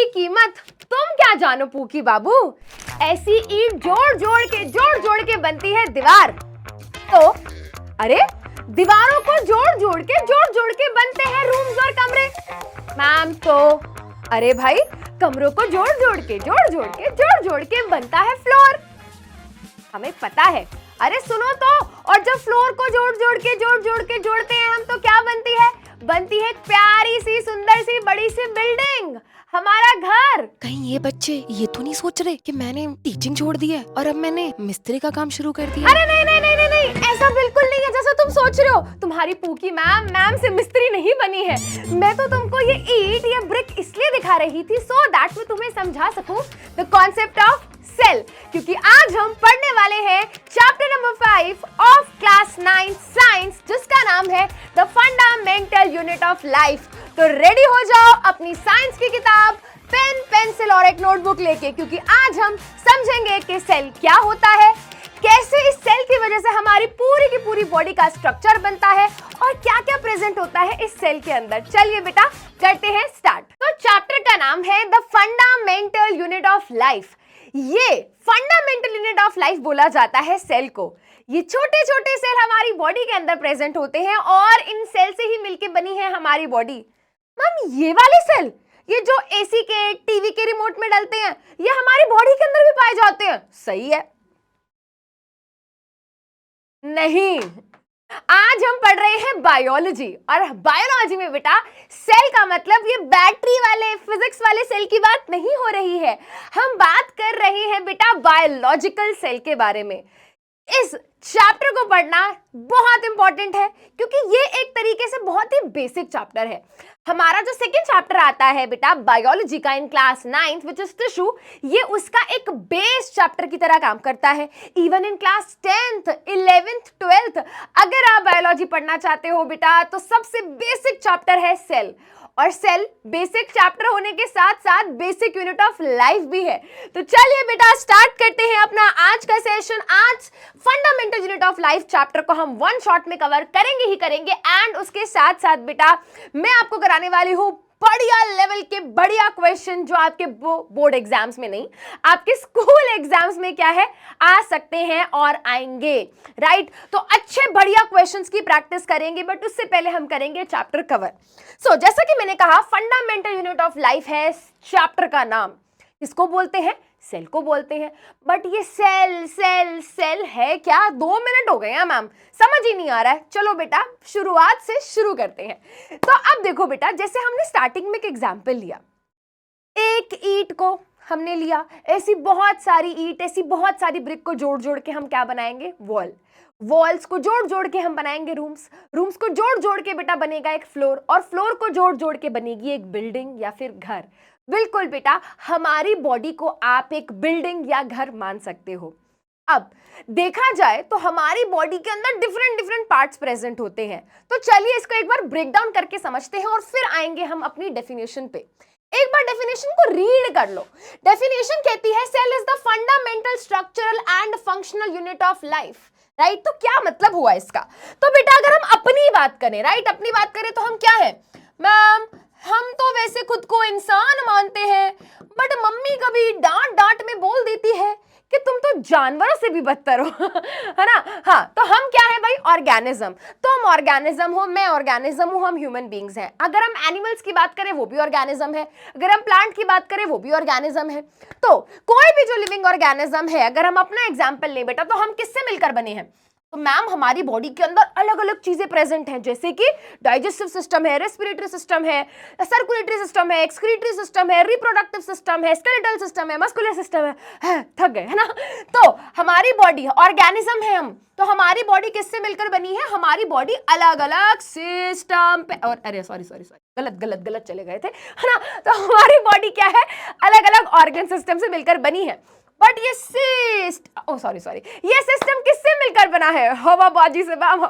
कीमत तुम क्या जानो पूकी बाबू। ऐसी ईंट जोड़ जोड़ के बनती है दीवार। तो अरे दीवारों को जोड़ जोड़ के बनते हैं रूम्स और कमरे। मैम तो अरे भाई कमरों को जोड़ जोड़ के बनता है फ्लोर। हमें पता है। अरे सुनो तो, और जब फ्लोर को जोड़ जोड़ के जोड़ते हैं हम तो क्या बनती है? बनती है एक प्यारी सी सुंदर सी बड़ी सी बिल्डिंग, हमारा घर। कहीं ये बच्चे ये तो नहीं सोच रहे कि मैंने टीचिंग छोड़ दी है और अब मैंने मिस्त्री का काम शुरू कर दिया? अरे नहीं नहीं नहीं नहीं नहीं, ऐसा बिल्कुल नहीं है जैसा तुम सोच रहे हो। तुम्हारी पूकी मैम से मिस्त्री नहीं बनी है। मैं तो तुमको ये ईंट या ब्रिक इसलिए दिखा रही थी सो दैट मैं तुम्हें समझा सकूं द कॉन्सेप्ट ऑफ सेल, क्योंकि आज हम पढ़ने वाले हैं chapter number 5 of class 9 science, जिसका नाम है the fundamental unit of life. तो रेडी हो जाओ अपनी साइंस की किताब, पेन पेंसिल और एक नोटबुक लेके, क्योंकि आज हम समझेंगे कि सेल क्या होता है, कैसे इस सेल की वजह से हमारी पूरी की पूरी बॉडी का स्ट्रक्चर बनता है और क्या क्या प्रेजेंट होता है इस सेल के अंदर। चलिए बेटा करते हैं स्टार्ट। तो चैप्टर का नाम है the fundamental unit of life. ये फंडामेंटल यूनिट ऑफ लाइफ बोला जाता है सेल को। ये छोटे छोटे सेल हमारी बॉडी के अंदर प्रेजेंट होते हैं और इन सेल से ही मिलके बनी है हमारी बॉडी। मैम ये वाले सेल, ये जो एसी के टीवी के रिमोट में डलते हैं, ये हमारी बॉडी के अंदर भी पाए जाते हैं। सही है? नहीं, आज हम पढ़ रहे हैं बायोलॉजी, और बायोलॉजी में बेटा सेल का मतलब ये बैटरी वाले फिजिक्स वाले सेल की बात नहीं हो रही है। हम बात कर रहे हैं बेटा बायोलॉजिकल सेल के बारे में। इस चैप्टर को पढ़ना बहुत इंपॉर्टेंट है क्योंकि ये एक तरीके से बहुत ही बेसिक चैप्टर है। हमारा जो सेकंड चैप्टर आता है बेटा बायोलॉजी का in class 9th which is tissue, ये उसका एक बेस चैप्टर की तरह काम करता है। Even in class 10th 11th 12th अगर आप बायोलॉजी पढ़ना चाहते हो बेटा तो सबसे बेसिक चैप्टर है सेल, और सेल बेसिक चैप्टर होने के साथ साथ बेसिक यूनिट ऑफ लाइफ भी है। तो चलिए बेटा स्टार्ट करते हैं अपना आज का सेशन। आज fundamental unit of life chapter को हम वन शॉट में कवर करेंगे ही करेंगे, एंड उसके साथ साथ बेटा मैं आपको कराने वाली हूं बढ़िया लेवल के बढ़िया क्वेश्चन जो आपके बोर्ड एग्जाम्स में नहीं, आपके स्कूल एग्जाम्स में क्या है आ सकते हैं और आएंगे। राइट, तो अच्छे बढ़िया क्वेश्चंस की प्रैक्टिस करेंगे, बट उससे पहले हम करेंगे चैप्टर कवर। सो जैसा कि मैंने कहा फंडामेंटल यूनिट ऑफ लाइफ है चैप्टर का नाम। इसको बोलते हैं सेल को बोलते हैं, बट ये सेल सेल सेल है क्या? 2 मिनट हो गए हैं मैम, समझ ही नहीं आ रहा है। चलो बेटा शुरुआत से शुरू करते हैं। तो अब देखो बेटा, जैसे हमने स्टार्टिंग में एक एग्जांपल लिया, एक ईंट को हमने लिया, ऐसी बहुत सारी ईंट, ऐसी बहुत सारी ब्रिक को जोड़ जोड़ के हम क्या बनाएंगे? वॉल। वॉल्स को जोड़ जोड़ के हम बनाएंगे रूम्स, रूम्स को जोड़ जोड़ के बेटा बनेगा एक फ्लोर, और फ्लोर को जोड़ जोड़ के बनेगी एक बिल्डिंग या फिर घर। बिल्कुल बेटा, हमारी बॉडी को आप एक बिल्डिंग या घर मान सकते हो। अब देखा जाए तो हमारी बॉडी के अंदर डिफरेंट डिफरेंट पार्ट्स प्रेजेंट होते हैं। तो चलिए इसको एक बार ब्रेक डाउन करके समझते हैं और फिर आएंगे हम अपनी डेफिनेशन पे। एक बार डेफिनेशन को रीड कर लो। डेफिनेशन कहती है cell is the fundamental structural and functional unit of life. Right, तो क्या मतलब हुआ इसका? तो बेटा अगर हम अपनी बात करें, राइट, अपनी बात करें तो हम क्या है मैम? हम तो वैसे खुद को इंसान मानते हैं, बट मम्मी कभी डांट डांट में बोल देती है कि तुम तो जानवरों से भी बदतर हो है ना? हाँ, तो हम क्या है भाई? ऑर्गेनिज्म। तुम ऑर्गेनिज्म हो, मैं ऑर्गेनिज्म हूं, हम ह्यूमन बींग्स हैं। अगर हम एनिमल्स की बात करें वो भी ऑर्गेनिज्म है, अगर हम प्लांट की बात करें वो भी ऑर्गेनिज्म है। तो कोई भी जो लिविंग ऑर्गेनिज्म है, अगर हम अपना एग्जाम्पल लें बेटा, तो हम किससे मिलकर बने हैं? तो मैम हमारी बॉडी के अंदर अलग अलग चीजें प्रेजेंट हैं, जैसे कि डाइजेस्टिव सिस्टम है, रेस्पिरेटरी सिस्टम है, सर्कुलेटरी सिस्टम है, एक्सक्रीटरी सिस्टम है, रिप्रोडक्टिव सिस्टम है, स्केलेटल सिस्टम है, मस्कुलर सिस्टम है। थक गए है ना? तो हमारी बॉडी ऑर्गेनिज्म है हम, तो हमारी बॉडी किससे मिलकर बनी है? हमारी बॉडी अलग अलग सिस्टम पे, और अरे सॉरी सॉरी सॉरी गलत चले गए थे, है ना? तो हमारी बॉडी क्या है? अलग अलग ऑर्गन सिस्टम से मिलकर बनी है। बट ये सिस्टम किससे मिलकर बना है? हवाबाजी से मैम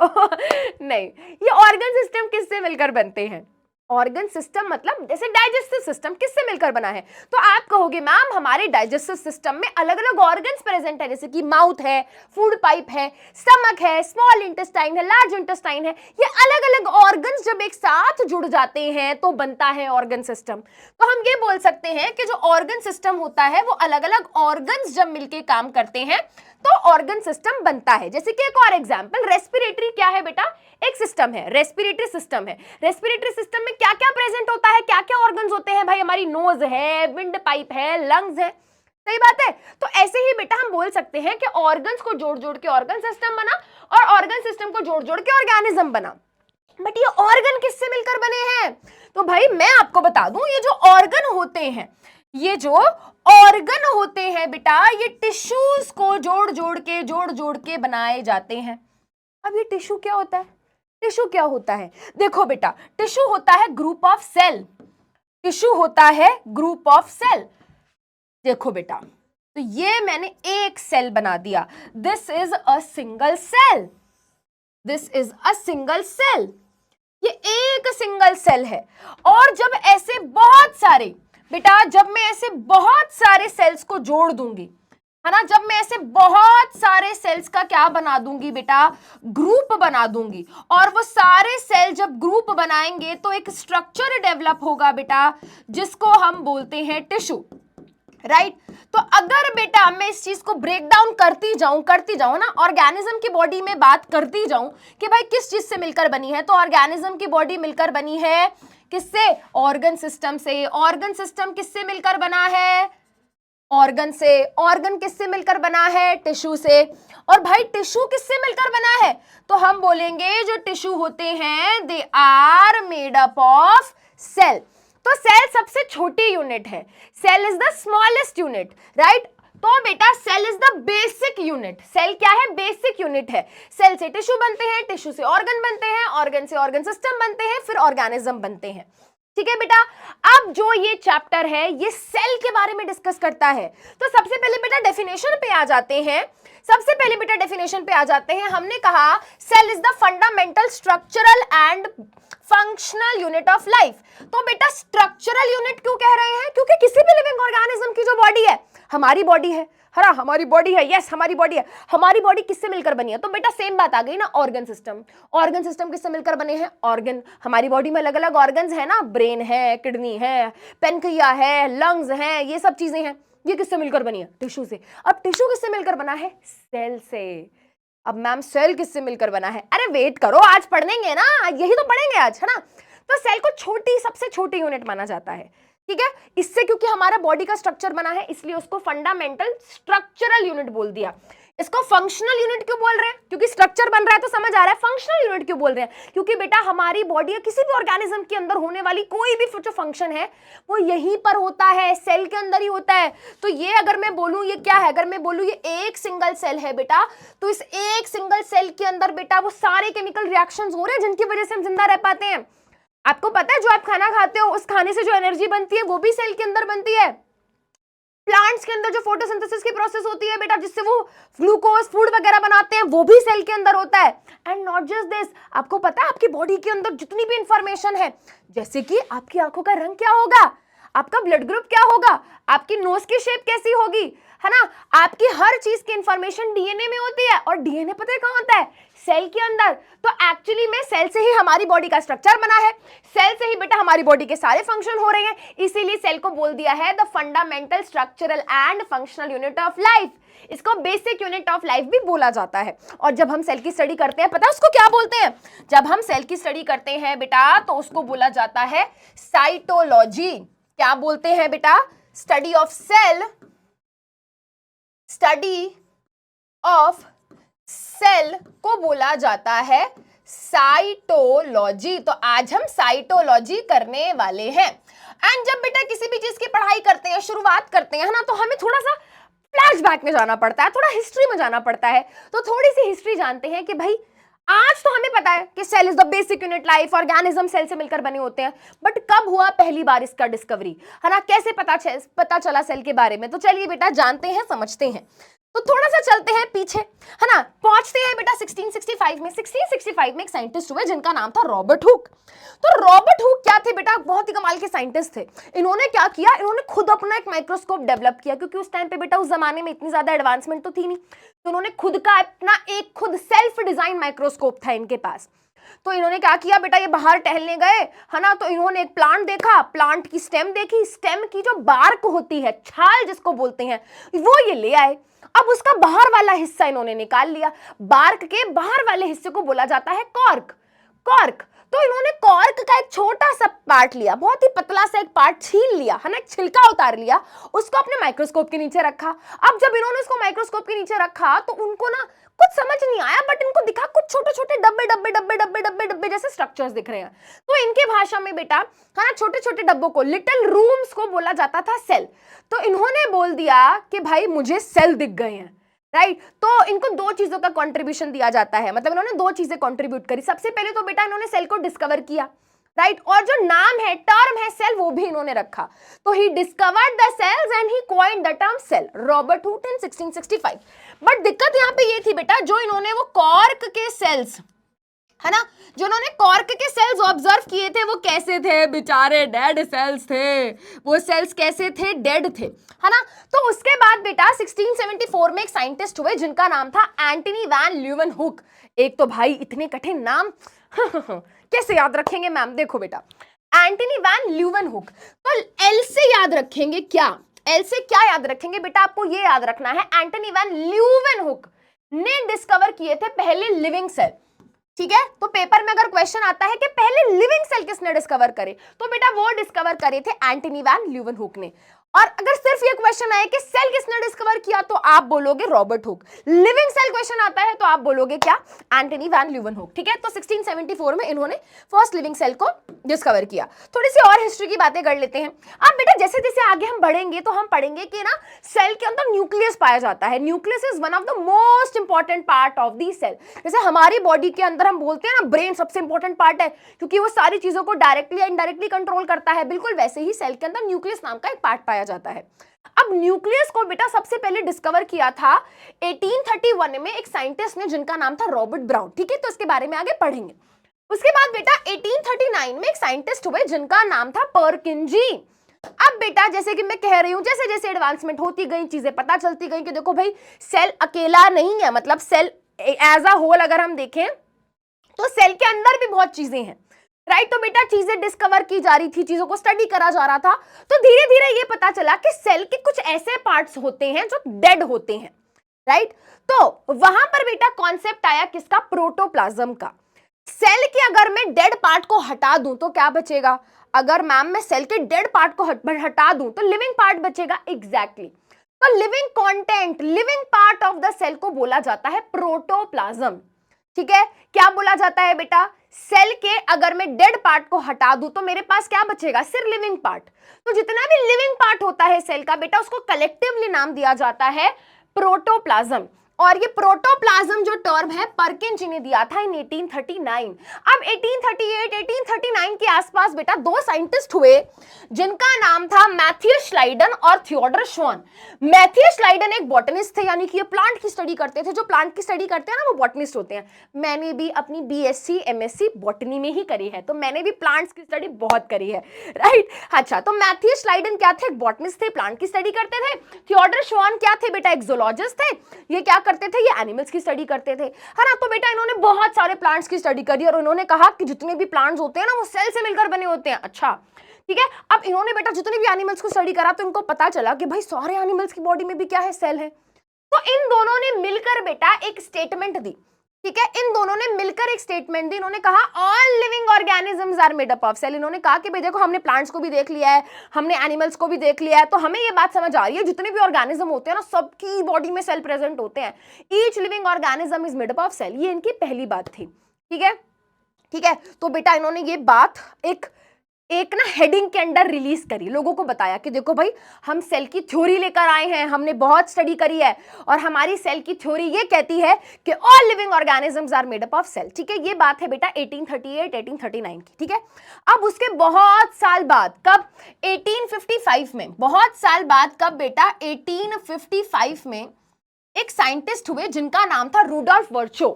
नहीं, ये ऑर्गन सिस्टम किससे मिलकर बनते हैं? ऑर्गन सिस्टम मतलब जैसे डाइजेस्टिव सिस्टम किससे मिलकर बना है, तो आप कहोगे मैम हमारे डाइजेस्टिव सिस्टम में अलग अलग ऑर्गन्स प्रेजेंट है, जैसे कि माउथ है, फूड पाइप है, स्टमक है, स्मॉल इंटेस्टाइन है, लार्ज इंटेस्टाइन है। ये अलग अलग ऑर्गन्स जब एक साथ जुड़ जाते हैं तो बनता है ऑर्गन सिस्टम। तो हम ये बोल सकते हैं कि जो ऑर्गन सिस्टम होता है वो अलग अलग ऑर्गन्स जब मिलके काम करते हैं तो ऑर्गन सिस्टम बनता है। जैसे कि एक और एग्जांपल, रेस्पिरेटरी क्या है बेटा, एक सिस्टम है, रेस्पिरेटरी सिस्टम है। रेस्पिरेटरी सिस्टम में क्या क्या प्रेजेंट होता है, क्या क्या ऑर्गन्स होते हैं भाई, हमारी नोज है, विंड पाइप है, लंग्स है, सही बात है। तो ऐसे ही बेटा हम बोल सकते हैं कि ऑर्गन्स को जोड़ जोड़ के ऑर्गन सिस्टम बना और ऑर्गन सिस्टम को जोड़ जोड़ के ऑर्गेनिज्म बना। बट ये ऑर्गन किससे मिलकर बने हैं, तो भाई मैं आपको बता दूं, ये जो ऑर्गन होते हैं, ये जो ऑर्गन होते हैं बेटा, ये टिश्यूज को जोड़ जोड़ के बनाए जाते हैं। अब ये टिश्यू क्या होता है, टिश्यू क्या होता है, देखो बेटा टिश्यू होता है ग्रुप ऑफ सेल, टिश्यू होता है ग्रुप ऑफ सेल। देखो बेटा, तो ये मैंने एक सेल बना दिया, this is a single cell, this is a single cell, ये एक सिंगल सेल है। और जब ऐसे बहुत सारे बेटा, जब मैं ऐसे बहुत सारे सेल्स को जोड़ दूंगी, है ना, जब मैं ऐसे बहुत सारे सेल्स का क्या बना दूंगी बेटा, ग्रुप बना दूंगी, और वो सारे सेल जब ग्रुप बनाएंगे तो एक स्ट्रक्चर डेवलप होगा बेटा, जिसको हम बोलते हैं टिश्यू, राइट। तो अगर बेटा मैं इस चीज को ब्रेक डाउन करती जाऊं ना, ऑर्गेनिज्म की बॉडी में बात करती जाऊं कि भाई किस चीज से मिलकर बनी है, तो ऑर्गेनिज्म की बॉडी मिलकर बनी है किससे, ऑर्गन सिस्टम से। ऑर्गन सिस्टम किससे मिलकर बना है, ऑर्गन से। ऑर्गन किससे मिलकर बना है, टिश्यू से। और भाई टिश्यू किससे मिलकर बना है, तो हम बोलेंगे जो टिश्यू होते हैं they are made up of cell. तो सेल सबसे छोटी यूनिट है, cell is the smallest unit, right. तो बेटा cell is the basic unit, cell क्या है, बेसिक यूनिट है। सेल से टिश्यू बनते हैं, टिश्यू से ऑर्गन बनते हैं, ऑर्गन से ऑर्गन सिस्टम बनते हैं, फिर ऑर्गेनिज्म बनते हैं, ठीक है बेटा। अब जो ये चैप्टर है ये सेल के बारे में डिस्कस करता है। तो सबसे पहले बेटा डेफिनेशन पे आ जाते हैं, सबसे पहले बेटा डेफिनेशन पे आ जाते हैं। हमने कहा cell is the fundamental structural and functional unit of life. तो बेटा स्ट्रक्चरल यूनिट क्यों कह रहे हैं, क्योंकि किसी भी लिविंग ऑर्गेनिज्म की जो बॉडी है, हमारी बॉडी है ना, हमारी बॉडी है, यस हमारी बॉडी है, हमारी बॉडी किससे मिलकर बनी है, तो बेटा सेम बात आ गई ना, ऑर्गन सिस्टम। ऑर्गन सिस्टम किससे मिलकर बने हैं, ऑर्गन, हमारी बॉडी में अलग अलग ऑर्गन्स है ना, ब्रेन है, किडनी है, पेनक्रिया है, लंग्स हैं, ये सब चीजें हैं, ये किससे मिलकर बनी है, टिश्यू से। अब टिश्यू किससे मिलकर बना है, सेल से। अब मैम सेल किससे मिलकर बना है, अरे वेट करो, आज पढ़ेंगे ना, यही तो पढ़ेंगे आज, है ना। तो सेल को छोटी, सबसे छोटी यूनिट माना जाता है, ठीक है। इससे क्योंकि हमारा बॉडी का स्ट्रक्चर बना है इसलिए उसको फंडामेंटल स्ट्रक्चरल यूनिट बोल दिया। इसको फंक्शनल यूनिट क्यों बोल रहे हैं, क्योंकि स्ट्रक्चर बन रहा है तो समझ आ रहा है। फंक्शनल यूनिट क्यों बोल रहे हैं, क्योंकि बेटा हमारी बॉडी या किसी भी ऑर्गेनिज्म के अंदर होने वाली कोई भी जो फंक्शन है वो यहीं पर होता है, सेल के अंदर ही होता है। तो ये अगर मैं बोलूं ये क्या है, अगर मैं बोलूं ये एक सिंगल सेल है बेटा, तो इस एक सिंगल सेल के अंदर बेटा वो सारे केमिकल रिएक्शंस हो रहे हैं जिनकी वजह से हम जिंदा रह पाते हैं। आपको पता है जो आप खाना खाते हो उस खाने से जो एनर्जी बनती है वो भी सेल के अंदर बनती है। प्लांट्स के अंदर जो फोटोसिंथेसिस की प्रोसेस होती है बेटा, जिससे वो ग्लूकोज फूड वगैरह बनाते हैं, वो भी सेल के अंदर होता है। एंड नॉट जस्ट दिस, आपको पता है आपकी बॉडी के अंदर जितनी भी इंफॉर्मेशन है, जैसे कि आपकी आंखों का रंग क्या होगा, आपका ब्लड ग्रुप क्या होगा, आपकी नोज की शेप कैसी होगी, है ना, आपकी हर चीज की इंफॉर्मेशन डीएनए में होती है। और डीएनए पता है कहां होता है, सेल के अंदर। तो एक्चुअली में सेल से ही हमारी बॉडी का स्ट्रक्चर बना है, सेल से ही बेटा हमारी बॉडी के सारे फंक्शन हो रहे हैं, इसीलिए सेल को बोल दिया है the fundamental structural and functional unit of life. इसको बेसिक यूनिट ऑफ लाइफ भी बोला जाता है। और जब हम सेल की स्टडी करते हैं, पता है उसको क्या बोलते हैं, जब हम सेल की स्टडी करते हैं बेटा तो उसको बोला जाता है साइटोलॉजी। क्या बोलते हैं बेटा, study of cell, study of cell को बोला जाता है साइटोलॉजी। तो आज हम साइटोलॉजी करने वाले हैं। एंड जब बेटा किसी भी चीज की पढ़ाई करते हैं, शुरुआत करते हैं ना, तो हमें थोड़ा सा फ्लैशबैक में जाना पड़ता है, थोड़ा हिस्ट्री में जाना पड़ता है। तो थोड़ी सी हिस्ट्री जानते हैं कि भाई आज तो हमें पता है कि cell is the basic unit life, organism cell से मिलकर बने होते हैं, बट कब हुआ पहली बार इसका डिस्कवरी, है ना, कैसे पता चला सेल के बारे में। तो चलिए बेटा जानते हैं, समझते हैं। तो थोड़ा सा चलते हैं पीछे, है ना, पहुंचते हैं बेटा 1665 में। 1665 में एक साइंटिस्ट हुए जिनका नाम था रॉबर्ट हुक। तो रॉबर्ट हुक क्या थे बेटा, बहुत ही कमाल के साइंटिस्ट थे। इन्होंने क्या किया, इन्होंने खुद अपना एक माइक्रोस्कोप डेवलप किया, क्योंकि उस टाइम पे बेटा उस जमाने में इतनी ज्यादा एडवांसमेंट तो थी नहीं, तो उन्होंने खुद का अपना एक खुद सेल्फ डिजाइन माइक्रोस्कोप था इनके पास। तो इन्होंने क्या किया बेटा, ये बाहर टहलने गए, है ना, तो इन्होंने एक प्लांट देखा, प्लांट की स्टेम देखी, स्टेम की जो बार्क होती है, छाल जिसको बोलते हैं, वो ये ले आए। अब उसका बाहर वाला हिस्सा इन्होंने निकाल लिया। बार्क के बाहर वाले हिस्से को बोला जाता है कॉर्क। कॉर्क, तो इन्होंने कॉर्क का एक छोटा सा पार्ट लिया, बहुत ही पतला सा एक पार्ट छील लिया, है ना, एक छिलका उतार लिया, उसको अपने माइक्रोस्कोप के नीचे रखा। अब जब इन्होंने उसको माइक्रोस्कोप के नीचे रखा तो उनको ना कुछ समझ नहीं आया, बट इनको दिखा कुछ छोटे छोटे डब्बे डब्बे डब्बे डब्बे डब्बे डब्बे जैसे स्ट्रक्चर्स दिख रहे हैं। तो इनके भाषा में बेटा, है ना, छोटे छोटे डब्बों को, लिटिल रूम्स को बोला जाता था सेल। तो इन्होंने बोल दिया कि भाई मुझे सेल दिख गए हैं, राइट। तो इनको दो चीजों का कंट्रीब्यूशन दिया जाता है, मतलब इन्होंने दो चीजें कंट्रीब्यूट करी। सबसे पहले तो बेटा इन्होंने सेल को डिस्कवर किया, राइट, और जो नाम है, टर्म है सेल, वो भी इन्होंने रखा। तो he discovered the cells and he coined the term cell, Robert Hooke in 1665। But दिक्कत यहाँ पे ये थी बेटा, जो इन्होंने वो कॉर्क के सेल्स, है ना, जो उन्होंने कॉर्क के सेल्स ऑब्जर्व किए थे, वो कैसे थे बेचारे, डेड सेल्स थे। वो सेल्स कैसे थे, डेड थे, है ना। तो उसके बाद बेटा 1674 में एक साइंटिस्ट हुए जिनका नाम था एंटनी वैन ल्यूवेनहुक। एक तो भाई इतने कठिन नाम कैसे याद रखेंगे मैम, देखो बेटा, एंटनी वैन ल्यूवेनहुक। तो एल से याद रखेंगे क्या, एल से क्या याद रखेंगे बेटा, आपको ये याद रखना है, एंटनी वैन ल्यूवेनहुक ने डिस्कवर किए थे पहले लिविंग सेल। ठीक है, तो पेपर में अगर क्वेश्चन आता है कि पहले लिविंग सेल किसने डिस्कवर करे, तो बेटा वो डिस्कवर करे थे एंटनी वैन ल्यूवेनहुक ने। और अगर सिर्फ ये क्वेश्चन आए कि सेल किसने डिस्कवर किया, तो आप बोलोगे Robert Hooke. Living cell question आता है तो आप बोलोगे क्या, एंटनी वैन ल्यूवेनहुक। ठीक है, तो 1674 में इन्होंने फर्स्ट लिविंग सेल को डिस्कवर किया। थोड़ी सी और हिस्ट्री की बातें कर लेते हैं। अब बेटा जैसे जैसे आगे हम बढ़ेंगे तो हम पढ़ेंगे कि ना सेल के अंदर न्यूक्लियस पाया जाता है। Nucleus is one of the most important part of the cell. जैसे हमारी बॉडी के अंदर हम बोलते हैं ना ब्रेन सबसे इंपॉर्टेंट पार्ट है, क्योंकि वो सारी चीजों को डायरेक्टली या इनडायरेक्टली कंट्रोल करता है, बिल्कुल वैसे ही सेल के अंदर न्यूक्लियस नाम का एक पार्ट पाया जाता है। अब न्यूक्लियस को बेटा सबसे पहले डिस्कवर किया था 1831 में एक साइंटिस्ट ने जिनका नाम था रॉबर्ट ब्राउन। ठीक है, तो इसके बारे में आगे पढ़ेंगे। उसके बाद बेटा 1839 में एक साइंटिस्ट हुए जिनका नाम था पर्किंजी। अब बेटा जैसे कि मैं कह रही हूं, जैसे जैसे एडवांसमेंट होती गई, चीजें पता चलती गई कि देखो भाई सेल अकेला नहीं है, मतलब सेल एज अ होल अगर हम देखें तो सेल के अंदर भी बहुत चीजें हैं, राइट। तो बेटा चीजें डिस्कवर की जा रही थी, चीजों को स्टडी करा जा रहा था, तो धीरे धीरे ये पता चला कि सेल के कुछ ऐसे पार्ट्स होते हैं जो डेड होते हैं, राइट। तो वहां पर बेटा कॉन्सेप्ट आया किसका, प्रोटोप्लाज्म का। सेल के अगर मैं डेड पार्ट को हटा दूं तो क्या बचेगा, अगर मैम मैं सेल के डेड पार्ट को हटा दूं तो लिविंग पार्ट बचेगा। एग्जैक्टली तो living content, living part of the cell को बोला जाता है प्रोटोप्लाज्म। ठीक है, क्या बोला जाता है बेटा, सेल के अगर मैं डेड पार्ट को हटा दूं तो मेरे पास क्या बचेगा, सिर्फ लिविंग पार्ट। तो जितना भी लिविंग पार्ट होता है सेल का बेटा उसको कलेक्टिवली नाम दिया जाता है प्रोटोप्लाज्म। और ये प्रोटोप्लाज्म जो टर्म है पर्किंजी ने दिया था इन 1839। अब 1838 1839 के आसपास बेटा दो साइंटिस्ट हुए जिनका नाम था मैथ्यू श्लाइडन और थियोडर श्वान। मैथ्यू श्लाइडन एक बॉटनिस्ट थे, यानी कि ये प्लांट की स्टडी करते थे। जो प्लांट की स्टडी करते हैं ना वो बॉटनिस्ट होते हैं। मैंने भी अपनी बीएससी एमएससी बॉटनी में ही करी है, तो मैंने भी प्लांट्स की स्टडी बहुत करी है, राइट। अच्छा, तो मैथ्यू श्लाइडन क्या थे, एक बॉटनिस्ट थे, प्लांट की स्टडी करते थे। थियोडर श्वान क्या थे बेटा, एक ज़ूलॉजिस्ट थे। ये क्या करते थे, ये एनिमल्स की स्टडी करते थे, है ना। तो बेटा इन्होंने बहुत सारे प्लांट्स की स्टडी करी और इन्होंने कहा कि जितने भी प्लांट्स होते हैं ना वो सेल से मिलकर बने होते हैं। अच्छा ठीक है, अब इन्होंने बेटा जितने भी एनिमल्स को स्टडी करा तो इनको पता चला कि भाई सारे एनिमल्स की बॉडी में भी क्या है, सेल है। तो इन दोनों ने मिलकर बेटा एक स्टेटमेंट दी। ठीक है, इन दोनों ने मिलकर एक स्टेटमेंट दी। इन्होंने कहा all living organisms are made up of cell. इन्होंने कहा कि भाई देखो हमने प्लांट्स को भी देख लिया है, हमने एनिमल्स को भी देख लिया है, तो हमें ये बात समझ आ रही है जितने भी ऑर्गेनिज्म होते हैं ना सबकी बॉडी में सेल प्रेजेंट होते हैं। Each living organism is made up of cell. ये इनकी पहली बात थी। ठीक है, ठीक है, तो बेटा इन्होंने ये बात एक ना हेडिंग के अंडर रिलीज करी, लोगों को बताया कि देखो भाई हम सेल की थ्योरी लेकर आए हैं, हमने बहुत स्टडी करी है और हमारी सेल की थ्योरी ये कहती है कि all living organisms are made up of cell. ठीक है, ये बात है बेटा 1838 1839 की। ठीक है, अब उसके बहुत साल बाद, कब, 1855 में, बहुत साल बाद, कब बेटा 1855 में एक साइंटिस्ट हुए जिनका नाम था रूडोल्फ वर्चो।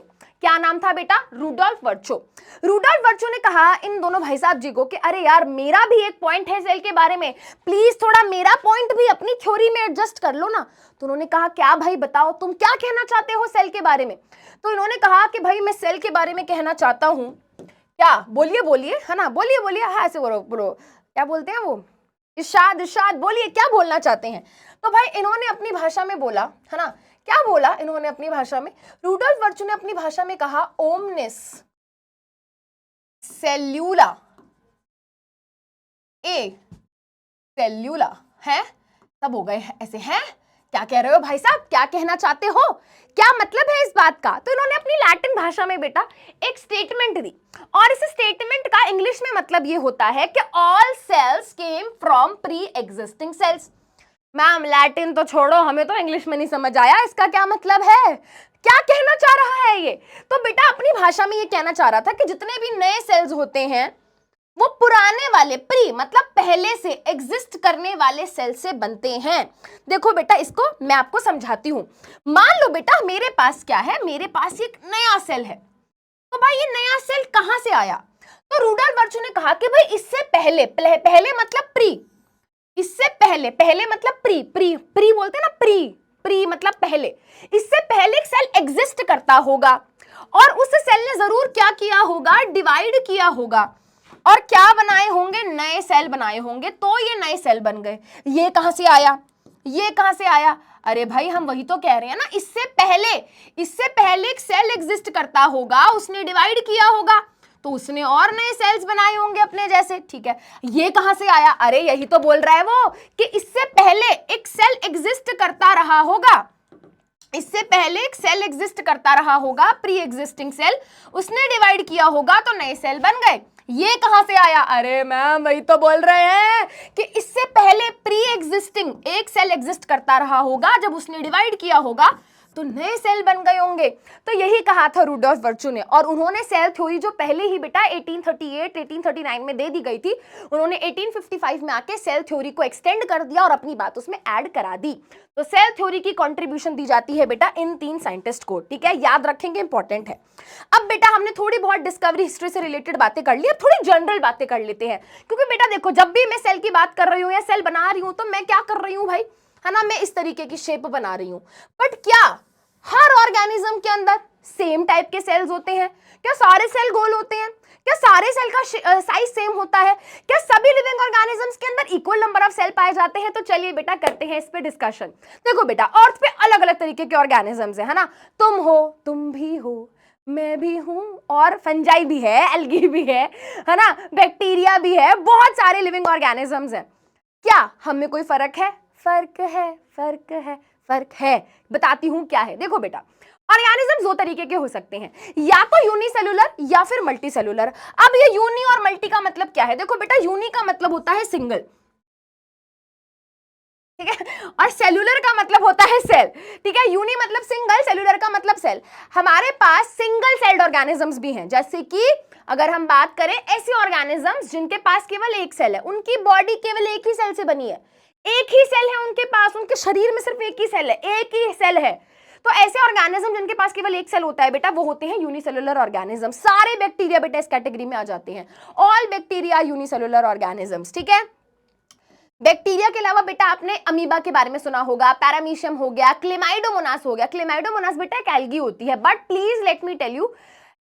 क्या नाम था बेटा? रूडोल्फ वर्चो। रूडोल्फ वर्चो ने कहा इन दोनों भाई साहब जी को कि अरे यार मेरा भी एक पॉइंट है सेल के बारे में, प्लीज थोड़ा मेरा पॉइंट भी अपनी थ्योरी में एडजस्ट कर लो ना। तो उन्होंने कहा क्या भाई बताओ तुम क्या कहना चाहते हो सेल के बारे में? तो इन्होंने कहा कि भाई मैं सेल के बारे में कहना चाहता हूं। क्या? बोलिए बोलिए, है ना, बोलिए बोलिए, हाँ ऐसे बोलो बोलो, क्या बोलते हैं वो, इरशाद इरशाद, बोलिए क्या बोलना चाहते हैं। तो भाई इन्होंने अपनी भाषा में बोला, है ना, क्या बोला इन्होंने अपनी भाषा में? रूडोल्फ वर्चो ने अपनी भाषा में कहा ओमनिस सेल्यूला ए सेल्यूला है। तब हो गए ऐसे, हैं क्या कह रहे हो भाई साहब, क्या कहना चाहते हो, क्या मतलब है इस बात का? तो इन्होंने अपनी लैटिन भाषा में बेटा एक स्टेटमेंट दी, और इस स्टेटमेंट का इंग्लिश में मतलब ये होता है कि all cells came from pre existing cells. Ma'am Latin तो छोड़ो, हमें तो इंग्लिश में नहीं समझ आया इसका क्या मतलब है, क्या कहना चाह रहा है ये? तो बेटा अपनी भाषा में ये कहना चाह रहा था कि जितने भी नए सेल्स होते हैं वो पुराने वाले प्री मतलब पहले से एग्जिस्ट करने वाले सेल से बनते हैं। देखो बेटा इसको मैं आपको समझाती हूं। मान लो बेटा मेरे पास क्या है, मेरे पास एक नया सेल है। तो भाई ये नया सेल कहां से आया? तो रूडोल्फ वर्चो ने कहा कि भाई इससे पहले पहले मतलब प्री, इससे पहले पहले मतलब प्री प्री प्री बोलते हैं ना, प्री प्री मतलब पहले, इससे पहले एक सेल एग्जिस्ट करता होगा और उस सेल ने जरूर क्या किया होगा, डिवाइड किया होगा और क्या बनाए होंगे, नए सेल बनाए होंगे, तो ये नए सेल बन गए। ये कहां से आया, ये कहां से आया? अरे भाई हम वही तो कह रहे हैं ना, इससे पहले एक सेल एग्जिस्ट करता होगा, उसने डिवाइड किया होगा तो उसने और नए सेल्स बनाए होंगे अपने जैसे, ठीक है। ये कहां से आया? अरे यही तो बोल रहा है वो कि इससे पहले एक सेल एग्जिस्ट करता रहा होगा, इससे पहले एक सेल एग्जिस्ट करता रहा होगा, प्री एग्जिस्टिंग सेल, उसने डिवाइड किया होगा तो नए सेल बन गए। ये कहां से आया? अरे मैम वही तो बोल रहे हैं कि इससे पहले प्री एग्जिस्टिंग एक सेल एग्जिस्ट करता रहा होगा, जब उसने डिवाइड किया होगा तो नए सेल बन गए होंगे। तो यही कहा था रूडोल्फ वर्चो ने, और उन्होंने सेल थ्योरी जो पहले ही बेटा 1838 1839 में दे दी गई थी, उन्होंने 1855 में आके सेल थ्योरी को एक्सटेंड कर दिया और अपनी बात उसमें ऐड करा दी। तो सेल थ्योरी की कंट्रीब्यूशन दी जाती है बेटा इन तीन साइंटिस्ट को, ठीक है, याद रखेंगे, इंपॉर्टेंट है। अब बेटा हमने थोड़ी बहुत डिस्कवरी हिस्ट्री से रिलेटेड बातें कर ली, अब थोड़ी जनरल बातें कर लेते हैं, क्योंकि बेटा देखो जब भी मैं सेल की बात कर रही हूँ या सेल बना रही हूँ तो मैं क्या कर रही हूँ भाई, है ना, मैं इस तरीके की शेप बना रही हूं। बट क्या हर ऑर्गेनिज्म के अंदर सेम टाइप के सेल्स होते हैं? क्या सारे सेल गोल होते हैं? क्या सारे सेल का साइज सेम होता है? क्या सभी लिविंग ऑर्गेनिजम्स के अंदर इक्वल नंबर ऑफ सेल पाए जाते हैं? तो चलिए बेटा करते हैं इस पे डिस्कशन। देखो बेटा अर्थ पे अलग अलग तरीके के ऑर्गेनिजम्स है ना, तुम हो, तुम भी हो, मैं भी हूं, और फंजाई भी है, एल्गी भी है ना, बैक्टीरिया भी है, बहुत सारे लिविंग ऑर्गेनिजम्स हैं। क्या हमें कोई फर्क है? फर्क है, फर्क है, फर्क है। बताती हूं क्या है। देखो बेटा ऑर्गेनिज्म दो तरीके के हो सकते हैं, या तो यूनिसेलुलर या फिर मल्टी सेलुलर। अब ये यूनी और मल्टी का मतलब क्या है? देखो बेटा यूनी का मतलब होता है सिंगल, ठीक है, और सेलुलर का मतलब होता है सेल, ठीक है। यूनी मतलब सिंगल, सेलुलर का मतलब सेल। हमारे पास सिंगल सेल्ड ऑर्गेनिजम्स भी हैं, जैसे कि अगर हम बात करें ऐसे ऑर्गेनिजम्स जिनके पास केवल एक सेल है, उनकी बॉडी केवल एक ही सेल से बनी है, एक ही सेल है उनके पास, उनके शरीर में सिर्फ एक ही सेल है, एक ही सेल है। तो ऐसे ऑर्गेनिज्म जिनके पास केवल एक सेल होता है बेटा वो होते हैं यूनिसेलुलर ऑर्गेनिज्म। सारे बैक्टीरिया बेटा इस कैटेगरी में आ जाते हैं, ऑल बैक्टीरिया यूनिसेलुलर ऑर्गेनिजम्स, ठीक है। बैक्टीरिया के अलावा बेटा आपने अमीबा के बारे में सुना होगा, पैरामीशियम हो गया, क्लेमाइडोमोनास हो गया। क्लेमाइडोमोनास बेटा एक एल्गी होती है, but please let me tell you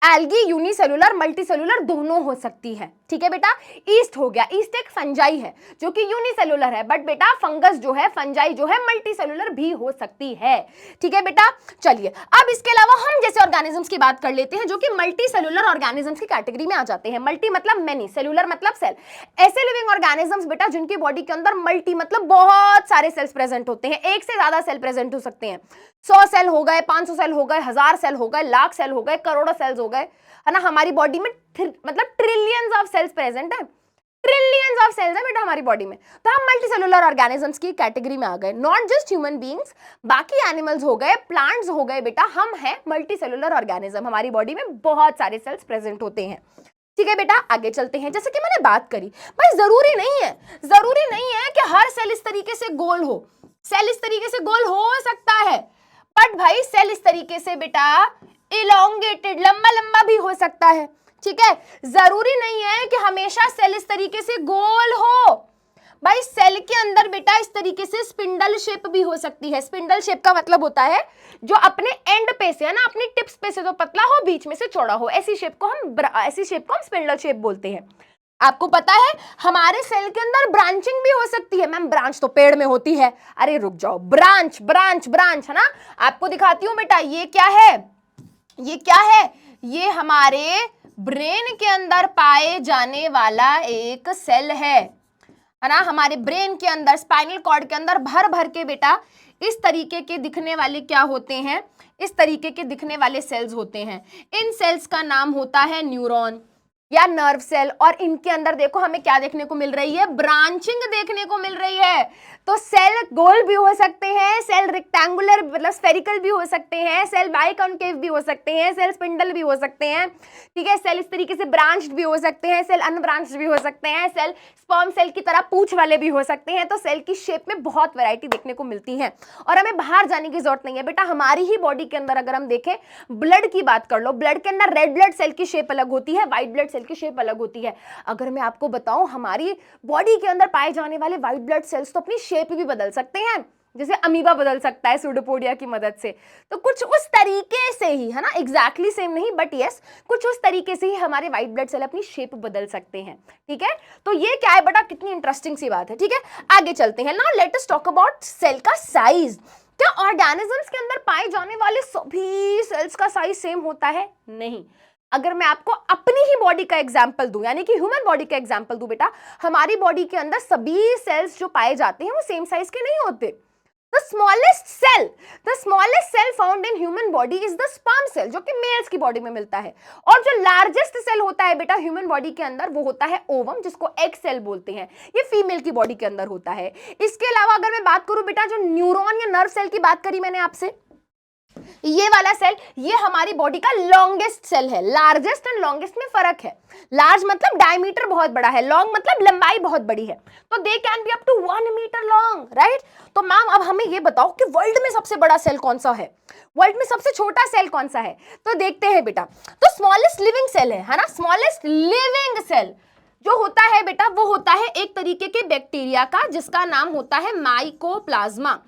algae unicellular multicellular दोनों हो सकती है, ठीक है बेटा। ईस्ट हो गया, ईस्ट एक फंजाई है जो कि यूनिसेलुलर है, बट बेटा फंगस जो है, फंजाई जो है, मल्टीसेलुलर भी हो सकती है, ठीक है बेटा। चलिए अब इसके अलावा हम जैसे ऑर्गेनिजम्स की बात कर लेते हैं जो कि मल्टीसेलुलर ऑर्गेनिजम्स की कैटेगरी में आ जाते हैं। मल्टी मतलब मेनी, सेलुलर मतलब सेल। ऐसे लिविंग ऑर्गेनिजम्स बेटा जिनकी बॉडी के अंदर मल्टी मतलब बहुत सारे सेल्स प्रेजेंट होते हैं, एक से ज्यादा सेल प्रेजेंट हो सकते हैं, 100 सेल हो गए, 500 सेल हो गए, 1000 सेल हो गए, लाख सेल हो गए, करोड़ों सेल्स हो गए, है ना। हमारी बॉडी में मतलब ट्रिलियंस ऑफ सेल्स प्रेजेंट है, ट्रिलियंस ऑफ सेल्स है बेटा हमारी बॉडी में। तो हम मल्टीसेलुलर ऑर्गेनिजम्स की कैटेगरी में आ गए। नॉट जस्ट ह्यूमन बीइंग्स, बाकी एनिमल्स हो गए, प्लांट्स हो गए बेटा, हम हैं मल्टीसेलुलर ऑर्गेनिज्म, हमारी बॉडी में बहुत सारे सेल्स प्रेजेंट होते हैं, ठीक है बेटा। आगे चलते हैं। जैसे कि मैंने बात करी भाई जरूरी नहीं है कि हर सेल इस तरीके से गोल हो, सेल इस तरीके से गोल हो सकता है बट भाई सेल इस तरीके से बेटा इलोंगेटेड, लंबा लंबा भी हो सकता है, ठीक है। जरूरी नहीं है कि हमेशा सेल इस तरीके से गोल हो भाई, सेल के अंदर बेटा इस तरीके से स्पिंडल शेप भी हो सकती है। स्पिंडल शेप का मतलब होता है जो अपने एंड पे से है ना, अपनी टिप्स पे से तो पतला हो, बीच में से चौड़ा हो, ऐसी शेप को हम स्पिंडल शेप बोलते हैं। आपको पता है हमारे सेल के अंदर ब्रांचिंग भी हो सकती है। मैम ब्रांच तो पेड़ में होती है, अरे रुक जाओ, ब्रांच ब्रांच ब्रांच है ना, आपको दिखाती हूं बेटा। ये क्या है, ये क्या है, ये हमारे ब्रेन के अंदर पाए जाने वाला एक सेल है ना। हमारे ब्रेन के अंदर, स्पाइनल कॉर्ड के अंदर भर भर के बेटा इस तरीके के दिखने वाले क्या होते हैं, इस तरीके के दिखने वाले सेल्स होते हैं। इन सेल्स का नाम होता है न्यूरॉन या नर्व सेल। और इनके अंदर देखो हमें क्या देखने को मिल रही है, ब्रांचिंग देखने को मिल रही है। तो सेल गोल भी हो सकते हैं, सेल रेक्टेंगुलर मतलब स्फेरिकल भी हो सकते हैं, सेल बाइकॉन्केव भी हो सकते हैं, सेल स्पिंडल भी हो सकते हैं, ठीक है। सेल इस तरीके से ब्रांच्ड भी हो सकते हैं, सेल अनब्रांच्ड भी हो सकते हैं, सेल स्पर्म सेल की तरह पूंछ वाले भी हो सकते हैं। तो सेल की शेप में बहुत वैरायटी देखने को मिलती है और हमें बाहर जाने की जरूरत नहीं है बेटा। हमारी ही बॉडी के अंदर अगर हम देखें, ब्लड की बात कर लो, ब्लड के अंदर रेड ब्लड सेल की शेप अलग होती है, व्हाइट ब्लड सेल की शेप अलग होती है। अगर मैं आपको बताऊं, हमारी बॉडी के अंदर पाए जाने वाले व्हाइट ब्लड सेल्स तो अपनी शेप भी बदल सकते हैं, जैसे अमीबा बदल सकता है सूडोपोडिया की मदद से। तो कुछ उस तरीके से ही है ना, एग्जैक्टली सेम नहीं बट यस, कुछ उस तरीके से ही हमारे व्हाइट ब्लड सेल अपनी शेप बदल सकते हैं, ठीक है। तो ये क्या है बेटा, कितनी इंटरेस्टिंग सी बात है, ठीक है। आगे चलते हैं। Now let us talk about cell का साइज। क्या ऑर्गेनिजम्स के अंदर पाए जाने वाले सभी सेल्स का साइज सेम होता है? नहीं। अगर मैं आपको अपनी ही बॉडी का एग्जांपल दूं, यानी कि ह्यूमन बॉडी का एग्जांपल दूं बेटा, हमारी बॉडी के अंदर सभी सेल्स जो पाए जाते हैं वो सेम साइज के नहीं होते। The smallest cell found in human body is the sperm cell, जो कि मेल्स की बॉडी में मिलता है। और जो लार्जेस्ट सेल होता है बेटा ह्यूमन बॉडी के अंदर, वो होता है ओवम, जिसको एग सेल बोलते हैं। ये फीमेल की बॉडी के अंदर होता है। इसके अलावा अगर मैं बात करूं बेटा, जो न्यूरॉन या नर्व सेल की बात करी मैंने आपसे, ये वाला सेल, ये हमारी बॉडी का लॉन्गेस्ट सेल है। लार्जेस्ट एंड लॉन्गेस्ट में फर्क है। लार्ज मतलब डायमीटर बहुत बड़ा है, लॉन्ग मतलब लंबाई बहुत बड़ी है। तो they can be up to 1 metre long, right. तो मैम अब हमें ये बताओ कि वर्ल्ड में सबसे बड़ा सेल कौन सा है, वर्ल्ड में सबसे छोटा सेल कौन सा है? तो देखते हैं बेटा। तो स्मॉलेस्ट लिविंग सेल है ना, स्मॉलेस्ट लिविंग सेल जो होता है बेटा, वो होता है एक तरीके के बैक्टीरिया का, जिसका नाम होता है माइकोप्लाज्मा।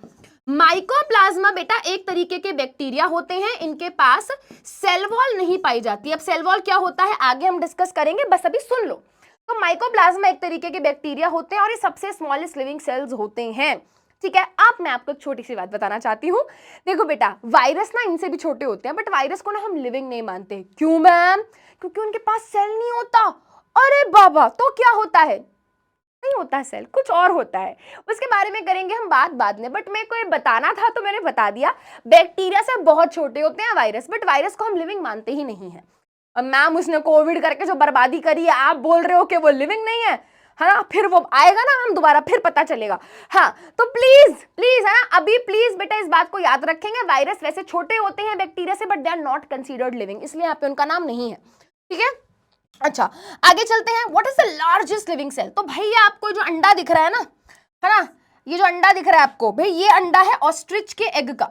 माइकोप्लाज्मा बेटा एक तरीके के बैक्टीरिया होते हैं, इनके पास सेल वॉल नहीं पाई जाती। अब सेल वॉल क्या होता है आगे हम डिस्कस करेंगे, बस अभी सुन लो। तो माइकोप्लाज्मा एक तरीके के बैक्टीरिया होते हैं और ये सबसे स्मॉलेस्ट लिविंग सेल्स होते हैं, ठीक है। अब मैं आपको एक छोटी सी बात बताना चाहती हूँ। देखो बेटा, वायरस ना इनसे भी छोटे होते हैं, बट वायरस को ना हम लिविंग नहीं मानते। क्यों मैम? क्योंकि उनके पास सेल नहीं होता। अरे बाबा, तो क्या होता है? नहीं होता है सेल, कुछ और होता है। उसके बारे में करेंगे हम बात बाद में, बट मेरे को ये बताना था तो मैंने बता दिया। बैक्टीरिया से बहुत छोटे होते हैं वायरस, बट वायरस को हम लिविंग मानते ही नहीं है। अब मैम उसने कोविड करके जो बर्बादी करी है, आप बोल रहे हो कि वो लिविंग नहीं है ना? फिर वो आएगा ना हम दोबारा, फिर पता चलेगा। हाँ, तो प्लीज प्लीज है ना, अभी प्लीज बेटा इस बात को याद रखेंगे, वायरस वैसे छोटे होते हैं बैक्टीरिया से, but they are not considered living, इसलिए यहाँ पे उनका नाम नहीं है, ठीक है। अच्छा, आगे चलते हैं। What is the largest living cell? तो भैया आपको जो अंडा दिख रहा है ना, ये जो अंडा दिख रहा है आपको, भाई ये अंडा है ऑस्ट्रिच के एग का।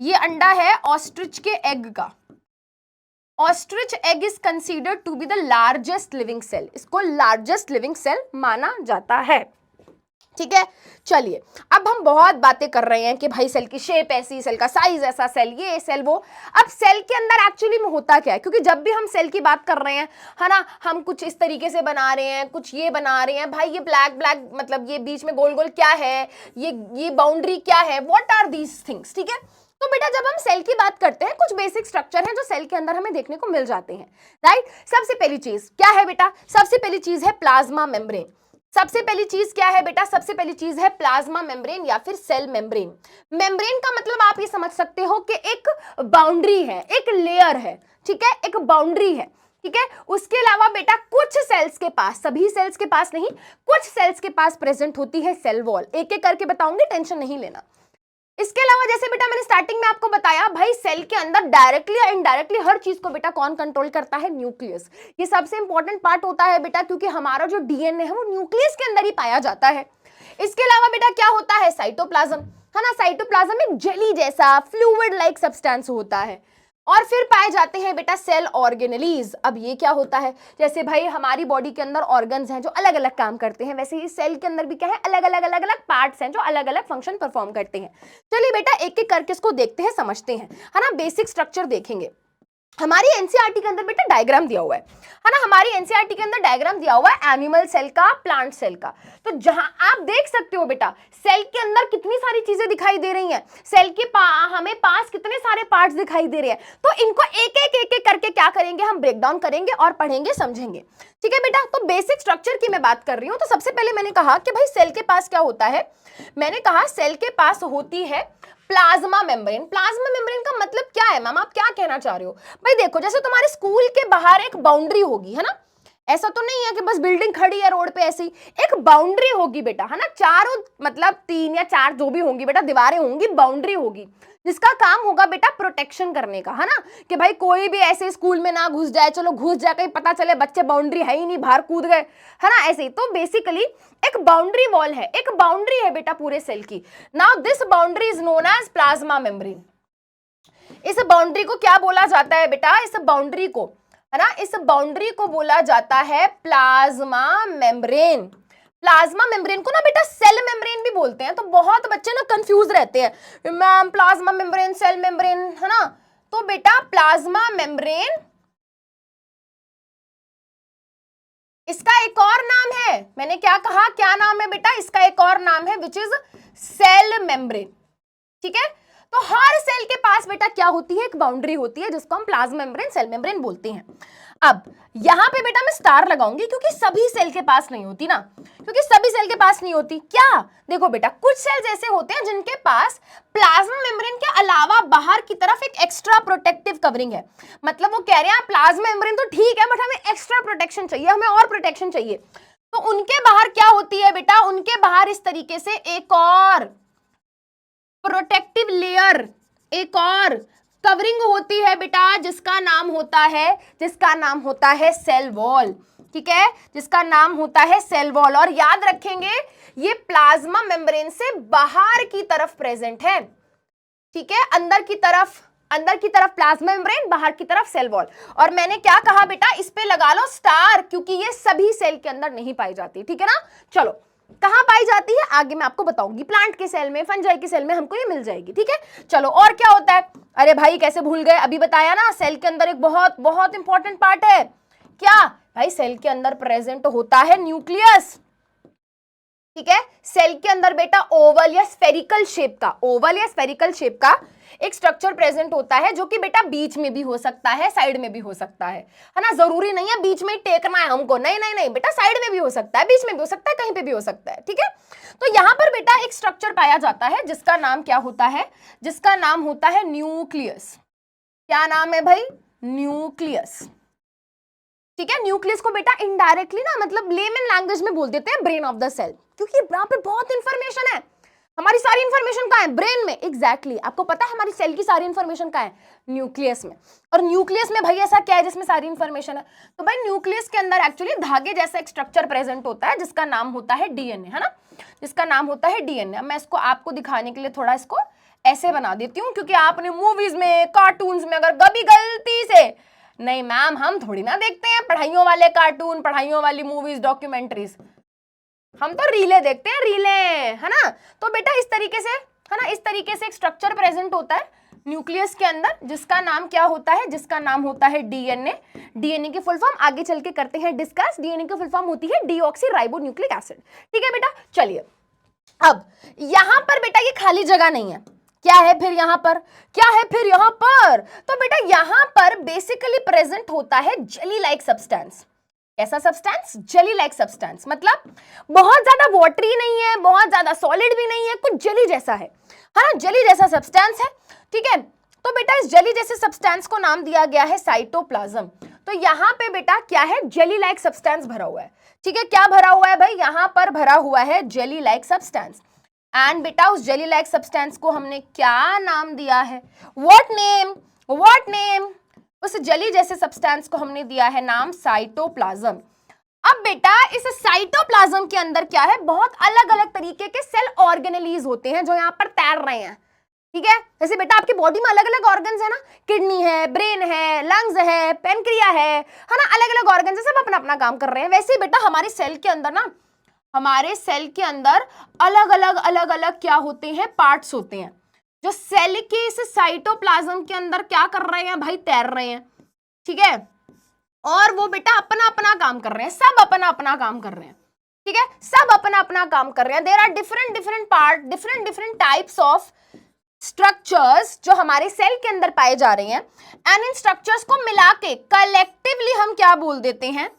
ये अंडा है ऑस्ट्रिच के एग का। Ostrich egg is considered to be the largest living cell, इसको लार्जेस्ट लिविंग सेल माना जाता है, ठीक है। चलिए, अब हम बहुत बातें कर रहे हैं कि भाई सेल की शेप ऐसी, सेल का साइज ऐसा, सेल ये सेल वो। अब सेल के अंदर एक्चुअली में होता क्या है? क्योंकि जब भी हम सेल की बात कर रहे हैं है ना, हम कुछ इस तरीके से बना रहे हैं, कुछ ये बना रहे हैं। भाई ये ब्लैक ब्लैक मतलब ये बीच में गोल गोल क्या है, ये बाउंड्री क्या है, व्हाट आर दीज थिंग्स, ठीक है। तो बेटा जब हम सेल की बात करते हैं, कुछ बेसिक स्ट्रक्चर हैं जो सेल के अंदर हमें देखने को मिल जाते हैं, राइट। सबसे पहली चीज क्या है बेटा? सबसे पहली चीज है प्लाज्मा मेम्ब्रेन। सबसे पहली चीज क्या है बेटा? सबसे पहली चीज है प्लाज्मा मेम्ब्रेन या फिर सेल मेम्ब्रेन। मेम्ब्रेन का मतलब आप ये समझ सकते हो कि एक बाउंड्री है, एक लेयर है, ठीक है, एक बाउंड्री है, ठीक है। उसके अलावा बेटा कुछ सेल्स के पास, सभी सेल्स के पास नहीं, कुछ सेल्स के पास प्रेजेंट होती है सेल वॉल। एक एक करके बताऊंगी, टेंशन नहीं लेना। इसके अलावा जैसे बेटा मैंने स्टार्टिंग में आपको बताया, भाई सेल के अंदर डायरेक्टली या इनडायरेक्टली हर चीज को बेटा कौन कंट्रोल करता है? न्यूक्लियस। ये सबसे इंपॉर्टेंट पार्ट होता है बेटा, क्योंकि हमारा जो डीएनए है वो न्यूक्लियस के अंदर ही पाया जाता है। इसके अलावा बेटा क्या होता है? साइटोप्लाज्म। है ना। साइटोप्लाज्म एक जेली जैसा फ्लूइड लाइक सब्सटेंस होता है। और फिर पाए जाते हैं बेटा सेल ऑर्गेनेलीज। अब ये क्या होता है, जैसे भाई हमारी बॉडी के अंदर ऑर्गन्स हैं जो अलग अलग काम करते हैं, वैसे ही सेल के अंदर भी क्या है, अलग अलग पार्ट्स हैं जो अलग अलग फंक्शन परफॉर्म करते हैं। चलिए बेटा एक एक करके इसको देखते हैं, समझते हैं, है ना। बेसिक स्ट्रक्चर देखेंगे। हमारी एनसीईआरटी के अंदर बेटा डायग्राम दिया हुआ है ना। हमारी एनसीईआरटी के अंदर डायग्राम दिया हुआ है एनिमल सेल का, प्लांट सेल का। तो जहां आप देख सकते हो बेटा सेल के अंदर कितनी सारी चीजें दिखाई दे रही हैं, सेल के हमें पास कितने सारे पार्ट्स दिखाई दे रहे हैं। तो इनको एक एक करके क्या करेंगे, हम ब्रेक डाउन करेंगे और पढ़ेंगे, समझेंगे। ठीक है बेटा। तो बेसिक स्ट्रक्चर की मैं बात कर रही हूं। तो सबसे पहले मैंने कहा कि भाई सेल के पास क्या होता है, मैंने कहा सेल के पास होती है प्लाज्मा मेम्ब्रेन। प्लाज्मा मेम्ब्रेन का मतलब क्या है मैम, आप क्या कहना चाह रहे हो? भाई देखो, जैसे तुम्हारे स्कूल के बाहर एक बाउंड्री होगी, है ना। ऐसा तो नहीं है कि बस बिल्डिंग खड़ी है रोड पे, ऐसे ही एक बाउंड्री होगी बेटा, है ना। चारों मतलब 3 या 4 जो भी होंगी बेटा दीवारें होंगी, बाउंड्री होगी, जिसका काम होगा बेटा प्रोटेक्शन करने का, है ना। कि भाई कोई भी ऐसे स्कूल में ना घुस जाए, चलो घुस जाए कहीं पता चले बच्चे बाउंड्री है ही नहीं, बाहर कूद गए, है ना, ऐसे ही। तो बेसिकली एक बाउंड्री वॉल है, एक बाउंड्री है बेटा पूरे सेल की। Now this boundary is known as plasma membrane. इस बाउंड्री को क्या बोला जाता है बेटा, इस बाउंड्री को, है ना, इस बाउंड्री को बोला जाता है प्लाज्मा मेम्ब्रेन। प्लाज्मा मेम्ब्रेन को ना बेटा सेल मेम्ब्रेन भी बोलते हैं। तो बहुत बच्चे ना कंफ्यूज रहते हैं, ma'am plasma membrane, cell membrane, है ना। तो बेटा प्लाज्मा मेम्ब्रेन इसका एक और नाम है, मैंने क्या कहा, क्या नाम है बेटा, इसका एक और नाम है विच इज सेल मेम्ब्रेन। ठीक है। तो हर सेल के पास बेटा क्या होती है, एक बाउंड्री होती है जिसको हम प्लाज्मा मेम्ब्रेन, सेल मेम्ब्रेन बोलते हैं। अब यहां पे बेटा मैं स्टार लगाऊंगी क्योंकि सभी सेल के पास नहीं होती ना, क्योंकि सभी सेल के पास नहीं होती। क्या, देखो बेटा कुछ सेल्स ऐसे होते हैं जिनके पास प्लाज्मा मेम्ब्रेन के अलावा बाहर की तरफ एक एक्स्ट्रा प्रोटेक्टिव कवरिंग है। मतलब वो कह रहे हैं प्लाज्मा मेम्ब्रेन तो ठीक है बट हमें एक्स्ट्रा प्रोटेक्शन चाहिए, हमें और प्रोटेक्शन चाहिए। तो उनके बाहर क्या होती है बेटा, उनके बाहर इस तरीके से एक और प्रोटेक्टिव लेयर, एक और कवरिंग होती है बेटा, जिसका नाम होता है सेल वॉल। ठीक है, जिसका नाम होता है सेल वॉल। और याद रखेंगे ये प्लाज्मा मेम्ब्रेन से बाहर की तरफ प्रेजेंट है। ठीक है, अंदर की तरफ प्लाज्मा मेम्ब्रेन, बाहर की तरफ सेल वॉल। और मैंने क्या कहा बेटा, इस पे लगा लो स्टार, क्योंकि ये सभी सेल के अंदर नहीं पाई जाती। ठीक है ना। चलो कहां पाई जाती है आगे मैं आपको बताऊंगी, प्लांट के सेल में, फंजाई के सेल में हमको ये मिल जाएगी। ठीक है। चलो और क्या होता है, अरे भाई कैसे भूल गए, अभी बताया ना, सेल के अंदर एक बहुत बहुत इंपॉर्टेंट पार्ट है। क्या भाई, सेल के अंदर प्रेजेंट होता है न्यूक्लियस। ठीक है, सेल के अंदर बेटा ओवल या स्फेरिकल शेप का एक स्ट्रक्चर प्रेजेंट होता है, जो कि बेटा बीच में भी हो सकता है, साइड में भी हो सकता है ना। जरूरी नहीं है बीच में टेकना है हमको, नहीं नहीं नहीं बेटा, साइड में भी हो सकता है, बीच में भी हो सकता है, कहीं पे भी हो सकता है। ठीक है। तो यहां पर बेटा एक स्ट्रक्चर पाया जाता है जिसका नाम क्या होता है, जिसका नाम होता है न्यूक्लियस। क्या नाम है भाई, न्यूक्लियस। ठीक है, न्यूक्लियस को बेटा इनडायरेक्टली ना मतलब लेमन लैंग्वेज में बोल देते हैं ब्रेन ऑफ द सेल, क्योंकि यहाँ पे बहुत इंफॉर्मेशन है। हमारी सारी इंफॉर्मेशन कहाँ है, ब्रेन में। एग्जैक्टली आपको पता है हमारी सेल की सारी इंफॉर्मेशन कहाँ है, न्यूक्लियस में। और न्यूक्लियस में भाई ऐसा क्या है जिसमें सारी इंफॉर्मेशन है, तो भाई न्यूक्लियस के अंदर एक्चुअली धागे जैसा एक स्ट्रक्चर प्रेजेंट होता है जिसका नाम होता है डीएनए, है ना, जिसका नाम होता है डीएनए। मैं इसको आपको दिखाने के लिए थोड़ा इसको ऐसे बना देती हूँ, क्योंकि आपने मूवीज में, कार्टून्स में अगर कभी गलती से, नहीं मैम हम थोड़ी ना देखते हैं पढ़ाइयों वाले कार्टून, पढ़ाइयों वाली मूवीज, डॉक्यूमेंट्रीज, हम तो रीले देखते हैं, रीले, है ना। तो बेटा इस तरीके से, है ना, इस तरीके से एक स्ट्रक्चर प्रेजेंट होता है न्यूक्लियस के अंदर, जिसका नाम क्या होता है, जिसका नाम होता है डीएनए। डीएनए की फुल फॉर्म आगे चल के करते हैं डिस्कस। डीएनए की फुल फॉर्म होती है डीऑक्सीराइबोन्यूक्लिक एसिड। ठीक है बेटा। चलिए अब यहां पर बेटा ये खाली जगह नहीं है, क्या है फिर यहां पर, क्या है फिर यहां पर, तो बेटा यहां पर बेसिकली प्रेजेंट होता है जेली लाइक सब्सटेंस। ऐसा सब्सटेंस, जेली लाइक सब्सटेंस, मतलब बहुत ज्यादा वाटरी नहीं है, बहुत ज्यादा सॉलिड भी नहीं है, कुछ जेली जैसा है ना, जेली जैसा सब्सटेंस है। ठीक है। तो बेटा इस जेली जैसे सब्सटेंस को नाम दिया गया है साइटोप्लाज्म। तो यहां पे बेटा क्या है, जेली लाइक सब्सटेंस भरा हुआ है। ठीक है, क्या भरा हुआ है भाई, यहां पर भरा हुआ है जेली लाइक सब्सटेंस। एंड बेटा उस जेली लाइक सब्सटेंस को हमने क्या नाम दिया है, व्हाट नेम, उस जेली जैसे सब्सटेंस को हमने दिया है नाम साइटोप्लाज्म। अब बेटा इस साइटोप्लाज्म के अंदर क्या है, बहुत अलग अलग तरीके के सेल ऑर्गेनेलीज होते हैं जो यहाँ पर तैर रहे हैं, ठीक है। जैसे बेटा आपकी बॉडी में अलग अलग ऑर्गन्स है ना, किडनी है, ब्रेन है, लंग्स है, पेनक्रिया है ना, अलग अलग ऑर्गन्स है, सब अपना अपना काम कर रहे हैं। वैसे ही बेटा हमारे सेल के अंदर ना, हमारे सेल के अंदर अलग अलग क्या होते हैं, पार्ट्स होते हैं जो सेल के इस साइटोप्लाज्म के अंदर क्या कर रहे हैं भाई, तैर रहे हैं, ठीक है। और वो बेटा अपना अपना काम कर रहे हैं, सब अपना अपना काम कर रहे हैं, ठीक है, सब अपना अपना काम कर रहे हैं। There are different different part, different different types of structures जो हमारे सेल के अंदर पाए जा रहे हैं, एंड इन स्ट्रक्चर्स को मिला के कलेक्टिवली हम क्या बोल देते हैं,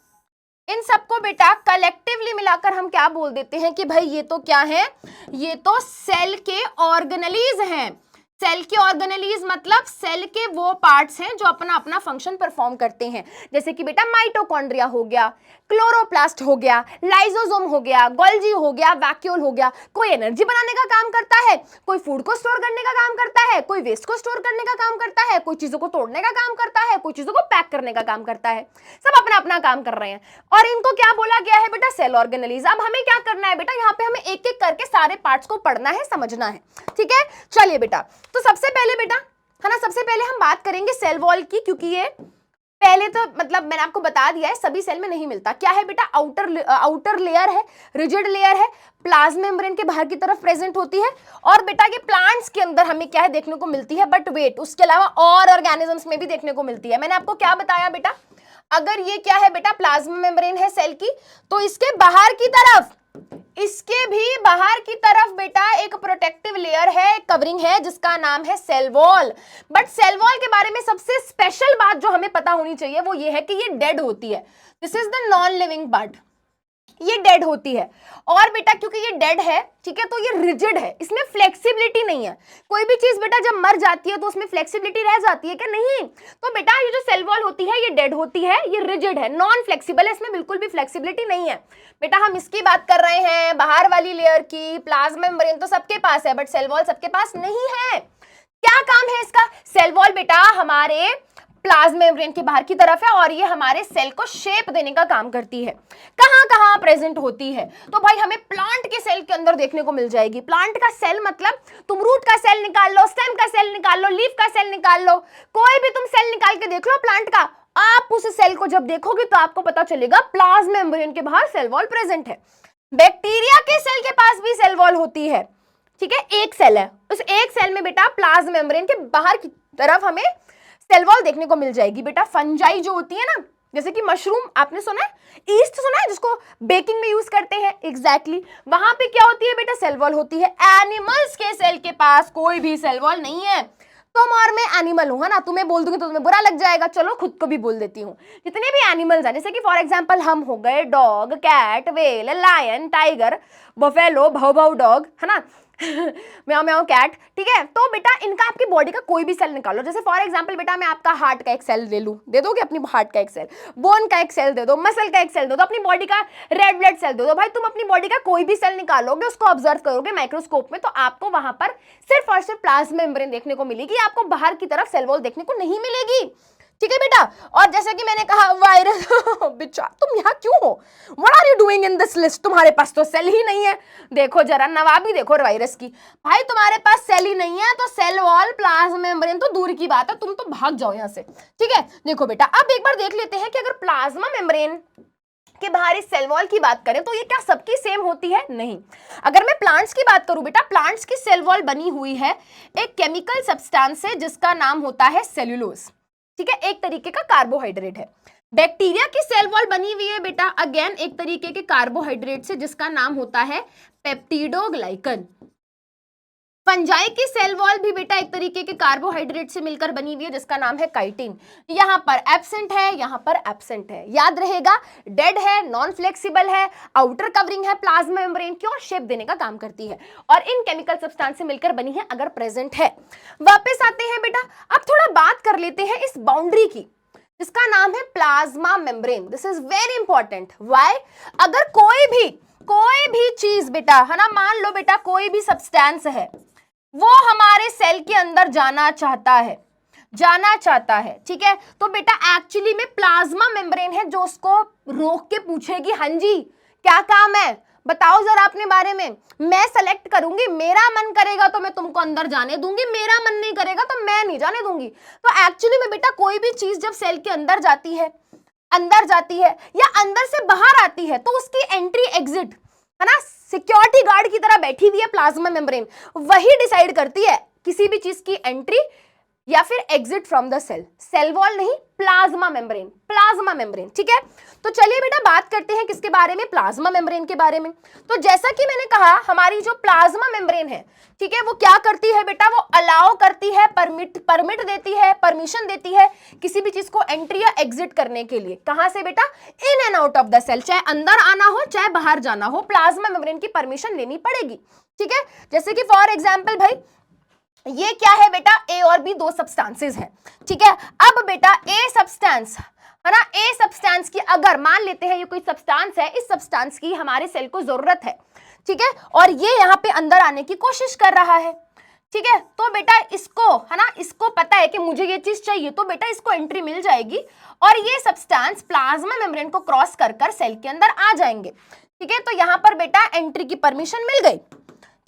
इन सबको बेटा कलेक्टिवली मिलाकर हम क्या बोल देते हैं कि भाई ये तो क्या है, ये तो सेल के ऑर्गेनेलीज हैं। सेल के ऑर्गेनेलीज मतलब सेल के वो पार्ट्स हैं जो अपना अपना फंक्शन परफॉर्म करते हैं, जैसे कि बेटा माइटोकॉन्ड्रिया हो गया, क्लोरोप्लास्ट हो गया, लाइसोसोम हो गया, गोल्जी हो गया, वैक्यूल हो गया। कोई एनर्जी बनाने का काम करता है, कोई फूड को स्टोर करने का काम करता है, कोई वेस्ट को स्टोर करने का काम करता है, कोई चीजों को तोड़ने का काम करता है, कोई चीजों को पैक करने का काम करता है, सब अपना अपना काम कर रहे हैं। और इनको क्या बोला गया है बेटा, सेल ऑर्गेनेलीज। अब हमें क्या करना है बेटा, यहाँ पे हमें एक एक करके सारे पार्ट्स को पढ़ना है, समझना है, ठीक है। चलिए बेटा, तो सबसे पहले बेटा है ना, सबसे पहले हम बात करेंगे सेल वॉल की, क्योंकि ये पहले तो मतलब मैंने आपको बता दिया है सभी सेल में नहीं मिलता। क्या है बेटा, आउटर लेयर है, रिजिड लेयर है, प्लाज्मा मेम्ब्रेन के बाहर की तरफ प्रेजेंट होती है। और बेटा ये प्लांट्स के अंदर हमें क्या है देखने को मिलती है, बट वेट उसके अलावा और ऑर्गेनिजम्स में भी देखने को मिलती है। मैंने आपको क्या बताया बेटा, अगर ये क्या है बेटा, प्लाज्मा मेम्ब्रेन है सेल की, तो इसके बाहर की तरफ, इसके भी बाहर की तरफ बेटा एक प्रोटेक्टिव लेयर है, कवरिंग है, जिसका नाम है cell wall. But cell wall के बारे में सबसे स्पेशल बात जो हमें पता होनी चाहिए वो ये है कि ये डेड होती है। This is the non living part, ये डेड होती है। और बेटा क्योंकि ये डेड है, ठीक है, तो ये रिजिड है, इसमें फ्लेक्सिबिलिटी नहीं है। कोई भी चीज बेटा जब मर जाती है तो उसमें फ्लेक्सिबिलिटी रह जाती है क्या, नहीं। तो बेटा ये जो सेल वॉल होती है ये डेड होती है, ये रिजिड है, नॉन फ्लेक्सिबल है, इसमें बिल्कुल भी फ्लेक्सिबिलिटी नहीं है। बेटा हम इसकी बात कर रहे हैं, बाहर वाली लेयर की। प्लाज्मा मेम्ब्रेन तो सबके पास है, बट सेल वॉल सबके पास नहीं है। क्या काम है इसका, सेल वॉल बेटा हमारे प्लाज्मा मेम्ब्रेन के बाहर की तरफ है और ये हमारे सेल को शेप देने का काम करती है। कहां कहां प्रेजेंट होती है, तो भाई हमें प्लांट के सेल के अंदर देखने को मिल जाएगी। प्लांट का सेल मतलब तुम रूट का सेल निकाल लो, स्टेम का सेल निकाल लो, लीफ का सेल निकाल लो, कोई भी तुम सेल निकाल के देख लो प्लांट का, आप उस सेल को जब देखोगे तो आपको पता चलेगा प्लाज्मा मेम्ब्रेन के बाहर सेल वॉल प्रेजेंट है। बैक्टीरिया के सेल के पास भी सेल वॉल होती है, ठीक है, एक सेल है, उस एक सेल में बेटा प्लाज्मा मेम्ब्रेन के बाहर की तरफ हमें सेल वॉल देखने को मिल जाएगी। बेटा फंजाई जो होती है ना, जैसे कि मशरूम, आपने सुना है, ईस्ट सुना है जिसको बेकिंग में यूज करते हैं, एग्जैक्टली वहां पे क्या होती है बेटा, सेल वॉल होती है। एनिमल्स के सेल के पास कोई भी सेल वॉल नहीं है। तुम और मैं एनिमल हूं, है ना, तुम्हें बोल दूंगी तो तुम्हें बुरा लग जाएगा, चलो खुद को भी बोल देती हूँ। जितने भी एनिमल्स हैं, जैसे कि फॉर एग्जांपल हम हो गए dog, cat, whale, lion, tiger, buffalo, भौ भौ डॉग, है ना, म्याओ म्याओ कैट, ठीक है। तो बेटा इनका आपकी बॉडी का कोई भी सेल निकालो, जैसे फॉर एग्जांपल बेटा मैं आपका हार्ट का एक सेल ले लूं, दे दोगे अपनी हार्ट का एक सेल, बोन का एक सेल दे दो, मसल का एक सेल दे दो, अपनी बॉडी का रेड ब्लड सेल दे दो। भाई तुम अपनी बॉडी का कोई भी सेल निकालोगे, उसको ऑब्जर्व करोगे माइक्रोस्कोप में, तो आपको वहां पर सिर्फ और सिर्फ प्लाज्मा मेम्ब्रेन देखने को मिलेगी, आपको बाहर की तरफ सेल वॉल देखने को नहीं मिलेगी, ठीक है बेटा। और जैसे कि मैंने कहा वायरस बेचारा तुम यहाँ क्यों हो, what are you doing in this list, तुम्हारे पास तो सेल ही नहीं है। देखो जरा नवाबी देखो वायरस की, भाई तुम्हारे पास सेल ही नहीं है तो सेल वॉल प्लाज्मा मेम्ब्रेन तो दूर की बात है, तुम तो भाग जाओ यहाँ से, ठीक है। देखो बेटा अब एक बार देख लेते हैं कि अगर प्लाज्मा मेम्ब्रेन के बाहर इस सेल वॉल की बात करें तो ये क्या सबकी सेम होती है, नहीं। अगर मैं प्लांट्स की बात करूं बेटा, प्लांट्स की सेल वॉल बनी हुई है एक केमिकल सब्सटेंस से जिसका नाम होता है सेल्यूलोज, ठीक है, एक तरीके का कार्बोहाइड्रेट है। बैक्टीरिया की सेल वॉल बनी हुई है बेटा अगेन एक तरीके के कार्बोहाइड्रेट से जिसका नाम होता है पेप्टिडोग्लाइकन। फंजाई की सेल वॉल भी बेटा एक तरीके के कार्बोहाइड्रेट से मिलकर बनी हुई है जिसका नाम है काइटिन। यहाँ पर एब्सेंट है, यहाँ पर एब्सेंट है, याद रहेगा, डेड है, नॉन फ्लेक्सिबल है, आउटर कवरिंग है प्लाज्मा मेम्ब्रेन की और शेप देने का काम करती है, और इन केमिकल सब्सटेंस से मिलकर बनी है अगर प्रेजेंट है। वापस आते हैं बेटा, अब थोड़ा बात कर लेते हैं इस बाउंड्री की जिसका नाम है plasma membrane. This is very important, why, अगर कोई भी चीज बेटा, है ना, मान लो बेटा कोई भी सब्सटेंस है वो हमारे सेल के अंदर जाना चाहता है, जाना चाहता है, ठीक है। तो बेटा एक्चुअली में प्लाज्मा मेम्ब्रेन है जो उसको रोक के पूछेगी, हाँ जी क्या काम है, बताओ जरा अपने बारे में। मैं सेलेक्ट करूंगी, मेरा मन करेगा तो मैं तुमको अंदर जाने दूंगी, मेरा मन नहीं करेगा तो मैं नहीं जाने दूंगी। तो एक्चुअली में बेटा कोई भी चीज जब सेल के अंदर जाती है या अंदर से बाहर आती है तो उसकी एंट्री एग्जिट है ना, सिक्योरिटी गार्ड की तरह बैठी हुई है प्लाज्मा मेम्ब्रेन, वही डिसाइड करती है किसी भी चीज की एंट्री या फिर exit from the cell wall नहीं, प्लाज्मा मेम्ब्रेन, ठीक है। तो चलिए बेटा बात करते हैं किसके बारे में, प्लाज्मा मेम्ब्रेन के बारे में। तो जैसा कि मैंने कहा हमारी जो प्लाज्मा मेम्ब्रेन है, ठीक है, वो क्या करती है बेटा, वो अलाउ करती है, परमिट देती है, परमिशन देती है किसी भी चीज को एंट्री या एग्जिट करने के लिए। कहां से बेटा, in and out of the cell, चाहे अंदर आना हो चाहे बाहर जाना हो, प्लाज्मा मेम्ब्रेन की परमिशन लेनी पड़ेगी, ठीक है। जैसे कि फॉर एग्जाम्पल भाई ये क्या है बेटा, ए और बी दो सब्सटेंसेस हैं, ठीक है। अब बेटा ए सब्सटेंस है ना, ए सब्सटेंस की अगर मान लेते हैं ये कोई सब्सटेंस है, इस सब्सटेंस की हमारे सेल को जरूरत है, ठीक है, और ये यहाँ पे अंदर आने की कोशिश कर रहा है, ठीक है। तो बेटा इसको है ना, इसको पता है कि मुझे ये चीज चाहिए, तो बेटा इसको एंट्री मिल जाएगी और ये सब्सटेंस प्लाज्मा मेम्ब्रेन को क्रॉस कर कर सेल के अंदर आ जाएंगे, ठीक है। तो यहाँ पर बेटा एंट्री की परमिशन मिल गई,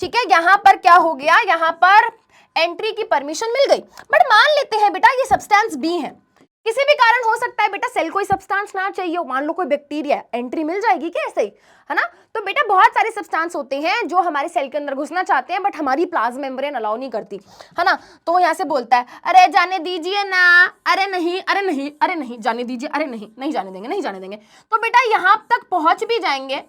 ठीक है। यहाँ पर क्या हो गया, यहाँ पर एंट्री की परमिशन मिल गई। बट मान लेते हैं बेटा ये सब्सटेंस बी है, किसी भी कारण हो सकता है बेटा सेल कोई सब्सटेंस ना चाहिए हो, मान लो कोई बैक्टीरिया, एंट्री मिल जाएगी क्या ऐसे ही, है ना। तो बेटा बहुत सारे सब्सटेंस होते हैं जो हमारे सेल के अंदर घुसना चाहते हैं बट हमारी प्लाज्मा मेम्ब्रेन अलाउ नहीं करती, है ना। तो यहाँ से बोलता है अरे जाने दीजिए ना, अरे नहीं, अरे नहीं, अरे नहीं जाने दीजिए, अरे नहीं, नहीं जाने देंगे, नहीं जाने देंगे। तो बेटा यहाँ तक पहुंच भी जाएंगे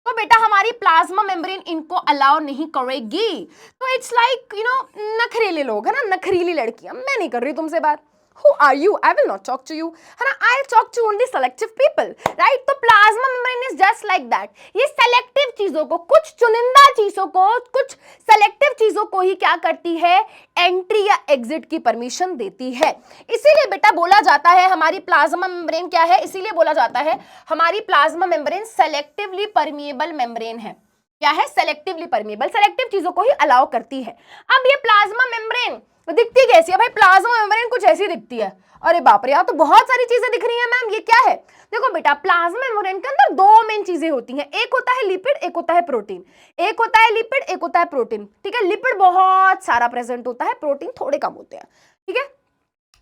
तो बेटा हमारी प्लाज्मा मेम्ब्रेन इनको अलाउ नहीं करेगी। तो इट्स लाइक यू नो नखरीले लोग है ना, नखरीली लड़कियां, मैं नहीं कर रही तुमसे बात, who are you, I will not talk to you, है ना, I'll talk to only selective people, right। तो plasma membrane is just like that, ये सेलेक्टिव चीजों को, कुछ चुनिंदा चीजों को, कुछ सेलेक्टिव चीजों को ही क्या करती है, एंट्री या एग्जिट की परमिशन देती है। इसीलिए बेटा बोला जाता है हमारी प्लाज्मा मेम्ब्रेन क्या है, इसीलिए बोला जाता है हमारी plasma membrane selectively permeable membrane है। क्या है, सेलेक्टिवली परमिएबल, सेलेक्टिव चीजों को ही अलाउ करती है। अब ये प्लाज्मा मेम्ब्रेन दिखती कैसी है भाई, प्लाज्मा मेम्ब्रेन कुछ ऐसी दिखती है। अरे बाप रे, यहाँ तो बहुत सारी चीजें दिख रही हैं मैम, ये क्या है। देखो बेटा प्लाज्मा मेम्ब्रेन के अंदर दो मेन चीजें होती हैं, एक होता है लिपिड, एक होता है प्रोटीन, एक होता है लिपिड, एक होता है प्रोटीन, ठीक है। लिपिड बहुत सारा प्रेजेंट होता है, प्रोटीन थोड़े कम होते हैं, ठीक है।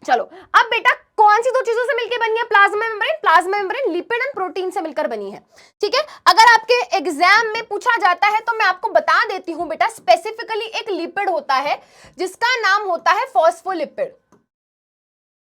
चलो अब बेटा कौन सी दो चीजों से मिलकर बनी है plasma membrane, plasma membrane lipid and protein से मिलकर बनी है, ठीक है। अगर आपके एग्जाम में पूछा जाता है तो मैं आपको बता देती हूं बेटा, स्पेसिफिकली एक लिपिड होता है जिसका नाम होता है फॉस्फोलिपिड,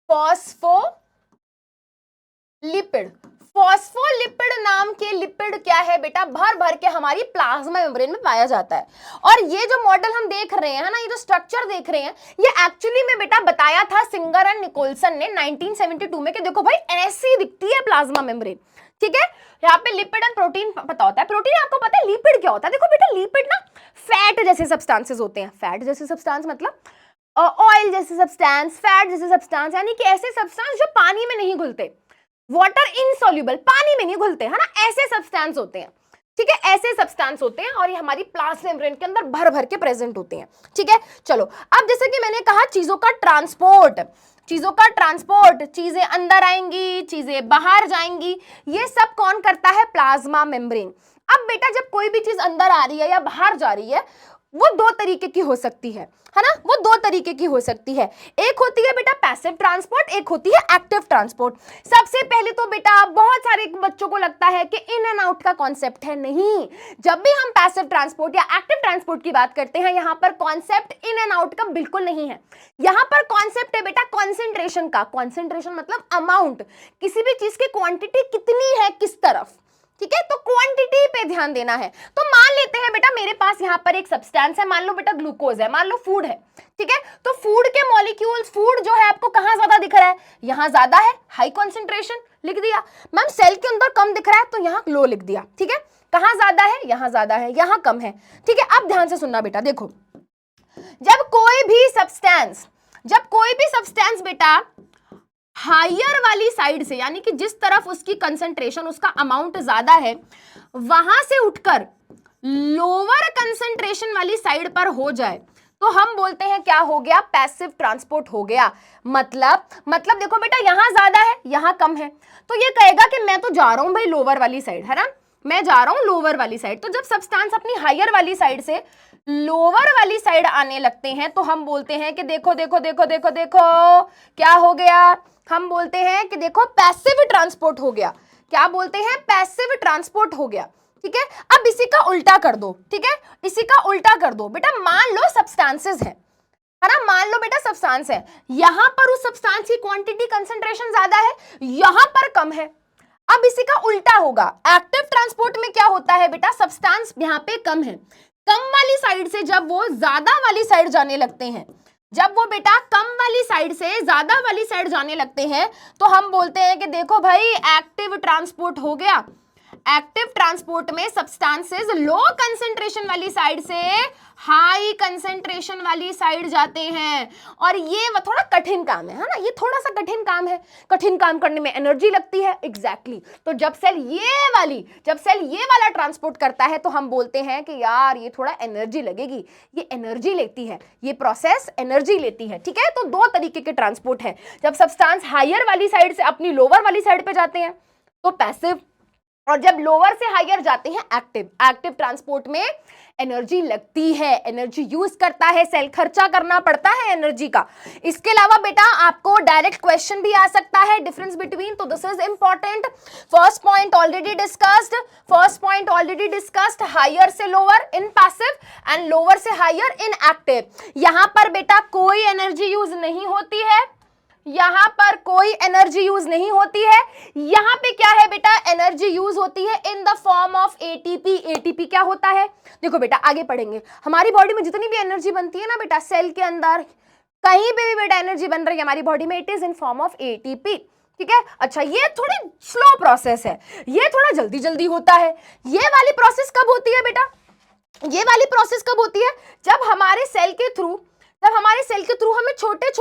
फॉस्फोलिपिड। फॉस्फोलिपिड नाम के लिपिड क्या है बेटा, भर भर के हमारी प्लाज्मा मेम्ब्रेन में पाया जाता है। और ये जो मॉडल हम देख रहे हैं ना, ये जो स्ट्रक्चर देख रहे हैं, ये एक्चुअली में बेटा बताया था सिंगर एंड निकोलसन ने 1972 में कि देखो भाई ऐसी दिखती है प्लाज्मा मेम्ब्रेन, ठीक है। यहाँ पे लिपिड एंड प्रोटीन पता होता है, प्रोटीन आपको पता है, लिपिड क्या होता है। देखो बेटा लिपिड ना फैट जैसे सब्सटेंसेस होते हैं, फैट जैसे सब्सटेंस मतलब ऑयल जैसे सब्सटेंस, फैट जैसे सब्सटेंस, यानी कि ऐसे सब्सटेंस जो पानी में नहीं घुलते, वाटर इनसॉल्युबल, पानी में नहीं घुलते, है ना, ऐसे सब्सटेंस होते हैं, ठीक है, ऐसे सब्सटेंस होते हैं और ये हमारी प्लाज्मा मेम्ब्रेन के अंदर भर भर के प्रेजेंट होते हैं, ठीक है। चलो अब जैसे कि मैंने कहा चीजों का ट्रांसपोर्ट, चीजें अंदर आएंगी, चीजें बाहर जाएंगी, ये सब कौन करता है, प्लाज्मा मेम्ब्रेन। अब बेटा जब कोई भी चीज अंदर आ रही है या बाहर जा रही है, वो दो तरीके की हो सकती है ना, वो दो तरीके की हो सकती है। एक होती है बेटा पैसिव ट्रांसपोर्ट, एक होती है एक्टिव ट्रांसपोर्ट। सबसे पहले तो बेटा बहुत सारे बच्चों को लगता है कि इन एंड आउट का कॉन्सेप्ट है, नहीं। जब भी हम पैसिव ट्रांसपोर्ट या एक्टिव ट्रांसपोर्ट की बात करते हैं, यहाँ पर कॉन्सेप्ट इन एंड आउट का बिल्कुल नहीं है। यहाँ पर कॉन्सेप्ट है बेटा कॉन्सेंट्रेशन का। कॉन्सेंट्रेशन मतलब अमाउंट, किसी भी चीज की क्वांटिटी कितनी है किस तरफ, ठीक है। तो क्वांटिटी पे ध्यान देना है। तो मान लेते हैं बेटा मेरे पास यहाँ पर एक सब्सटेंस है, मान लो बेटा ग्लूकोज है, मान लो फूड है, ठीक है। तो फूड के मॉलिक्यूल्स, फूड जो है आपको कहाँ ज्यादा दिख रहा है, यहाँ ज्यादा है, हाई कॉन्सेंट्रेशन लिख दिया। मैम सेल के अंदर कम दिख रहा है तो यहाँ लो लिख दिया, ठीक है। कहाँ ज्यादा है, यहाँ ज्यादा है, यहाँ कम है, ठीक है। अब ध्यान से सुनना बेटा, देखो जब कोई भी सब्सटेंस बेटा हायर वाली साइड से, यानी कि जिस तरफ उसकी कंसंट्रेशन, उसका अमाउंट ज्यादा है, वहां से उठकर लोअर कंसंट्रेशन वाली साइड पर हो जाए तो हम बोलते हैं क्या हो गया, पैसिव ट्रांसपोर्ट हो गया। मतलब देखो बेटा, यहां ज्यादा है यहां कम है, तो ये कहेगा कि मैं तो जा रहा हूं भाई लोअर वाली साइड, है ना, मैं जा रहा हूं लोअर वाली साइड। तो जब सब्सटेंस अपनी हायर वाली साइड से लोअर वाली साइड आने लगते हैं तो हम बोलते हैं कि देखो देखो देखो देखो देखो क्या हो गया, हम बोलते हैं कि देखो पैसिव ट्रांसपोर्ट हो गया। क्या बोलते हैं, पैसिव ट्रांसपोर्ट हो गया। ठीक है, अब इसी का उल्टा कर दो। ठीक है, इसी का उल्टा कर दो बेटा, मान लो सब्सटेंसेस है ना, मान लो बेटा सब्सटेंस है, यहां पर उस सब्सटेंस की क्वांटिटी कंसंट्रेशन ज्यादा है, यहां पर कम है। अब इसी का उल्टा होगा, एक्टिव ट्रांसपोर्ट में क्या होता है बेटा, सब्सटेंस यहां पे कम है, कम वाली साइड से जब वो ज्यादा वाली साइड जाने लगते हैं, जब वो बेटा कम वाली साइड से ज्यादा वाली साइड जाने लगते हैं तो हम बोलते हैं कि देखो भाई एक्टिव ट्रांसपोर्ट हो गया। एक्टिव ट्रांसपोर्ट में सब्सटेंसेस लो कंसंट्रेशन वाली साइड से हाई कंसंट्रेशन वाली साइड जाते हैं, और ये थोड़ा कठिन काम है ना, ये थोड़ा सा कठिन काम है, कठिन काम करने में एनर्जी लगती है। एग्जैक्टली तो जब सेल ये वाला ट्रांसपोर्ट करता है तो हम बोलते हैं कि यार ये थोड़ा एनर्जी लगेगी, ये एनर्जी लेती है, ये प्रोसेस एनर्जी लेती है। ठीक है, तो दो तरीके के ट्रांसपोर्ट है, जब सब्सटेंस हायर वाली साइड से अपनी लोअर वाली साइड पे जाते हैं तो पैसिव, और जब लोअर से हायर जाते हैं एक्टिव। एक्टिव ट्रांसपोर्ट में एनर्जी लगती है, एनर्जी यूज करता है सेल, खर्चा करना पड़ता है एनर्जी का। इसके अलावा बेटा आपको डायरेक्ट क्वेश्चन भी आ सकता है, डिफरेंस बिटवीन, तो this is important. First point already discussed, higher से lower in passive and lower से हायर इन एक्टिव। यहां पर बेटा कोई एनर्जी यूज नहीं होती है, यहां पर कोई एनर्जी यूज नहीं होती है, यहां पे क्या है बेटा, एनर्जी यूज होती है in the form of ATP. ATP क्या होता है, देखो बेटा आगे पढ़ेंगे, हमारी बॉडी में जितनी भी एनर्जी बनती है ना बेटा, सेल के अंदर कहीं पे भी बेटा एनर्जी बन रही है हमारी बॉडी में, it is in form of ATP. ठीक है, अच्छा ये थोड़ी स्लो प्रोसेस है, ये थोड़ा जल्दी जल्दी होता है। ये वाली प्रोसेस कब होती है बेटा, ये वाली प्रोसेस कब होती है, जब हमारे सेल के थ्रू हमें छोटे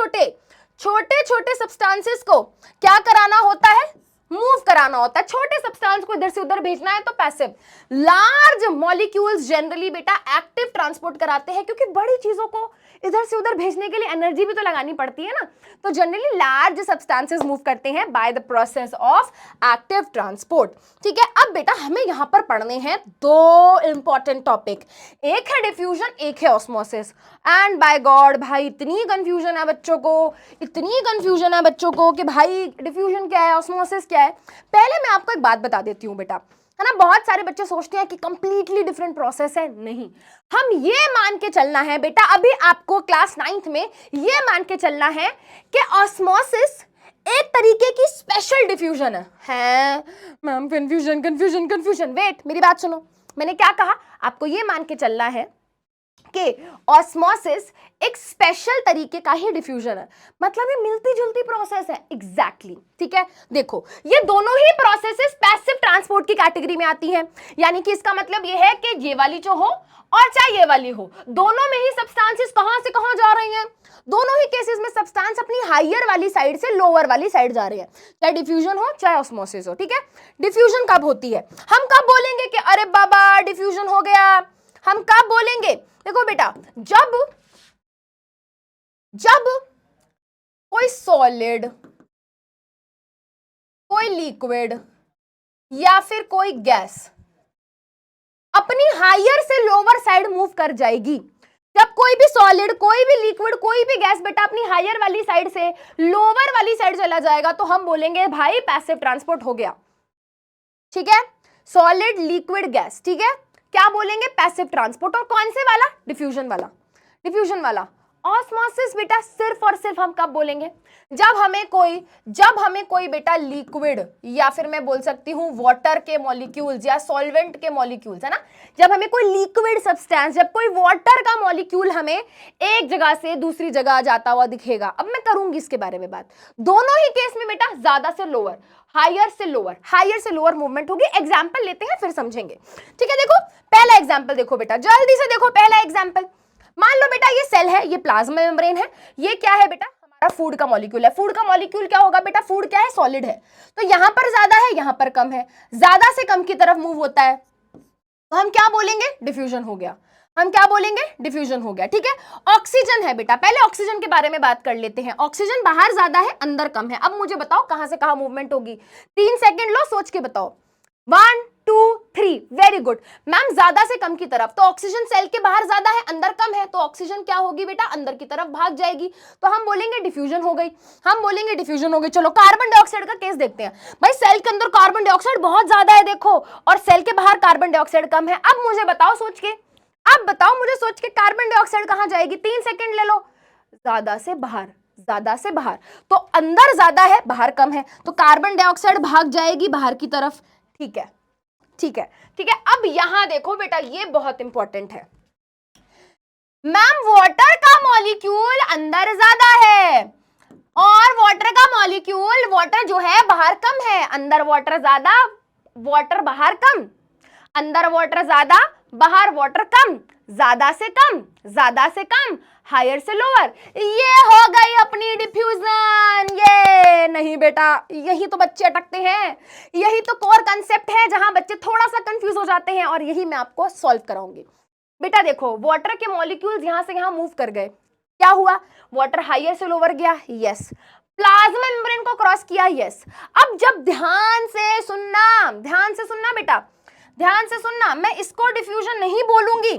छोटे सब्सटेंसेस को क्या कराना होता है, मूव कराना होता है। छोटे सब्सटेंस को इधर से उधर भेजना है तो पैसिव। लार्ज मॉलिक्यूल्स जनरली बेटा एक्टिव ट्रांसपोर्ट कराते हैं, क्योंकि बड़ी चीजों को इधर से उधर भेजने के लिए एनर्जी भी तो लगानी पड़ती है ना, तो जनरली लार्ज सब्सटेंसेस मूव करते हैं by the process of active transport. ठीक है, अब बेटा हमें यहां पर पढ़ने हैं दो इंपॉर्टेंट टॉपिक, एक है डिफ्यूजन, एक है ऑस्मोसिस। एंड बाय गॉड भाई इतनी कंफ्यूजन है बच्चों को कि भाई डिफ्यूजन क्या है, ऑस्मोसिस क्या है। पहले मैं आपको एक बात बता देती हूँ बेटा, है ना, बहुत सारे बच्चे सोचते हैं कि कंप्लीटली डिफरेंट प्रोसेस है, नहीं, हम ये मान के चलना है बेटा, अभी आपको क्लास 9th में ये मान के चलना है कि ऑस्मोसिस एक तरीके की स्पेशल डिफ्यूजन है। मैम कंफ्यूजन, वेट मेरी बात सुनो, मैंने क्या कहा, आपको ये मान के चलना है कि ऑस्मोसिस एक स्पेशल तरीके का ही डिफ्यूजन है, मतलब ये मिलती जुलती प्रोसेस है। एग्जैक्टली ठीक है, देखो ये दोनों ही प्रोसेसेस पैसिव ट्रांसपोर्ट की कैटेगरी में आती हैं, यानी कि इसका मतलब ये है कि ये वाली जो हो और चाहे ये वाली हो, दोनों में ही सब्सटेंसेस कहां से कहां जा रही हैं, दोनों ही केसेस में सब्सटेंस अपनी हायर वाली साइड से लोअर वाली साइड जा रही है, चाहे डिफ्यूजन हो चाहे ऑस्मोसिस हो। ठीक है, डिफ्यूजन कब होती है, हम कब बोलेंगे कि अरे बाबा डिफ्यूजन हो गया, हम कब बोलेंगे, देखो बेटा जब कोई सॉलिड, कोई लिक्विड या फिर कोई गैस अपनी हायर से लोअर साइड मूव कर जाएगी, जब कोई भी सॉलिड, कोई भी लिक्विड, कोई भी गैस बेटा अपनी हायर वाली साइड से लोअर वाली साइड चला जाएगा तो हम बोलेंगे भाई पैसिव ट्रांसपोर्ट हो गया। ठीक है, सॉलिड, लिक्विड, गैस, ठीक है, क्या बोलेंगे, पैसिव ट्रांसपोर्ट। और कौन से वाला, डिफ्यूजन वाला। ऑस्मोसिस बेटा सिर्फ और सिर्फ हम कब बोलेंगे, जब हमें कोई बेटा लिक्विड या फिर मैं बोल सकती हूं वाटर के मॉलिक्यूल्स या सॉल्वेंट के मॉलिक्यूल्स, है ना, जब हमें कोई लिक्विड सब्सटेंस, जब कोई वाटर का मॉलिक्यूल हमें एक जगह से दूसरी जगह जाता हुआ दिखेगा, अब मैं करूंगी इसके बारे में बात, दोनों ही केस में बेटा ज्यादा से लोअर, हायर से लोअर मूवमेंट होगी। एग्जाम्पल लेते हैं फिर समझेंगे। ठीक है, देखो पहला एग्जाम्पल देखो बेटा, जल्दी से देखो पहला एग्जाम्पल। मान लो बेटा ये सेल है, ये प्लाज्मा मेम्ब्रेन है, ये क्या है बेटा, हमारा फूड का मॉलिक्यूल है। फूड का मॉलिक्यूल क्या होगा बेटा, फूड क्या है, सॉलिड है, तो यहां पर ज्यादा है, यहां पर कम है, ज्यादा से कम की तरफ मूव होता है, तो हम क्या बोलेंगे, डिफ्यूजन हो गया। हम क्या बोलेंगे, डिफ्यूजन हो गया। ठीक है, ऑक्सीजन है बेटा, पहले ऑक्सीजन के बारे में बात कर लेते हैं। ऑक्सीजन बाहर ज्यादा है, अंदर कम है। अब मुझे बताओ कहां से कहां मूवमेंट होगी, 3 सेकंड लो, सोच के बताओ। 1 2 3, वेरी गुड मैम, ज्यादा से कम की तरफ। तो ऑक्सीजन सेल के बाहर ज्यादा है, अंदर कम है, तो ऑक्सीजन क्या होगी बेटा, अंदर की तरफ भाग जाएगी, तो हम बोलेंगे डिफ्यूजन हो गई, हम बोलेंगे डिफ्यूजन हो गई। चलो कार्बन डाइऑक्साइड का केस देखते हैं। भाई सेल के अंदर कार्बन डाइऑक्साइड बहुत ज्यादा है देखो, और सेल के बाहर कार्बन डाइऑक्साइड कम है। अब मुझे बताओ सोच के, अब बताओ मुझे सोच के, कार्बन डाइऑक्साइड कहां जाएगी, 3 सेकंड ले लो, ज्यादा से बाहर, ज्यादा से बाहर। तो अंदर ज्यादा है, बाहर कम है, तो कार्बन डाइऑक्साइड भाग जाएगी बाहर की तरफ। ठीक है, ठीक है, ठीक है। अब यहां देखो बेटा, ये बहुत इंपॉर्टेंट है मैम, वाटर का मॉलिक्यूल अंदर ज्यादा है और वाटर का मॉलिक्यूल, वाटर जो है बाहर कम है। अंदर वाटर ज्यादा, वाटर बाहर कम, अंदर वाटर ज्यादा, बाहर वाटर कम, ज्यादा से कम, ज्यादा से कम, हायर से लोअर। ये हो गई अपनी डिफ्यूजन। ये नहीं बेटा, यही तो बच्चे अटकते हैं, यही तो कोर कंसेप्ट है जहां बच्चे थोड़ा सा कंफ्यूज हो जाते हैं, और यही मैं आपको सॉल्व कराऊंगी। बेटा देखो, वाटर के मॉलिक्यूल्स यहां से यहां मूव कर गए, क्या हुआ, वाटर हायर से लोअर गया, यस। प्लाज्मा मेम्ब्रेन को क्रॉस किया, यस। अब जब ध्यान से सुनना, ध्यान से सुनना बेटा, ध्यान से सुनना, मैं इसको डिफ्यूजन नहीं बोलूंगी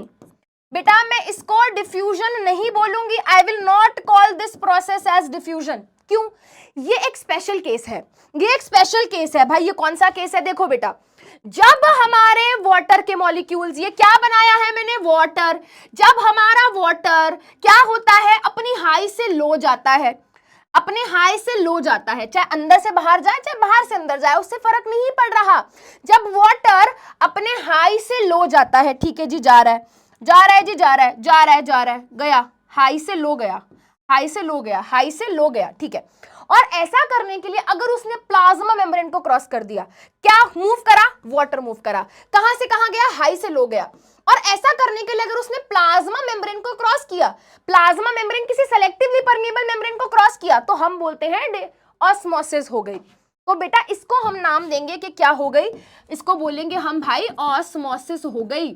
बेटा, मैं इसको डिफ्यूजन नहीं बोलूंगी। I will not call this process as diffusion. क्यों, ये एक स्पेशल केस है, ये एक स्पेशल केस है भाई। ये कौन सा केस है, देखो बेटा, जब हमारे वाटर के मॉलिक्यूल्स, ये क्या बनाया है मैंने, वाटर, जब हमारा वाटर क्या होता है, अपनी हाई से लो जाता है, अपने हाई से लो जाता है, चाहे अंदर से बाहर जाए चाहे बाहर से अंदर जाए, उससे फर्क नहीं पड़ रहा। जब वाटर अपने हाई से लो जाता है, ठीक है जी, जा रहा है, जा रहा है जी, जा रहा है, जा रहा है, जा रहा है, गया, हाई से लो गया, हाई से लो गया, हाई से लो गया, ठीक है। और ऐसा करने के लिए अगर उसने प्लाज्मा मेम्ब्रेन को क्रॉस कर दिया, क्या मूव करा, वाटर मूव करा, कहां से कहां गया, हाई से लो गया। और ऐसा करने के लिए अगर उसने प्लाज्मा मेम्ब्रेन को क्रॉस किया, प्लाज्मा मेम्ब्रेन किसी सेलेक्टिवली परमिएबल मेम्ब्रेन को क्रॉस किया, तो हम बोलते हैं ऑस्मोसिस हो गई। तो बेटा इसको हम नाम देंगे कि क्या हो गई, इसको बोलेंगे हम भाई ऑस्मोसिस हो गई।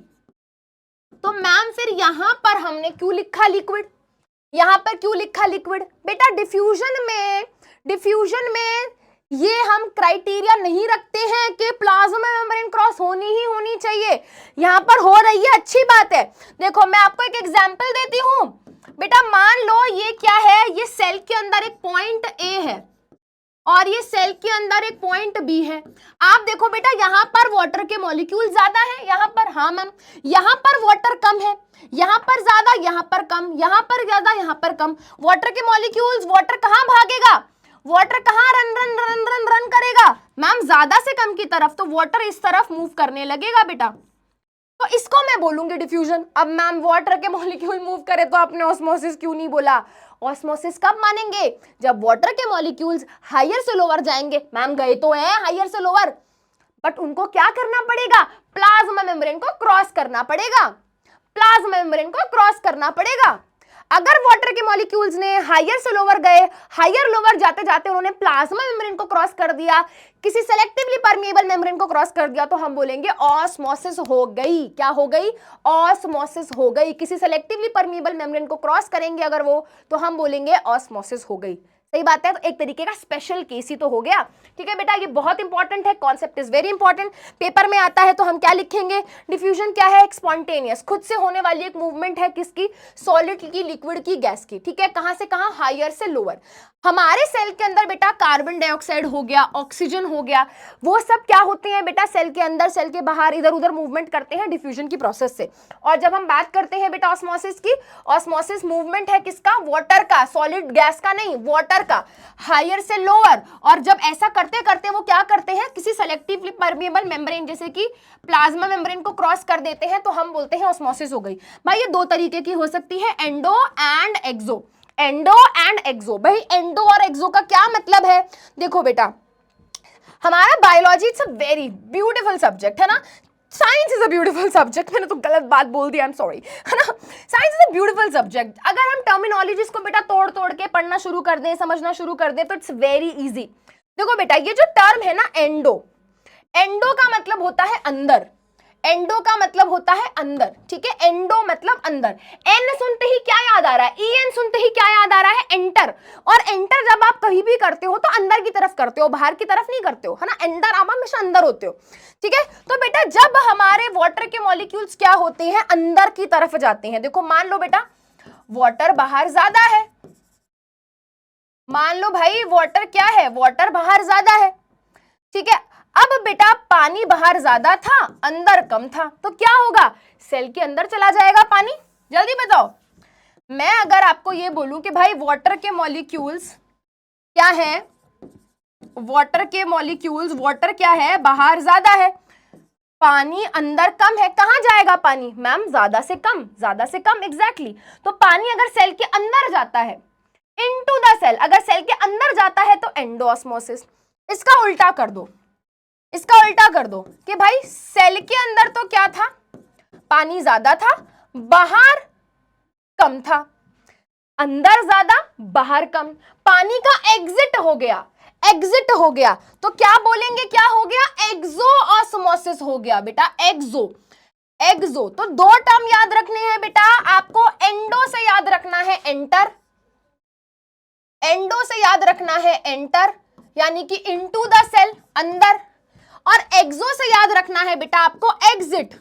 तो मैम फिर यहां पर हमने क्यों लिखा लिक्विड, यहां पर क्यों लिखा लिक्विड, बेटा डिफ्यूजन में ये हम क्राइटेरिया नहीं रखते हैं कि प्लाज्मा मेम्ब्रेन क्रॉस होनी ही होनी चाहिए, यहां पर हो रही है, अच्छी बात है। देखो मैं आपको एक एग्जांपल देती हूं बेटा, मान लो ये क्या है, ये सेल के अंदर एक पॉइंट ए है और ये सेल के अंदर एक पॉइंट बी है। आप देखो बेटा, यहां पर वाटर के मॉलिक्यूल ज्यादा है, यहां पर, हाँ मैम, यहां पर वाटर कम है, यहां पर ज्यादा, यहां पर कम, यहां पर ज्यादा, यहां पर कम। वाटर के मॉलिक्यूल्स, वाटर कहां भागेगा, वाटर कहां run run run run run करेगा मैम, ज्यादा से कम की तरफ, तो वाटर इस तरफ मूव करने लगेगा बेटा, तो इसको मैं बोलूंगी डिफ्यूजन। अब मैम वाटर के मॉलिक्यूल मूव करे तो आपने ऑस्मोसिस क्यों नहीं बोला, ऑस्मोसिस कब मानेंगे, जब वाटर के मॉलिक्यूल्स हायर से लोअर जाएंगे। मैम गए तो हैं हायर से लोअर, बट उनको क्या करना पड़ेगा, प्लाज्मा मेम्ब्रेन को क्रॉस करना पड़ेगा, प्लाज्मा मेम्ब्रेन को क्रॉस करना पड़ेगा। अगर वाटर के मॉलिक्यूल्स ने हायर से लोअर गए, हायर लोअर जाते जाते उन्होंने प्लाज्मा मेम्ब्रेन को क्रॉस कर दिया, किसी सेलेक्टिवली परमिएबल मेम्ब्रेन को क्रॉस कर दिया, तो हम बोलेंगे ऑस्मोसिस हो गई। क्या हो गई, ऑस्मोसिस हो गई। किसी सेलेक्टिवली परमिएबल मेम्ब्रेन को क्रॉस करेंगे अगर वो, तो हम बोलेंगे ऑस्मोसिस हो गई। सही बात है, तो एक तरीके का स्पेशल केस ही तो हो गया। ठीक है बेटा, ये बहुत इंपॉर्टेंट है, concept is very important. Paper में आता है तो हम क्या लिखेंगे, डिफ्यूजन क्या है, एक स्पॉन्टेनियस, खुद से होने वाली एक मूवमेंट है, किसकी, सॉलिड की, लिक्विड की, गैस की। ठीक है, कहां से कहां, हायर से लोअर। हमारे सेल के अंदर बेटा कार्बन डाइऑक्साइड हो गया, ऑक्सीजन हो गया, वो सब क्या होते हैं बेटा, सेल के अंदर, सेल के बाहर, इधर उधर मूवमेंट करते हैं डिफ्यूजन की प्रोसेस से। और जब हम बात करते हैं बेटा ऑस्मोसिस की, ऑस्मोसिस मूवमेंट है किसका, वाटर का, सॉलिड गैस का नहीं, वाटर का, हायर से लोअर। और जब ऐसा करते करते वो क्या करते हैं, किसी सेलेक्टिवली परमिएबल मेम्ब्रेन जैसे कि प्लाज्मा मेम्ब्रेन को क्रॉस कर देते हैं, तो हम बोलते हैं ऑस्मोसिस हो गई। भाई ये दो तरीके की हो सकती है, endo and exo, endo and exo. भाई एंडो और एक्सो का क्या मतलब है, देखो बेटा हमारा biology it's a very beautiful subject है ना, science is a beautiful subject, मैंने तो गलत बात बोल दी, आई एम सॉरी, है ना। Science is a beautiful subject, अगर हम टर्मिनोलॉजीज को बेटा तोड़ तोड़ के पढ़ना शुरू कर दें, समझना शुरू कर दें, तो इट्स वेरी इजी। देखो बेटा ये जो टर्म है ना एंडो, एंडो का मतलब होता है अंदर, एंडो का मतलब होता है अंदर, ठीक है, एंडो मतलब अंदर। एन सुनते ही क्या याद आ रहा है, EN सुनते ही क्या याद आ रहा है, एंटर। और एंटर जब आप कहीं भी करते हो तो अंदर की तरफ करते हो, बाहर की तरफ नहीं करते हो, है ना, एंटर आप हमेशा अंदर होते हो, ठीक है। तो बेटा जब हमारे वाटर के मॉलिक्यूल्स क्या होते हैं, अंदर की तरफ जाते हैं। देखो मान लो बेटा वाटर बाहर ज्यादा है, मान लो भाई वाटर क्या है, वाटर बाहर ज्यादा है, ठीक है। अब बेटा पानी बाहर ज्यादा था, अंदर कम था, तो क्या होगा, सेल के अंदर चला जाएगा पानी। जल्दी बताओ, मैं अगर आपको ये बोलूं कि भाई वाटर के मॉलिक्यूल्स क्या है, वाटर के मॉलिक्यूल्स, वाटर क्या है, बाहर ज्यादा है, पानी अंदर कम है, कहां जाएगा पानी, मैम ज्यादा से कम, ज्यादा से कम, एग्जैक्टली। तो पानी अगर सेल के अंदर जाता है इनटू द सेल, अगर सेल के अंदर जाता है तो एंडोऑस्मोसिस। इसका उल्टा कर दो, इसका उल्टा कर दो कि भाई सेल के अंदर तो क्या था, पानी ज्यादा था, बाहर कम था, अंदर ज्यादा बाहर कम, पानी का एग्जिट हो गया, एग्जिट हो गया, तो क्या बोलेंगे, क्या हो गया, एक्सोऑस्मोसिस हो गया बेटा, एक्सो, एक्सो। तो दो टर्म याद रखने हैं बेटा आपको, एंडो से याद रखना है एंटर, एंडो से याद रखना है एंटर यानी कि इनटू द सेल, अंदर, और एक्सो से याद रखना है बेटा आपको एग्जिट,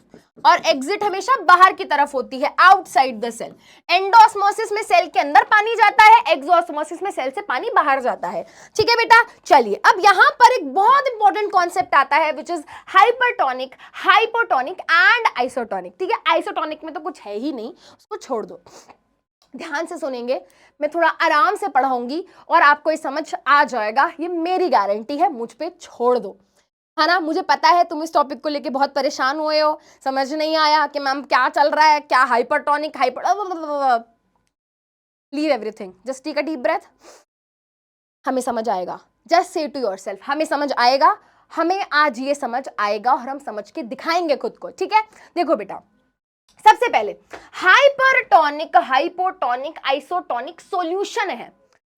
और एग्जिट हमेशा बाहर की तरफ होती है, आउटसाइड द सेल। एंडोऑस्मोसिस में सेल के अंदर पानी जाता है, एक्सोऑस्मोसिस में सेल से पानी बाहर जाता है, ठीक है बेटा। चलिए अब यहां पर एक बहुत इंपॉर्टेंट कॉन्सेप्ट आता है which is hypertonic, hypotonic and isotonic, ठीक है। आइसोटोनिक में तो कुछ है ही नहीं, उसको छोड़ दो, ध्यान से सुनेंगे, मैं थोड़ा आराम से पढ़ाऊंगी और आपको ये समझ आ जाएगा, ये मेरी गारंटी है, मुझ पे छोड़ दो, है ना। मुझे पता है तुम इस टॉपिक को लेके बहुत परेशान हुए हो, समझ नहीं आया कि मैम क्या चल रहा है, क्या hypertonic, leave everything, just take a deep breath, हमें समझ आएगा, जस्ट से टू योरसेल्फ, हमें समझ आएगा, हमें आज ये समझ आएगा और हम समझ के दिखाएंगे खुद को, ठीक है। देखो बेटा सबसे पहले हाइपरटोनिक, हाइपोटोनिक, आइसोटोनिक सॉल्यूशन है,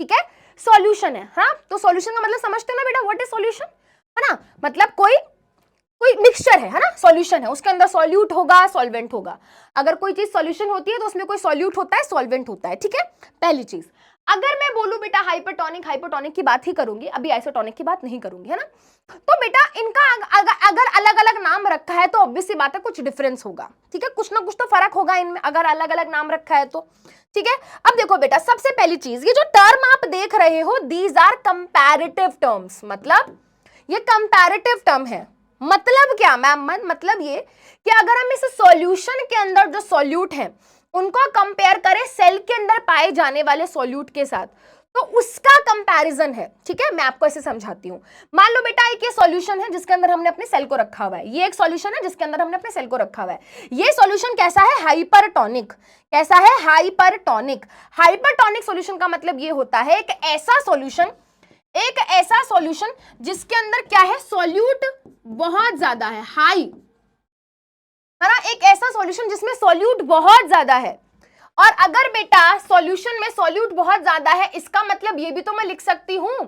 ठीक है, सॉल्यूशन है, हाँ। तो सॉल्यूशन का मतलब समझते हो ना बेटा, व्हाट इज सॉल्यूशन, है ना, मतलब कोई मिक्सचर है ना, सॉल्यूशन है, उसके अंदर सॉल्यूट होगा, सॉल्वेंट होगा। अगर कोई चीज सॉल्यूशन होती है तो उसमें कोई सॉल्यूट होता है, सॉल्वेंट होता है, ठीक है, पहली चीज। अगर मैं बोलूं बेटा हाइपरटोनिक, हाइपोटोनिक की बात ही करूंगी, अभी आइसोटोनिक की बात नहीं करूंगी, है ना। तो बेटा इनका अगर अलग अलग नाम रखा है तो ऑब्वियस सी बात है कुछ डिफरेंस होगा, ठीक है, कुछ ना कुछ तो फर्क होगा इनमें, अगर अलग अलग नाम रखा है तो, ठीक है। अब देखो बेटा सबसे पहली चीज, ये जो टर्म आप देख रहे हो दीज आर कंपैरेटिव टर्म्स, मतलब ये कंपैरेटिव टर्म है। मतलब क्या मैम, मतलब ये कि अगर हम इस सॉल्यूशन के अंदर जो सॉल्यूट है उनको कंपेयर करें सेल के अंदर पाए जाने वाले सॉल्यूट के साथ, तो उसका कंपैरिजन है, ठीक है। मैं आपको ऐसे समझाती हूं, मान लो बेटा एक ये सॉल्यूशन है जिसके अंदर हमने अपने सेल को रखा हुआ है, ये एक सॉल्यूशन है जिसके अंदर हमने अपने सेल को रखा हुआ है। ये सॉल्यूशन कैसा है, हाइपरटोनिक, कैसा है, हाइपरटोनिक। हाइपरटोनिक सॉल्यूशन का मतलब ये होता है एक ऐसा सॉल्यूशन, एक ऐसा सॉल्यूशन जिसके अंदर क्या है, सॉल्यूट बहुत ज्यादा है, हाई, है ना, एक ऐसा सॉल्यूशन जिसमें सॉल्यूट बहुत ज्यादा है। और अगर बेटा सॉल्यूशन में सॉल्यूट बहुत ज्यादा है, इसका मतलब ये भी तो मैं लिख सकती हूं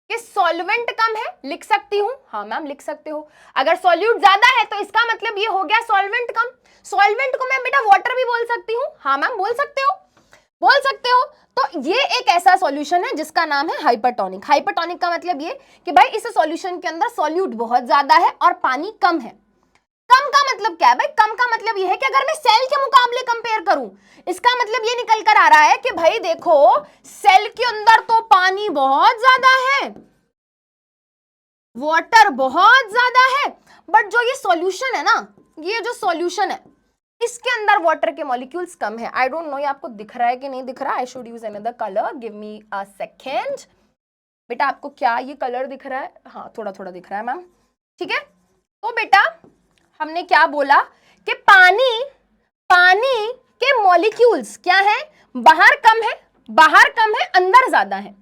कि सॉल्वेंट कम है, लिख सकती हूं, हाँ मैम लिख सकते हो। अगर सॉल्यूट ज्यादा है तो इसका मतलब ये हो गया सॉल्वेंट कम, सॉल्वेंट को मैं बेटा वाटर भी बोल सकती हूँ, हाँ मैम बोल सकते हो, बोल सकते हो। तो ये एक ऐसा सॉल्यूशन है जिसका नाम है हाइपरटोनिक। हाइपरटोनिक का मतलब ये कि भाई इस सॉल्यूशन के अंदर सॉल्यूट बहुत ज्यादा है और पानी कम है। कम का मतलब क्या है भाई, कम का मतलब ये है कि अगर मैं सेल के मुकाबले कंपेयर करूं, इसका मतलब ये निकल कर आ रहा है कि भाई देखो सेल के अंदर तो पानी बहुत ज्यादा है, वाटर बहुत ज्यादा है, बट जो ये सॉल्यूशन है ना, ये जो सॉल्यूशन है इसके अंदर वाटर के मॉलिक्यूल्स कम है। आई डोंट नो ये आपको दिख रहा है कि नहीं दिख रहा, I should use another colour, give me a second. बेटा आपको क्या ये कलर दिख रहा है, हाँ थोड़ा थोड़ा दिख रहा है मैम, ठीक है। तो बेटा हमने क्या बोला कि पानी के मॉलिक्यूल्स क्या है, बाहर कम है, बाहर कम है, अंदर ज्यादा है,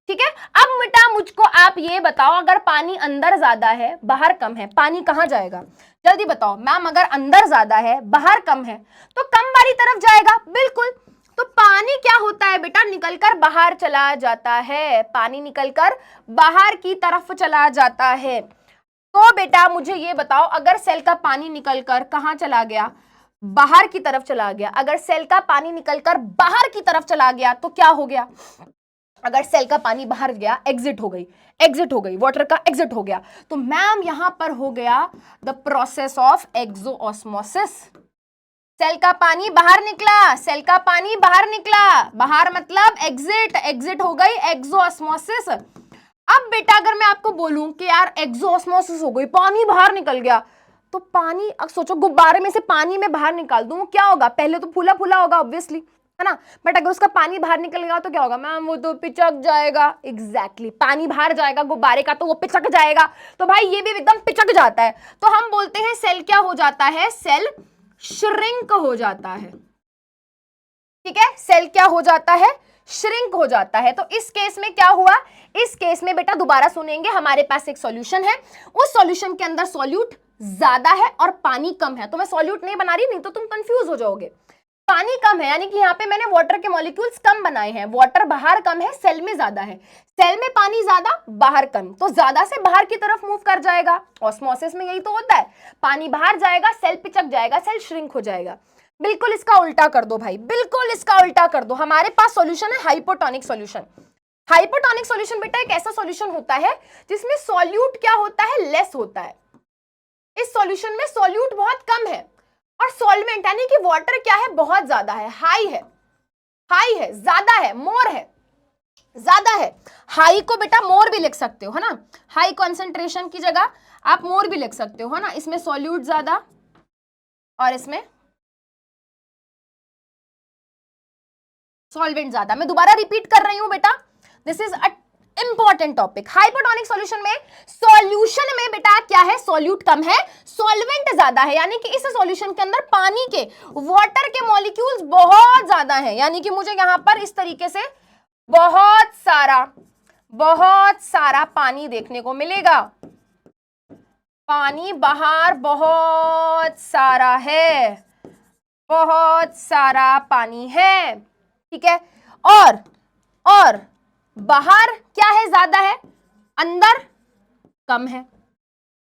ठीक है। अब बेटा मुझको आप ये बताओ, अगर पानी अंदर ज्यादा है बाहर कम है, पानी कहां जाएगा, जल्दी बताओ मैम। अगर अंदर ज्यादा है बाहर कम है तो कम वाली तरफ जाएगा, बिल्कुल। तो पानी क्या होता है बेटा, निकलकर बाहर चला जाता है, पानी निकलकर बाहर की तरफ चला जाता है। तो बेटा मुझे ये बताओ, अगर सेल का पानी निकलकर कहां चला गया, बाहर की तरफ चला गया, अगर सेल का पानी निकलकर बाहर की तरफ चला गया तो क्या हो गया? अगर सेल का पानी बाहर गया, एग्जिट हो गई, वाटर का एग्जिट हो गया, तो मैम यहां पर हो गया द प्रोसेस ऑफ एक्सोऑस्मोसिस। सेल का पानी बाहर निकला, सेल का पानी बाहर निकला, बाहर मतलब एग्जिट, एग्जिट हो गई एक्सोऑस्मोसिस। अब बेटा अगर मैं आपको बोलूं कि यार एक्सोऑस्मोसिस हो गई, पानी बाहर निकल गया, तो पानी, अब सोचो गुब्बारे में से पानी में बाहर निकाल दूं, क्या होगा? पहले तो फूला फूला होगा ऑब्वियसली, है ना, बट अगर उसका पानी बाहर निकल गया तो क्या होगा? मैम वो तो पिचक जाएगा। एग्जैक्टली, पानी बाहर जाएगा गुब्बारे का तो वो पिचक जाएगा, तो भाई ये भी एकदम पिचक जाता है। तो हम बोलते हैं सेल क्या हो जाता है? सेल श्रिंक हो जाता है। ठीक है, सेल क्या हो जाता है? श्रिंक हो जाता है। तो इस केस में क्या हुआ? इस केस में बेटा दोबारा सुनेंगे, हमारे पास एक सॉल्यूशन है, उस सॉल्यूशन के अंदर सॉल्यूट ज्यादा है और पानी कम है। तो मैं सॉल्यूट नहीं बना रही, नहीं तो तुम कंफ्यूज हो जाओगे। पानी कम है यानी कि यहाँ पे मैंने वाटर के मॉलिक्यूल्स कम बनाए हैं, वाटर बाहर कम है, सेल में ज्यादा है। सेल में पानी ज्यादा, बाहर कम, तो ज्यादा से बाहर की तरफ मूव कर जाएगा। ऑस्मोसिस में यही तो होता है, पानी बाहर जाएगा, सेल पिचक जाएगा, सेल श्रिंक हो जाएगा। बिल्कुल इसका उल्टा कर दो भाई, बिल्कुल इसका उल्टा कर दो। हमारे पास सॉल्यूशन है हाइपोटोनिक सॉल्यूशन। हाइपोटोनिक सॉल्यूशन बेटा एक ऐसा सॉल्यूशन होता है जिसमें सॉल्यूट क्या होता है? लेस होता है। इस सॉल्यूशन में सॉल्यूट बहुत कम है और सॉल्वेंट यानी कि वाटर क्या है? बहुत ज्यादा है, हाई है, हाई है, ज्यादा है, मोर है, ज्यादा है। हाई को बेटा मोर भी लिख सकते हो, है ना, हाई कॉन्सेंट्रेशन की जगह आप मोर भी लिख सकते हो, है ना। इसमें सॉल्यूट ज्यादा और इसमें सॉल्वेंट ज्यादा। मैं दोबारा रिपीट कर रही हूं बेटा, this is a important topic. Hypotonic solution में, सॉल्यूशन में बेटा क्या है? सॉल्यूट कम है, सॉल्वेंट ज्यादा है, यानी कि इस सॉल्यूशन के अंदर पानी के, वाटर के मॉलिक्यूल्स बहुत ज्यादा हैं। यानी कि मुझे यहां पर इस तरीके से बहुत सारा पानी देखने को मिलेगा। पानी बाहर बहुत सारा है, बहुत सारा पानी है, ठीक है। और बाहर क्या है? ज्यादा है, अंदर कम है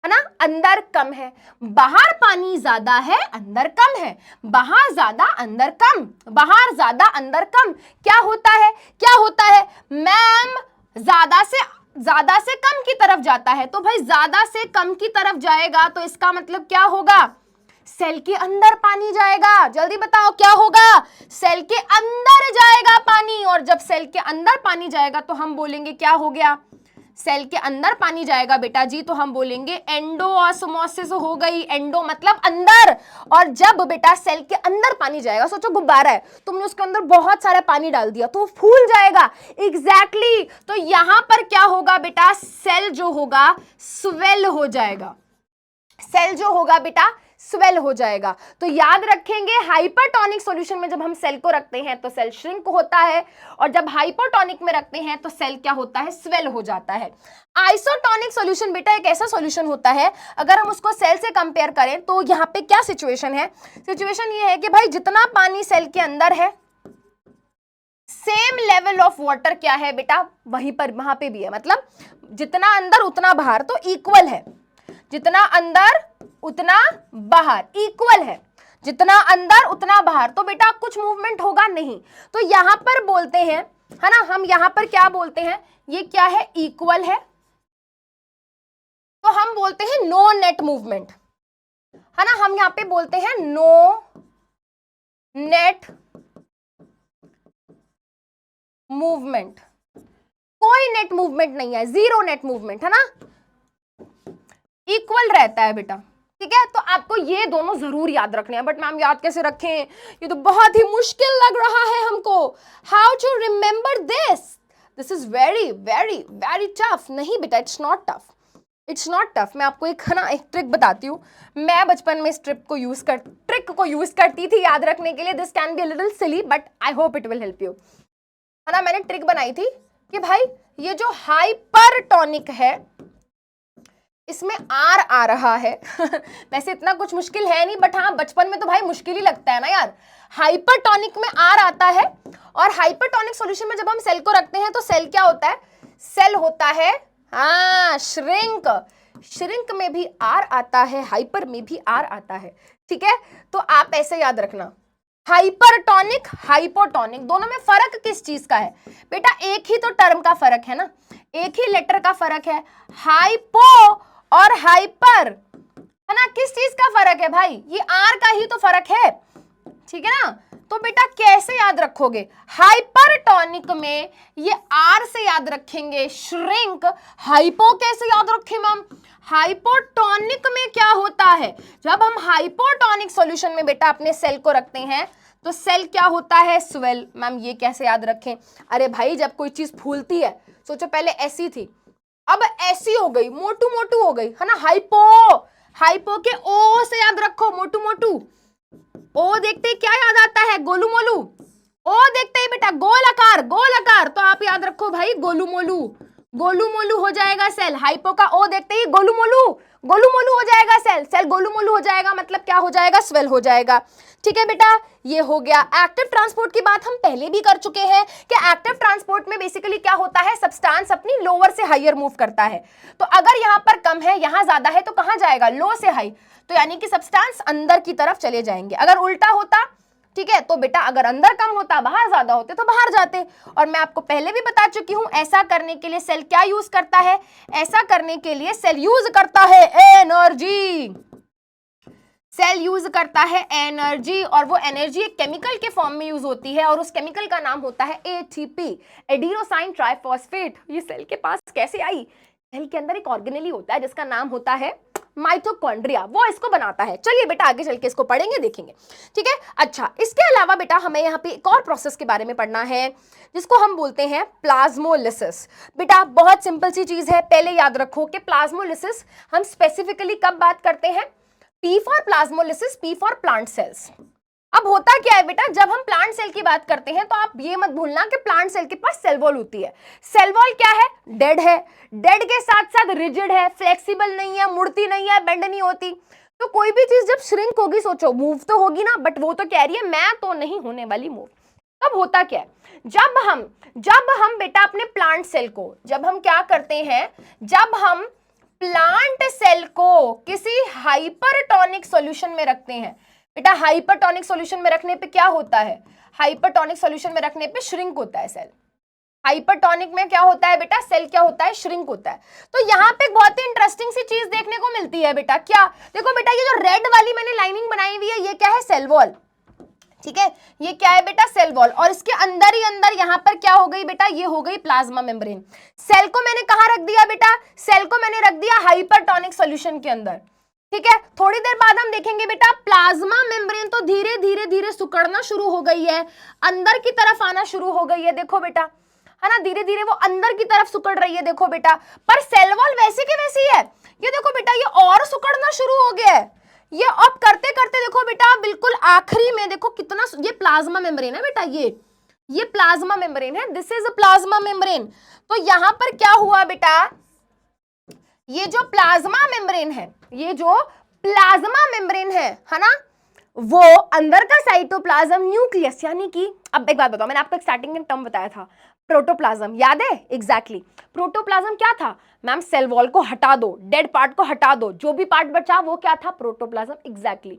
ना, अंदर कम है। बाहर पानी ज्यादा है, अंदर कम है, बाहर ज्यादा अंदर कम, बाहर ज्यादा अंदर कम। क्या होता है? क्या होता है मैम? ज्यादा से कम की तरफ जाता है। तो भाई ज्यादा से कम की तरफ जाएगा तो इसका मतलब क्या होगा? सेल के अंदर पानी जाएगा। जल्दी बताओ क्या होगा? सेल के अंदर जाएगा पानी, और जब सेल के अंदर पानी जाएगा तो हम बोलेंगे क्या हो गया? सेल के अंदर पानी जाएगा बेटा जी, तो हम बोलेंगे एंडोऑस्मोसिस हो गई। एंडो मतलब अंदर, और जब बेटा सेल के अंदर पानी जाएगा, सोचो गुब्बारा है, तुमने उसके अंदर बहुत सारा पानी डाल दिया तो वो फूल जाएगा। एग्जैक्टली तो यहां पर क्या होगा बेटा? सेल जो होगा स्वेल हो जाएगा। सेल जो होगा बेटा स्वेल हो जाएगा। तो याद रखेंगे हाइपरटोनिक सॉल्यूशन में जब हम सेल को रखते हैं तो सेल श्रिंक होता है, और जब हाइपोटोनिक में रखते हैं तो सेल क्या होता है? स्वेल हो जाता है। आइसोटोनिक सॉल्यूशन बेटा एक ऐसा सॉल्यूशन होता है, अगर हम उसको सेल से कंपेयर करें तो यहाँ पे क्या सिचुएशन है? सिचुएशन ये है कि भाई जितना पानी सेल के अंदर है, सेम लेवल ऑफ वाटर क्या है बेटा? वहां पे भी है, मतलब जितना अंदर उतना बाहर, तो इक्वल है। जितना अंदर उतना बाहर, इक्वल है। जितना अंदर उतना बाहर, तो बेटा कुछ मूवमेंट होगा नहीं। तो यहां पर बोलते हैं, है ना, हम यहां पर क्या बोलते हैं? ये क्या है? इक्वल है, तो हम बोलते हैं नो नेट मूवमेंट, है ना। हम यहां पे बोलते हैं नो नेट मूवमेंट, कोई नेट मूवमेंट नहीं है, जीरो नेट मूवमेंट, है ना, इक्वल रहता है बेटा, ठीक है। तो आपको ये दोनों जरूर याद रखने हैं। बट मैम याद कैसे रखें? ये तो बहुत ही मुश्किल लग रहा है हमको। How to remember this is very very very tough. नहीं बेटा, it's not tough, it's not tough. मैं आपको एक ट्रिक बताती हूँ। मैं बचपन में इस ट्रिक को यूज करती थी याद रखने के लिए। This can be a little silly but I hope it will help you, है ना। मैंने ट्रिक बनाई थी कि भाई ये जो हाइपरटोनिक है इसमें आर आ रहा है वैसे इतना कुछ मुश्किल है नहीं, बट हाँ बचपन में तो भाई मुश्किल ही लगता है ना यार। हाइपरटोनिक में आर आता है, और हाइपरटोनिक सॉल्यूशन में जब हम सेल को रखते हैं तो सेल क्या होता है? सेल होता है हाँ श्रिंक। श्रिंक में भी आर आता है, हाइपर में भी आर आता है, ठीक है। तो आप ऐसे याद रखना, हाइपरटोनिक हाइपोटोनिक दोनों में फर्क किस चीज का है बेटा? एक ही तो टर्म का फर्क है ना, एक ही लेटर का फर्क है, हाइपो और हाइपर, है ना। किस चीज का फर्क है भाई? ये आर का ही तो फर्क है, ठीक है ना। तो बेटा कैसे याद रखोगे? हाइपरटोनिक में ये आर से याद रखेंगे श्रिंक, हाइपो कैसे याद रखें मैम? हाइपोटोनिक में क्या होता है? जब हम हाइपोटोनिक सॉल्यूशन में बेटा अपने सेल को रखते हैं तो सेल क्या होता है? स्वेल। मैम ये कैसे याद रखें? अरे भाई जब कोई चीज फूलती है, सोचो पहले ऐसी थी, अब ऐसी हो गई, मोटू मोटू हो गई, है ना। हाइपो, हाइपो के ओ से याद रखो, मोटू मोटू। ओ देखते ही क्या याद आता है? गोलू मोलू। ओ देखते ही बेटा गोल आकार, गोल आकार, तो आप याद रखो भाई गोलू मोलू, गोलू मोलू हो जाएगा सेल। हाइपो का ओ देखते ही गोलू मोलू, गोलू मोलू हो जाएगा सेल, सेल गोलू मोलू हो जाएगा, मतलब क्या हो जाएगा? स्वेल हो जाएगा, ठीक है बेटा। ये हो गया। एक्टिव ट्रांसपोर्ट की बात हम पहले भी कर चुके हैं कि एक्टिव ट्रांसपोर्ट में बेसिकली क्या होता है? सब्सटेंस अपनी लोअर से हायर मूव करता है। तो अगर यहां पर कम है, यहां ज्यादा है, तो कहां जाएगा? लो से हाई, तो यानी कि सब्सटेंस अंदर की तरफ चले जाएंगे। अगर उल्टा होता, ठीक है, तो बेटा अगर अंदर कम होता, बाहर ज्यादा होते तो बाहर जाते। और मैं आपको पहले भी बता चुकी हूं, ऐसा करने के लिए सेल क्या यूज करता है? ऐसा करने के लिए सेल यूज करता है एनर्जी। सेल यूज करता है एनर्जी, और वो एनर्जी एक केमिकल के फॉर्म में यूज होती है, और उस केमिकल का नाम होता है एटीपी, एडिनोसाइन ट्राइफॉस्फेट। ये सेल के पास कैसे आई? सेल के अंदर एक ऑर्गेनेली होता है जिसका नाम होता है माइटोकॉन्ड्रिया, वो इसको बनाता है। चलिए बेटा आगे चल के इसको पढ़ेंगे, देखेंगे, ठीक है। अच्छा, इसके अलावा बेटा हमें यहाँ पे एक और प्रोसेस के बारे में पढ़ना है जिसको हम बोलते हैं प्लाज्मोलिसिस। बेटा बहुत सिंपल सी चीज है, पहले याद रखो कि प्लाज्मोलिसिस हम स्पेसिफिकली कब बात करते हैं? P for plasmolysis, P for plant cells. अब होता क्या है बेटा, जब हम प्लांट सेल की बात करते हैं तो आप ये मत भूलना कि प्लांट सेल के पास सेल वॉल होती है। सेल वॉल क्या है? डेड है, डेड के साथ साथ रिजिड है, फ्लेक्सिबल नहीं है, मुड़ती नहीं है, बेंड नहीं होती। तो कोई भी चीज जब श्रिंक होगी, सोचो मूव तो होगी ना, बट वो तो कह रही है मैं तो नहीं होने वाली मूव। तब होता क्या है, जब हम बेटा अपने प्लांट सेल को, जब हम क्या करते हैं, जब हम प्लांट सेल को किसी हाइपरटोनिक सॉल्यूशन में रखते हैं, बेटा हाइपरटोनिक सॉल्यूशन में रखने पे क्या होता है? हाइपरटोनिक सॉल्यूशन में रखने पे श्रिंक होता है सेल। हाइपरटोनिक में क्या होता है बेटा? सेल क्या होता है? श्रिंक होता है। तो यहाँ पे बहुत ही इंटरेस्टिंग सी चीज देखने को मिलती है बेटा। क्या? देखो बेटा ये जो रेड वाली मैंने लाइनिंग बनाई हुई है, ये क्या है? सेल वॉल, ठीक है। ये क्या है बेटा? Cell wall. और इसके अंदर ही अंदर यहाँ पर क्या हो गई बेटा? ये हो गई प्लाज्मा मेम्ब्रेन। सेल को मैंने कहाँ रख दिया बेटा? सेल को मैंने रख दिया हाइपरटोनिक सॉल्यूशन के अंदर, ठीक है। थोड़ी देर बाद हम देखेंगे बेटा प्लाज्मा मेम्ब्रेन तो धीरे धीरे धीरे सिकुड़ना शुरू हो गई है, अंदर की तरफ आना शुरू हो गई है, देखो बेटा, है ना, धीरे धीरे वो अंदर की तरफ सिकुड़ रही है, देखो बेटा। पर सेल वॉल वैसी की वैसी है। ये देखो बेटा ये और सिकुड़ना शुरू हो गया है। ये अब करते करते देखो बेटा बिल्कुल आखिरी में देखो कितना, ये प्लाज्मा मेम्ब्रेन है बेटा, ये प्लाज्मा मेम्ब्रेन है, this is a plasma membrane. तो यहां पर क्या हुआ बेटा, ये जो प्लाज्मा मेम्ब्रेन है, ये जो प्लाज्मा मेम्ब्रेन है ना, वो अंदर का साइटोप्लाज्म न्यूक्लियस, यानी कि अब एक बात बताओ, मैंने आपको एक स्टार्टिंग में टर्म बताया था प्रोटोप्लाज्म, याद है? एग्जैक्टली प्रोटोप्लाज्म क्या था मैम? सेल वॉल को हटा दो, डेड पार्ट को हटा दो, जो भी पार्ट बचा वो क्या था? Protoplasm, exactly.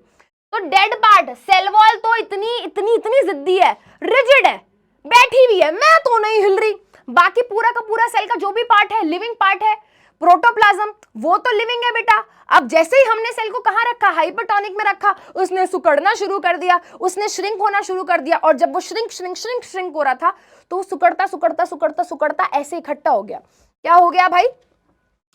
तो डेड पार्ट, सेल वॉल तो इतनी इतनी इतनी जिद्दी है, रिजिड है, बैठी हुई है, मैं तो नहीं हिल रही। बाकी पूरा का पूरा सेल का जो भी पार्ट है, लिविंग पार्ट है, प्रोटोप्लाज्म वो तो लिविंग है बेटा। अब जैसे ही हमने सेल को कहां रखा? हाइपरटोनिक में रखा, उसने सिकुड़ना शुरू कर दिया, उसने श्रिंक होना शुरू कर दिया, और जब वो श्रिंक हो रहा था तो सिकुड़ता सिकुड़ता सिकुड़ता सिकुड़ता ऐसे इकट्ठा हो गया। क्या हो गया भाई?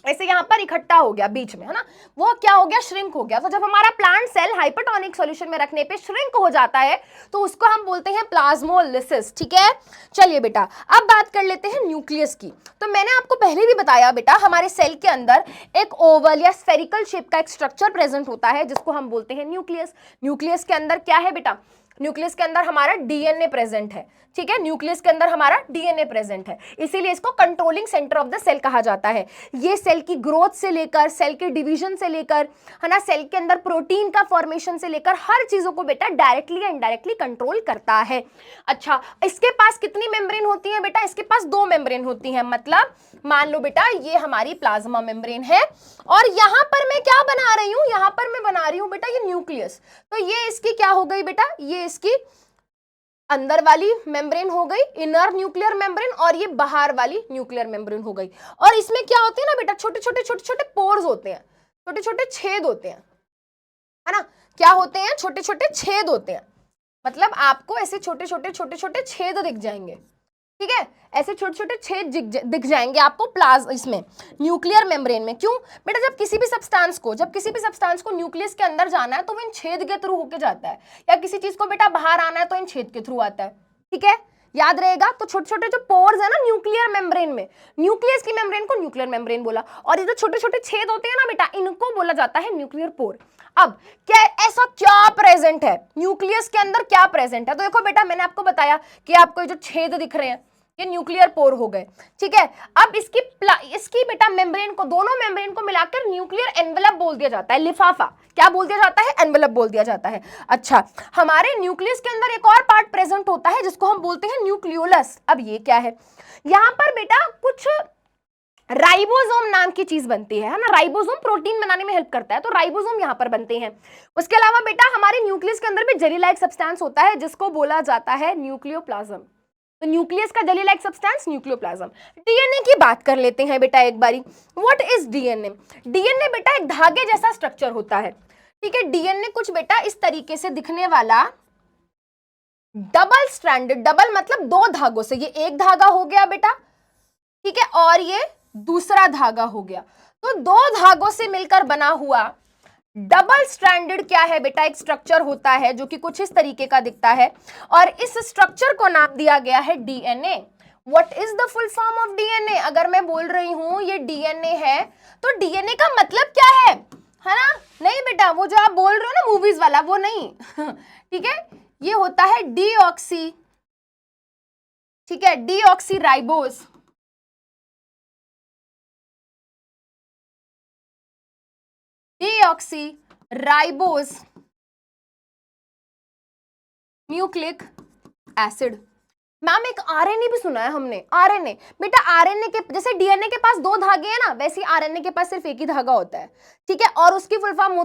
ऐसे यहां पर इकट्ठा हो गया बीच में, है ना, वो क्या हो गया? श्रिंक हो गया। तो जब हमारा प्लांट सेल हाइपरटोनिक सॉल्यूशन में रखने पे श्रिंक हो जाता है तो उसको हम बोलते हैं प्लाज्मोलिसिस, ठीक है। चलिए बेटा अब बात कर लेते हैं न्यूक्लियस की। तो मैंने आपको पहले भी बताया बेटा, हमारे सेल के अंदर एक ओवल या स्फेरिकल शेप का एक स्ट्रक्चर प्रेजेंट होता है जिसको हम बोलते हैं न्यूक्लियस। न्यूक्लियस के अंदर क्या है बेटा? न्यूक्लियस के अंदर हमारा डीएनए प्रेजेंट है, ठीक है। न्यूक्लियस के अंदर हमारा डीएनए प्रेजेंट है, इसीलिए इसको controlling centre of the cell कहा जाता है। ये सेल की ग्रोथ से लेकर, सेल के डिवीजन से लेकर, है ना, सेल के अंदर प्रोटीन का फॉर्मेशन से लेकर हर चीजों को बेटा डायरेक्टली या इनडायरेक्टली कंट्रोल करता है। अच्छा, इसके पास कितनी मेम्ब्रेन होती है बेटा, इसके पास 2 मेम्ब्रेन होती हैं। मतलब मान लो बेटा ये हमारी प्लाज्मा मेम्ब्रेन है और यहां पर मैं क्या बना रही हूं, यहां पर मैं बना रही हूं बेटा ये न्यूक्लियस। तो ये इसकी क्या हो गई बेटा, ये इसकी अंदर वाली मेम्ब्रेन हो गई, इनर न्यूक्लियर मेम्ब्रेन, और ये बाहर वाली न्यूक्लियर मेम्ब्रेन हो गई। और इसमें क्या होते हैं ना बेटा, छोटे छोटे पोर्स होते हैं, छोटे छोटे छेद होते हैं, है ना। क्या होते हैं, छोटे छोटे छेद होते हैं। मतलब आपको ऐसे छोटे छोटे छेद दिख जाएंगे, ठीक है, ऐसे छोटे छोटे छेद दिख जाएंगे आपको इसमें न्यूक्लियर मेम्ब्रेन में। क्यों बेटा, जब किसी भी सब्सटेंस को न्यूक्लियस के अंदर जाना है तो वो इन छेद के थ्रू होके जाता है, या किसी चीज को बेटा बाहर आना है तो इन छेद के थ्रू आता है, ठीक है, याद रहेगा। तो छोटे छोटे जो पोर्स है ना न्यूक्लियर मेम्ब्रेन में, न्यूक्लियस की मेम्ब्रेन को न्यूक्लियर मेम्ब्रेन बोला, और ये जो छोटे छोटे छेद होते हैं ना बेटा, इनको बोला जाता है न्यूक्लियर पोर। अब क्या ऐसा क्या प्रेजेंट है न्यूक्लियस के अंदर, क्या प्रेजेंट है, तो देखो बेटा मैंने आपको बताया कि आपको ये जो छेद दिख रहे हैं ये न्यूक्लियर पोर हो गए, ठीक है। अब इसकी बेटा मेम्ब्रेन को, दोनों मेम्ब्रेन को मिलाकर न्यूक्लियर एनवेलप बोल दिया जाता है, लिफाफा। क्या बोल दिया जाता है, एनवेलप बोल दिया जाता है। अच्छा, हमारे न्यूक्लियस के अंदर एक और पार्ट प्रेजेंट होता है जिसको हम बोलते हैं न्यूक्लियोलस। अब ये क्या है, यहां पर बेटा कुछ राइबोसोम नाम की चीज बनती है ना, राइबोसोम प्रोटीन बनाने में हेल्प करता है, तो राइबोसोम यहां पर बनते हैं। उसके अलावा बेटा हमारे न्यूक्लियस के अंदर भी जेली लाइक सब्सटेंस होता है जिसको बोला जाता है न्यूक्लियोप्लाज्म। तो न्यूक्लियस का jelly like substance nucleoplasm. DNA की बात कर लेते हैं बेटा एक बारी। What is DNA? डीएनए बेटा एक धागे जैसा स्ट्रक्चर होता है, ठीक है। डीएनए कुछ बेटा इस तरीके से दिखने वाला डबल स्ट्रैंडेड, डबल मतलब 2 धागों से, ये एक धागा हो गया बेटा, ठीक है, और ये दूसरा धागा हो गया, तो 2 धागों से मिलकर बना हुआ डबल स्ट्रैंडेड क्या है बेटा, एक स्ट्रक्चर होता है जो कि कुछ इस तरीके का दिखता है, और इस स्ट्रक्चर को नाम दिया गया है DNA. What is the full form of DNA? अगर मैं बोल रही हूं ये डीएनए है, तो डीएनए का मतलब क्या है ना? नहीं बेटा, वो जो आप बोल रहे हो ना मूवीज वाला, वो नहीं ठीक है, ये होता है डीऑक्सी, ठीक है, deoxy ribose, deoxy ribose nucleic acid. Ma'am एक आरएनए भी सुना है हमने, आरएनए बेटा, आरएनए के जैसे डीएनए के पास 2 धागे हैं ना, वैसे आरएनए के पास सिर्फ एक ही धागा होता है, ठीक है, और उसकी फुल फॉर्म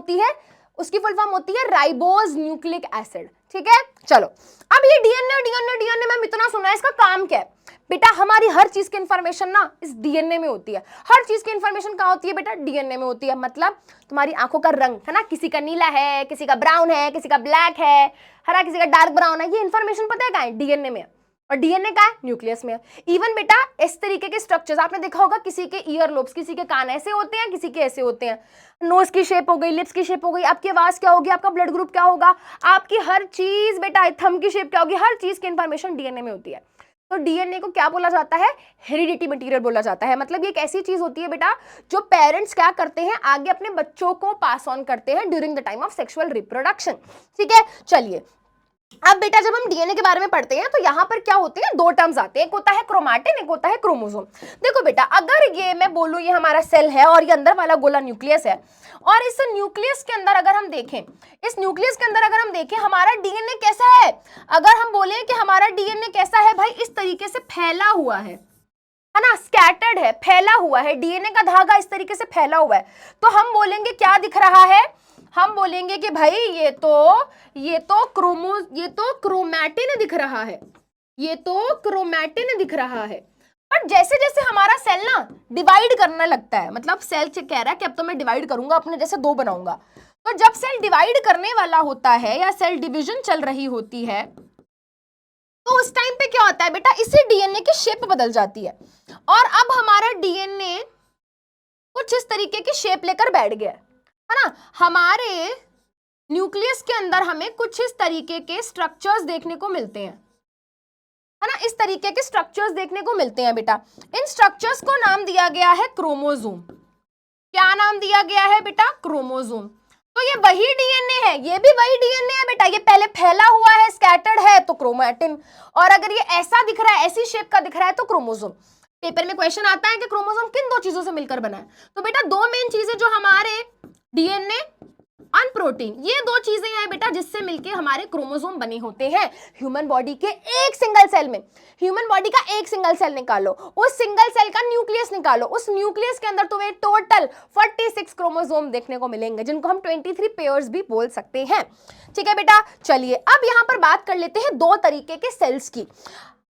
होती है राइबोस न्यूक्लिक एसिड, ठीक है। चलो अब ये डीएनए मैम इतना सुना है, इसका काम क्या है बेटा? हमारी हर चीज की इंफॉर्मेशन ना इस डीएनए में होती है। हर चीज की इंफॉर्मेशन कहाँ होती है बेटा? डीएनए में होती है। मतलब तुम्हारी आंखों का रंग है ना, किसी का नीला है, किसी का ब्राउन है, किसी का ब्लैक है, हरा, किसी का डार्क ब्राउन है, ये इंफॉर्मेशन पता है कहाँ है? डीएनए में। और डीएनए का है न्यूक्लियस में। इवन बेटा इस तरीके के स्ट्रक्चर्स आपने देखा होगा, किसी के ईयर लोब्स, किसी के कान ऐसे होते हैं, किसी के ऐसे होते हैं, नोज की शेप हो गई, लिप्स की शेप हो गई, आपकी आवाज क्या होगी, आपका ब्लड ग्रुप क्या होगा, आपकी हर चीज बेटा, थंब की शेप क्या होगी, हर चीज की इंफॉर्मेशन डीएनए में होती है। तो डीएनए को क्या बोला जाता है? हेरिडिटी मटेरियल बोला जाता है। मतलब ये एक ऐसी चीज होती है बेटा जो पेरेंट्स क्या करते हैं, आगे अपने बच्चों को पास ऑन करते हैं during the time of sexual reproduction, ठीक है। चलिए अब बेटा जब हम डीएनए के बारे में पढ़ते हैं तो यहाँ पर क्या होते हैं, 2 टर्म्स आते हैं, एक होता है क्रोमैटिन, एक होता है क्रोमोसोम। देखो बेटा, अगर ये मैं बोलूं ये हमारा सेल है और ये अंदर वाला गोला न्यूक्लियस है, और इस न्यूक्लियस के अंदर अगर हम देखें, हमारा डीएनए कैसा है, अगर हम बोले कि हमारा डीएनए कैसा है भाई, इस तरीके से फैला हुआ है ना, स्कैटर्ड है, फैला हुआ है, डीएनए का धागा इस तरीके से फैला हुआ है, तो हम बोलेंगे क्या दिख रहा है, हम बोलेंगे कि भाई ये तो क्रोमैटिन दिख रहा है, ये तो क्रोमैटिन दिख रहा है। पर जैसे जैसे हमारा सेल ना डिवाइड करने लगता है, मतलब सेल कह रहा है कि अब तो मैं डिवाइड करूंगा, अपने जैसे 2 बनाऊंगा, तो जब सेल डिवाइड करने वाला होता है या सेल डिवीजन चल रही होती है, तो उस टाइम पे क्या होता है बेटा, इसी डीएनए की शेप बदल जाती है, और अब हमारा डीएनए कुछ इस तरीके की शेप लेकर बैठ गया है ना। हमारे न्यूक्लियस के अंदर हमें कुछ इस तरीके के स्ट्रक्चर्स देखने को मिलते हैं, है ना, इस तरीके के स्ट्रक्चर्स देखने को मिलते हैं बेटा। इन स्ट्रक्चर्स को नाम दिया गया है क्रोमोसोम। क्या नाम दिया गया है बेटा? क्रोमोसोम। तो ये वही डीएनए है, ये भी वही डीएनए है बेटा, ये पहले फैला हुआ है, स्कैटर्ड है, तो क्रोमैटिन, और अगर ये ऐसा दिख रहा है, ऐसी शेप का दिख रहा है, तो क्रोमोसोम। पेपर में क्वेश्चन आता है कि क्रोमोसोम किन 2 चीजों से मिलकर बना है, तो बेटा 2 मेन चीजें जो हमारे डीएनए और प्रोटीन। ये दो चीजें हैं बेटा जिससे मिलके हमारे क्रोमोसोम बने होते हैं। ह्यूमन बॉडी के एक सिंगल सेल में, ह्यूमन बॉडी का एक सिंगल सेल निकालो, उस सिंगल सेल का न्यूक्लियस निकालो, उस न्यूक्लियस के अंदर तुम्हें टोटल 46 क्रोमोसोम देखने को मिलेंगे, जिनको हम 23 पेयर्स भी बोल सकते हैं। ठीक है बेटा, चलिए अब यहां पर बात कर लेते हैं दो तरीके के सेल्स की।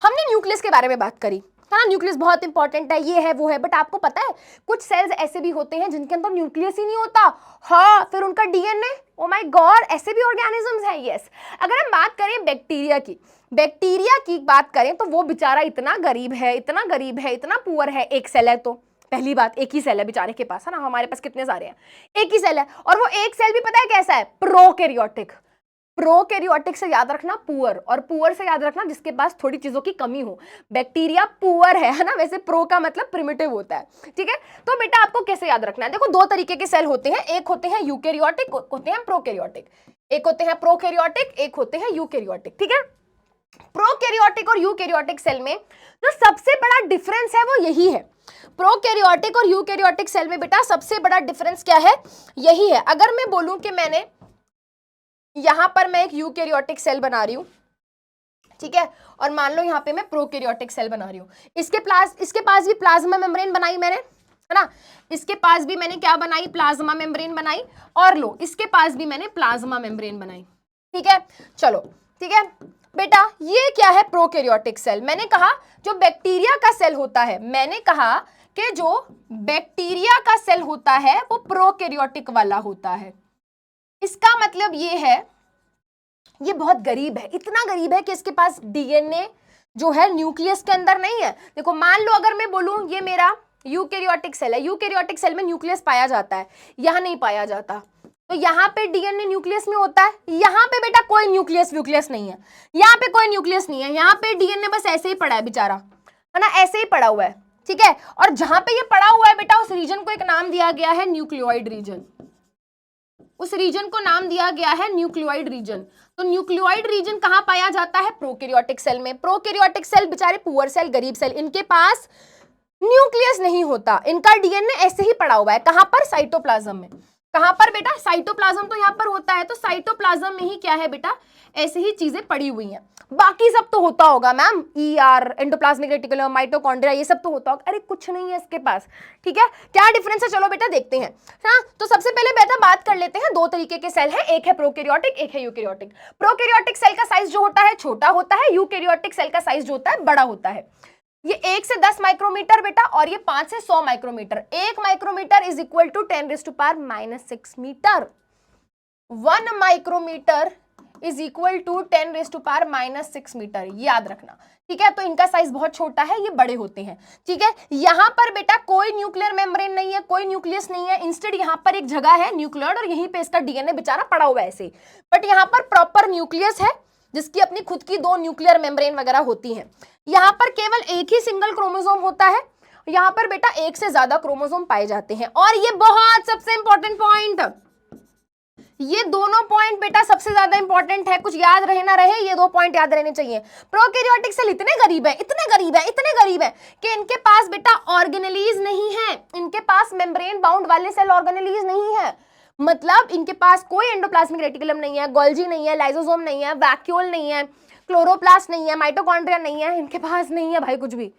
हमने न्यूक्लियस के बारे में बात करी, हाँ न्यूक्लियस बहुत इंपॉर्टेंट है, ये है वो है, बट आपको पता है कुछ सेल्स ऐसे भी होते हैं जिनके अंदर न्यूक्लियस ही नहीं होता। हाँ, फिर उनका डीएनए, ओ माय गॉड, ऐसे भी ऑर्गेनिजम्स हैं। यस, अगर हम बात करें बैक्टीरिया की बात करें तो वो बेचारा इतना गरीब है, इतना गरीब है, इतना पुअर है। एक सेल है तो पहली बात, एक ही सेल है बेचारे के पास, है ना। हमारे पास कितने सारे हैं, एक ही सेल है, और वो एक सेल भी पता है कैसा है, प्रोकैरियोटिक। प्रोकैरियोटिक से याद रखना पुअर, और पुअर से याद रखना जिसके पास थोड़ी चीजों की कमी हो। बैक्टीरिया पुअर है ना, वैसे प्रो का मतलब प्रिमिटिव होता है। ठीक है, तो बेटा आपको कैसे याद रखना है, देखो दो तरीके के सेल होते हैं, एक होते हैं यूकैरियोटिक, होते हैं प्रोकैरियोटिक। एक होते हैं प्रोकैरियोटिक, एक होते हैं यूकैरियोटिक। ठीक है, प्रोकैरियोटिक और यूकैरियोटिक सेल में जो सबसे बड़ा डिफरेंस है वो यही है। प्रोकैरियोटिक और यूकैरियोटिक सेल में बेटा सबसे बड़ा डिफरेंस क्या है, यही है। अगर मैं बोलूं कि मैंने यहां पर मैं एक यूकैरियोटिक सेल बना रही हूं, ठीक है, और मान लो यहां पे मैं प्रोकैरियोटिक सेल बना रही हूं, इसके पास भी प्लाज्मा मेम्ब्रेन बनाई मैंने, है ना, इसके पास भी मैंने क्या बनाई, प्लाज्मा मेम्ब्रेन बनाई, और लो इसके पास भी मैंने प्लाज्मा मेम्ब्रेन बनाई। ठीक है, चलो ठीक है बेटा, ये क्या है, प्रोकैरियोटिक सेल। मैंने कहा जो बैक्टीरिया का सेल होता है, मैंने कहा कि जो बैक्टीरिया का सेल होता है वो प्रोकैरियोटिक वाला होता है। इसका मतलब ये है, ये बहुत गरीब है, इतना गरीब है कि इसके पास डीएनए जो है न्यूक्लियस के अंदर नहीं है। देखो मान लो अगर मैं बोलूं ये मेरा यूकैरियोटिक सेल है, यूकैरियोटिक सेल में न्यूक्लियस पाया जाता है, यहां नहीं पाया जाता, तो यहाँ पे डीएनए न्यूक्लियस में होता है, यहाँ पे बेटा कोई न्यूक्लियस नहीं है, यहाँ पे कोई न्यूक्लियस नहीं है, यहाँ पे डीएनए बस ऐसे ही पड़ा है बेचारा, है ना, ऐसे ही पड़ा हुआ है। ठीक है, और जहां पे ये पड़ा हुआ है बेटा उस रीजन को एक नाम दिया गया है न्यूक्लियोइड रीजन, उस रीजन को नाम दिया गया है न्यूक्लियोइड रीजन। तो न्यूक्लियोइड रीजन कहां पाया जाता है, प्रोकैरियोटिक सेल में। प्रोकैरियोटिक सेल बेचारे पुअर सेल, गरीब सेल, इनके पास न्यूक्लियस नहीं होता, इनका डीएनए ऐसे ही पड़ा हुआ है, कहां पर, साइटोप्लाज्म में। कहां पर बेटा, साइटोप्लाज्म तो यहां पर होता है, तो साइटोप्लाज्म में ही क्या है बेटा, ऐसे ही चीजें पड़ी हुई हैं। बाकी सब तो होता होगा ma'am, ER, endoplasmic reticulum, mitochondria, ये सब तो होता होगा, अरे कुछ नहीं है इसके पास। ठीक है, क्या डिफरेंस है, चलो बेटा देखते हैं। हाँ, तो सबसे पहले बेटा बात कर लेते हैं, दो तरीके के सेल है, एक है प्रोकैरियोटिक, एक है यूकैरियोटिक। प्रोकैरियोटिक सेल का साइज जो होता है छोटा होता है, यूकैरियोटिक सेल का साइज जो होता है बड़ा होता है। ये 1 से 10 माइक्रोमीटर बेटा, और ये 5 से 100 micrometre. 1 micrometre is equal to 10⁻⁻6 metre. 1 micrometre is equal to 10⁻⁻6 metre, याद रखना। ठीक है, तो इनका साइज बहुत छोटा है, ये बड़े होते हैं। ठीक है, यहां पर बेटा कोई न्यूक्लियर मेम्ब्रेन नहीं है, कोई न्यूक्लियस नहीं है, इंस्टेड यहां पर एक जगह है न्यूक्लियोइड, और यहीं पे इसका डीएनए बेचारा पड़ा हुआ है ऐसे। बट यहां पर प्रॉपर न्यूक्लियस है जिसकी अपनी खुद की 2 न्यूक्लियर मेम्ब्रेन वगैरह होती हैं। यहां पर केवल एक ही सिंगल क्रोमोसोम होता है, यहां पर बेटा एक से ज्यादा क्रोमोसोम पाए जाते हैं। और ये बहुत सबसे इंपॉर्टेंट पॉइंट, ये दोनों पॉइंट बेटा सबसे ज्यादा इंपॉर्टेंट है, कुछ याद रहे ना रहे, ये 2 पॉइंट याद रहने चाहिए। प्रोकैरियोटिक सेल इतने गरीब है, इतने गरीब है, इतने गरीब है कि इनके पास बेटा ऑर्गेनेलीज नहीं है, इनके पास मेम्ब्रेन बाउंड वाले सेल ऑर्गेनेलीज नहीं है। मतलब इनके पास कोई एंडोप्लाज्मिक रेटिकुलम नहीं है, गोल्जी नहीं है, लाइसोसोम नहीं है, वैक्यूल नहीं है, क्लोरोप्लास्ट नहीं है, माइटोकॉन्ड्रिया नहीं है, इनके पास नहीं है भाई कुछ भी।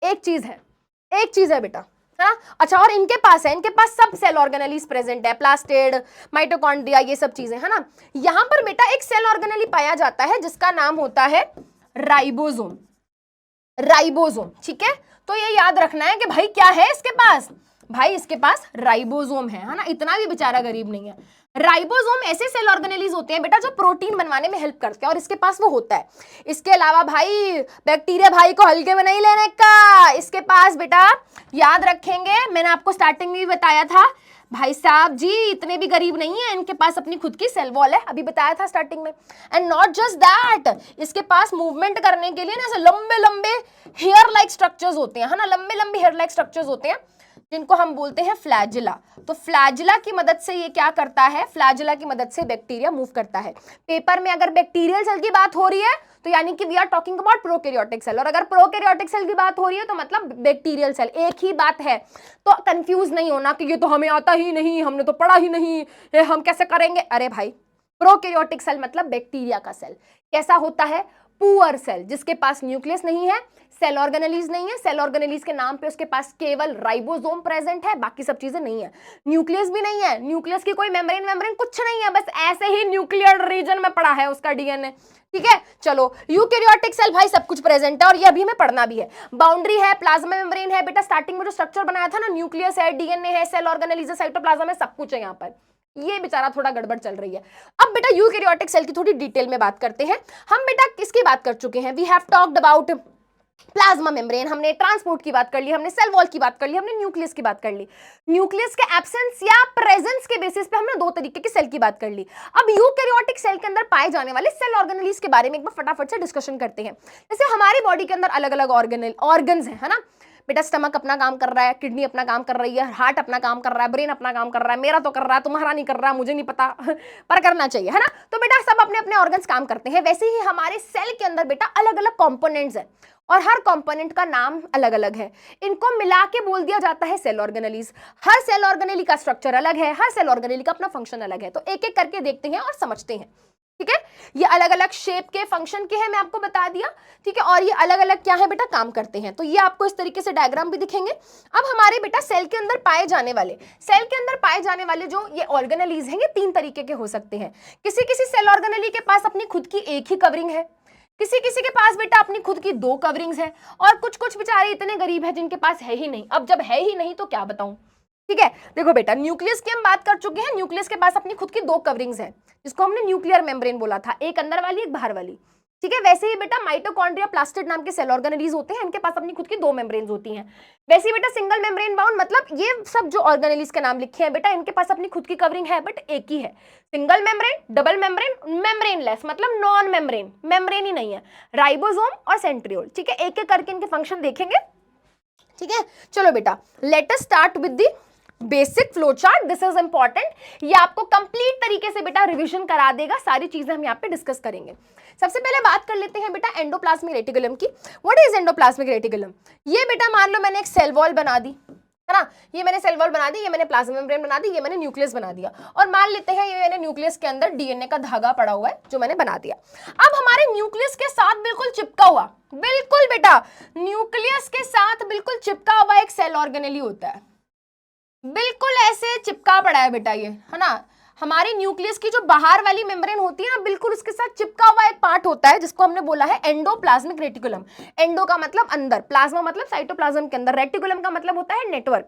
एक चीज है बेटा, हाँ। अच्छा, और इनके पास है, इनके पास सब सेल ऑर्गेनेलीज प्रेजेंट है, प्लास्टिड, माइटोकॉन्ड्रिया, ये सब चीजें, है ना। यहां पर बेटा एक सेल ऑर्गेनेली पाया जाता है जिसका नाम होता है राइबोसोम। राइबोसोम, ठीक है, तो ये याद रखना है कि भाई क्या है इसके पास, भाई इसके पास राइबोसोम है ना, इतना भी बेचारा गरीब नहीं है। राइबोसोम ऐसे सेल ऑर्गेनेलीज होते हैं बेटा जो प्रोटीन बनवाने में हेल्प करते हैं, और इसके पास वो होता है। इसके अलावा भाई बैक्टीरिया भाई को हल्के में नहीं लेने का, इसके पास बेटा याद रखेंगे, मैंने आपको स्टार्टिंग में भी बताया था भाई साहब जी इतने भी गरीब नहीं है, इनके पास अपनी खुद की सेल वॉल है, अभी बताया था स्टार्टिंग में। एंड नॉट जस्ट दैट, इसके पास मूवमेंट करने के लिए ना ऐसे लंबे लंबे हेयर लाइक स्ट्रक्चर्स होते हैं, है ना, लंबे लंबे हेयर लाइक स्ट्रक्चर्स होते हैं जिनको हम बोलते हैं फ्लैजिला। तो फ्लैजिला की मदद से ये क्या करता है, फ्लैजिला की मदद से बैक्टीरिया मूव करता है। पेपर में अगर बैक्टीरियल सेल की बात हो रही है तो यानी कि we are talking about prokaryotic cell, और अगर प्रोकैरियोटिक सेल की बात हो रही है तो मतलब बैक्टीरियल सेल, एक ही बात है। तो कंफ्यूज नहीं होना कि ये तो हमें आता ही नहीं, हमने तो पढ़ा ही नहीं, ये हम कैसे करेंगे। अरे भाई, प्रोकैरियोटिक सेल मतलब बैक्टीरिया का सेल। कैसा होता है, पुअर सेल, जिसके पास न्यूक्लियस नहीं है, सेल ऑर्गेनेलीज नहीं है, सेल ऑर्गेनेलीज के नाम पे उसके पास केवल राइबोसोम प्रेजेंट है, बाकी सब चीजें नहीं है। न्यूक्लियस भी नहीं है, न्यूक्लियस की कोई मेम्ब्रेन मेम्ब्रेन कुछ नहीं है, बस ऐसे ही न्यूक्लियर रीजन में पड़ा है उसका डीएनए। ठीक है, चलो यूकैरियोटिक सेल भाई सब कुछ प्रेजेंट है और ये अभी हमें पढ़ना भी है। बाउंड्री है, प्लाज्मा मेम्ब्रेन है, बेटा स्टार्टिंग में जो स्ट्रक्चर बनाया था ना, न्यूक्लियस है, डीएनए है, सेल ऑर्गेनेलीज है, साइटोप्लाज्म है, सब कुछ है यहाँ पर। ये बेचारा थोड़ा गड़बड़ चल रही है। अब बेटा यूकैरियोटिक सेल की थोड़ी डिटेल में बात करते हैं। हम बेटा किसकी बात कर चुके हैं, we have talked about plasma membrane, हमने ट्रांसपोर्ट की बात कर ली, हमने सेल वॉल की बात कर ली, हमने न्यूक्लियस की बात कर ली। न्यूक्लियस के एब्सेंस या प्रेजेंस के बेसिस पे हमने दो तरीके के सेल की बात कर ली। अब यूकैरियोटिक सेल के अंदर पाए जाने वाले सेल ऑर्गेनेलीज के बारे में एक बार फटाफट से डिस्कशन करते हैं। जैसे हमारी बॉडी के अंदर अलग अलग ऑर्गन्स है ना बेटा, स्टमक अपना काम कर रहा है, किडनी अपना काम कर रही है, हार्ट अपना काम कर रहा है, ब्रेन अपना काम कर रहा है, मेरा तो कर रहा है, तुम्हारा नहीं कर रहा, मुझे नहीं पता पर करना चाहिए, है ना। तो बेटा सब अपने अपने ऑर्गन्स काम करते हैं। वैसे ही हमारे सेल के अंदर बेटा अलग अलग कंपोनेंट्स हैं और हर कंपोनेंट का नाम अलग अलग है। इनको मिला के बोल दिया जाता है सेल ऑर्गेनेलीज। हर सेल ऑर्गेनेली का स्ट्रक्चर अलग है, हर सेल ऑर्गेनेली का अपना फंक्शन अलग है। तो एक एक करके देखते हैं और समझते हैं। ठीक है, ये अलग अलग शेप के, फंक्शन के हैं, मैं आपको बता दिया। ठीक है, और ये अलग अलग क्या है बेटा, काम करते हैं। तो ये आपको इस तरीके से डायग्राम भी दिखेंगे। अब हमारे बेटा सेल के अंदर पाए जाने वाले जो ये ऑर्गेनेलीज हैं, ये तीन तरीके के हो सकते हैं। किसी किसी सेल ऑर्गेनेली के पास अपनी खुद की एक ही कवरिंग है, किसी किसी के पास बेटा अपनी खुद की दो कवरिंग्स है, और कुछ कुछ बेचारे इतने गरीब हैं जिनके पास है ही नहीं। अब जब है ही नहीं तो क्या बताऊं। ठीक है, देखो बेटा न्यूक्लियस की हम बात कर चुके हैं। न्यूक्लियस के पास अपनी खुद की दो कवरिंग्स हैं, जिसको हमने न्यूक्लियर मेम्ब्रेन बोला था, एक अंदर वाली एक बाहर वाली। ठीक है, वैसे ही बेटा माइटोकॉन्ड्रिया, प्लास्टिड नाम के सेल ऑर्गेनेलीज होते हैं, इनके पास अपनी खुद की दो मेम्ब्रेन्स होती हैं। वैसे ही बेटा सिंगल मेम्ब्रेन बाउंड, मतलब ये सब जो ऑर्गेनेलीज के नाम लिखे हैं बेटा, इनके पास अपनी खुद की कवरिंग है बट एक ही है। Single membrane, double membrane, membraneless मतलब नॉन मेम्ब्रेन, मेम्ब्रेन ही नहीं है, राइबोसोम और सेंट्रियोल। ठीक है, एक एक करके इनके फंक्शन देखेंगे। ठीक है, चलो बेटा let us start with the basic flow chart. This is important, ये आपको कंप्लीट तरीके से बेटा रिवीजन करा देगा। सारी चीजें हम यहाँ पे डिस्कस करेंगे। सबसे पहले बात कर लेते हैं बेटा एंडोप्लाज्मिक रेटिकुलम की। What is endoplasmic reticulum? ये बेटा मान लो मैंने एक सेल वॉल बना दी, है ना, ये मैंने सेल वॉल बना दी, ये मैंने प्लाज्मा मेम्ब्रेन बना दी, ये मैंने न्यूक्लियस बना दिया, और मान लेते हैं ये मैंने न्यूक्लियस के अंदर डीएनए का धागा पड़ा हुआ है जो मैंने बना दिया। अब हमारे न्यूक्लियस के साथ बिल्कुल चिपका हुआ, बिल्कुल बेटा न्यूक्लियस के साथ बिल्कुल चिपका हुआ एक सेल ऑर्गेनेली होता है, बिल्कुल ऐसे चिपका पड़ा है बेटा, ये है ना। हमारी न्यूक्लियस की जो बाहर वाली मेम्ब्रेन होती है ना, बिल्कुल उसके साथ चिपका हुआ एक पार्ट होता है जिसको हमने बोला है एंडोप्लाज्मिक रेटिकुलम। एंडो का मतलब अंदर, प्लाज्मा मतलब साइटोप्लाज्म के अंदर, रेटिकुलम का मतलब होता है नेटवर्क।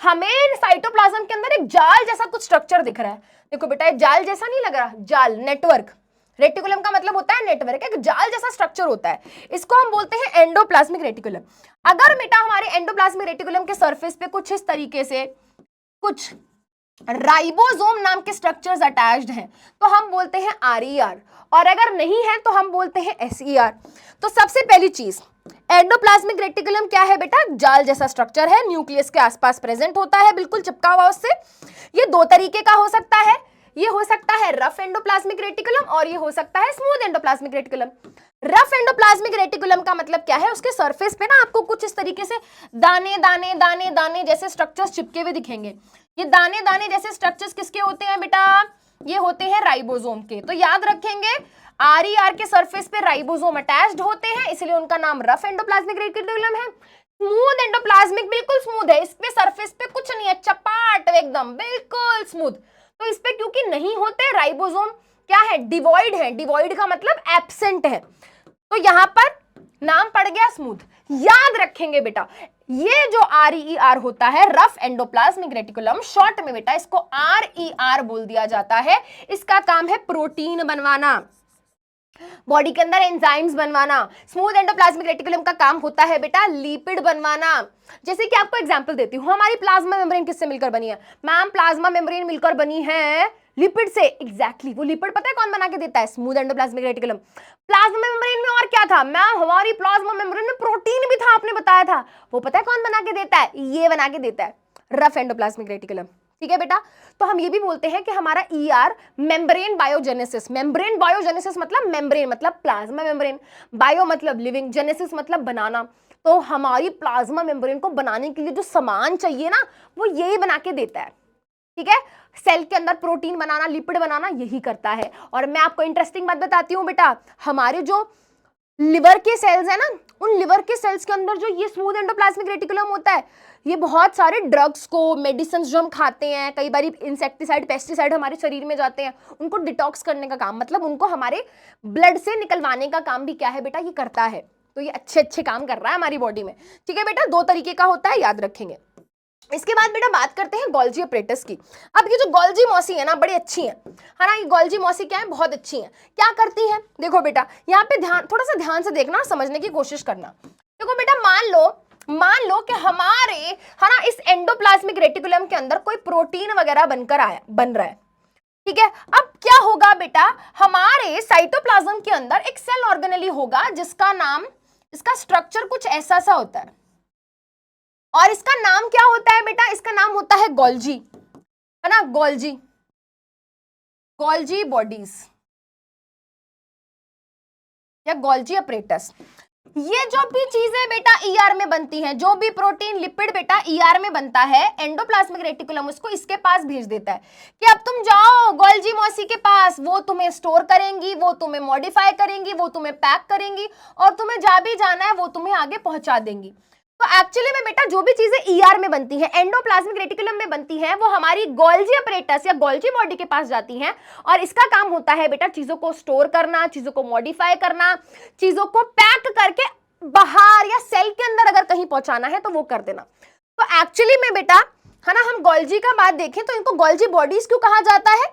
हमें साइटोप्लाज्म के अंदर एक जाल जैसा कुछ स्ट्रक्चर दिख रहा है। देखो बेटा, ये जाल जैसा नहीं लग रहा, जाल, नेटवर्क। रेटिकुलम का मतलब होता है नेटवर्क, एक जाल जैसा स्ट्रक्चर होता है, इसको हम बोलते हैं एंडोप्लाज्मिक रेटिकुलम। अगर बेटा हमारे एंडोप्लाज्मिक रेटिकुलम के सरफेस पे कुछ इस तरीके से कुछ राइबोसोम नाम के स्ट्रक्चर्स अटैच्ड हैं तो हम बोलते हैं आरईआर, और अगर नहीं है तो हम बोलते हैं एसईआर। तो सबसे पहली चीज, एंडोप्लाज्मिक रेटिकुलम क्या है बेटा? जाल जैसा स्ट्रक्चर है, न्यूक्लियस के आसपास प्रेजेंट होता है, बिल्कुल चिपका हुआ उससे। ये दो तरीके का हो सकता है, ये हो सकता है रफ एंडोप्लाज्मिक रेटिकुलम और ये हो सकता है smooth endoplasmic reticulum. Rough endoplasmic reticulum का मतलब क्या है? उसके सरफेस पे ना आपको कुछ इस तरीके से दाने दाने दाने दाने जैसे स्ट्रक्चर्स चिपके हुए दिखेंगे। ये दाने दाने जैसे स्ट्रक्चर्स किसके होते हैं बेटा? ये होते हैं राइबोसोम के। तो याद रखेंगे आरईआर के सरफेस पे राइबोसोम अटैच्ड होते हैं, इसलिए उनका नाम रफ एंडोप्लाज्मिक रेटिकुलम है। स्मूथ एंडोप्लाज्मिक बिल्कुल स्मूथ है, इस पे सरफेस पे कुछ नहीं है, चपाट एकदम बिल्कुल स्मूथ। तो इस पे क्योंकि नहीं होते राइबोसोम, क्या है? डिवॉइड है। डिवॉइड का मतलब एब्सेंट है, तो यहां पर नाम पड़ गया स्मूथ। याद रखेंगे बेटा, ये जो आरईआर होता है रफ एंडोप्लाज्मिक रेटिकुलम, शॉर्ट में बेटा इसको आरईआर बोल दिया जाता है। इसका काम है प्रोटीन बनवाना, बॉडी के अंदर एंजाइम्स बनवाना। स्मूथ एंडोप्लाज्मिक रेटिकुलम का काम होता है बेटा लिपिड बनवाना। जैसे कि आपको एग्जांपल देती हूं, हमारी प्लाज्मा मेम्ब्रेन किससे मिलकर बनी है? मैम प्लाज्मा मेम्ब्रेन मिलकर बनी है लिपिड से। एग्जैक्टली, वो लिपिड पता है कौन बना के देता है? Smooth endoplasmic reticulum. Plasma membrane में और क्या था? मैम हमारी प्लाज्मा मेम्ब्रेन में प्रोटीन भी था, आपने बताया था। वो पता है कौन बना के देता है? ये बना के देता है। Rough endoplasmic reticulum. ठीक है बेटा, तो हम ये भी बोलते हैं कि हमारा ER membrane biogenesis, membrane biogenesis मतलब मेम्ब्रेन मतलब प्लाज्मा मेम्ब्रेन, बायो मतलब लिविंग, जेनेसिस मतलब बनाना। तो हमारी प्लाज्मा मेम्ब्रेन को बनाने के लिए जो सामान चाहिए ना, वो यही बना के देता है। ठीक है, सेल के अंदर प्रोटीन बनाना, लिपिड बनाना यही करता है। और मैं आपको इंटरेस्टिंग बात बताती हूँ बेटा, हमारे जो लिवर के सेल्स है ना, उन लिवर के सेल्स के अंदर जो ये स्मूथ एंडोप्लाज्मिक रेटिकुलम होता है, ये बहुत सारे ड्रग्स को, मेडिसिन जो हम खाते हैं, कई बार इंसेक्टिसाइड, पेस्टिसाइड हमारे शरीर में जाते हैं, उनको डिटॉक्स करने का काम, मतलब उनको हमारे ब्लड से निकलवाने का काम भी क्या है बेटा, ये करता है। तो ये अच्छे अच्छे काम कर रहा है हमारी बॉडी में। ठीक है बेटा, 2 तरीके का होता है, याद रखेंगे। इसके बाद बेटा बात करते हैं गोल्जी अपरेटस की। अब ये जो गोल्जी मौसी है ना, बड़ी अच्छी है ना, ये गोल्जी मौसी क्या है, बहुत अच्छी है। क्या करती है, देखो बेटा यहाँ पे ध्यान, थोड़ा सा ध्यान से देखना और समझने की कोशिश करना। देखो बेटा, मान लो कि हमारे है ना इस एंडोप्लाज्मिक रेटिकुलम के अंदर कोई प्रोटीन वगैरह बन रहा है। ठीक है, अब क्या होगा बेटा, हमारे साइटोप्लाज्म के अंदर एक सेल ऑर्गेनेली होगा जिसका नाम, इसका स्ट्रक्चर कुछ ऐसा सा होता है, और इसका नाम क्या होता है बेटा, इसका नाम होता है गोल्जी, है ना, गोल्जी, गोल्जी बॉडीज या गोल्जी अपरेटस। ये जो भी चीजें बेटा ER में बनती हैं, जो भी प्रोटीन लिपिड बेटा ER में बनता है, एंडोप्लाज्मिक रेटिकुलम उसको इसके पास भेज देता है कि अब तुम जाओ गोल्जी मौसी के पास, वो तुम्हें स्टोर करेंगी, वो तुम्हें मॉडिफाई करेंगी, वो तुम्हें पैक करेंगी, और तुम्हें जहां भी जाना है वो तुम्हें आगे पहुंचा देंगी। तो एक्चुअली में बेटा जो भी चीजें ER में बनती हैं, एंडोप्लाज्मिक रेटिकुलम में बनती हैं, वो हमारी गोल्जी अपरेटस या गोल्जी बॉडी के पास जाती हैं, और इसका काम होता है बेटा चीजों को स्टोर करना, चीजों को मॉडिफाई करना, चीजों को पैक करके बाहर या सेल के अंदर अगर कहीं पहुंचाना है तो वो कर देना। तो एक्चुअली में बेटा है ना, हम गोल्जी का बात देखें तो इनको गोल्जी बॉडीज क्यों कहा जाता है,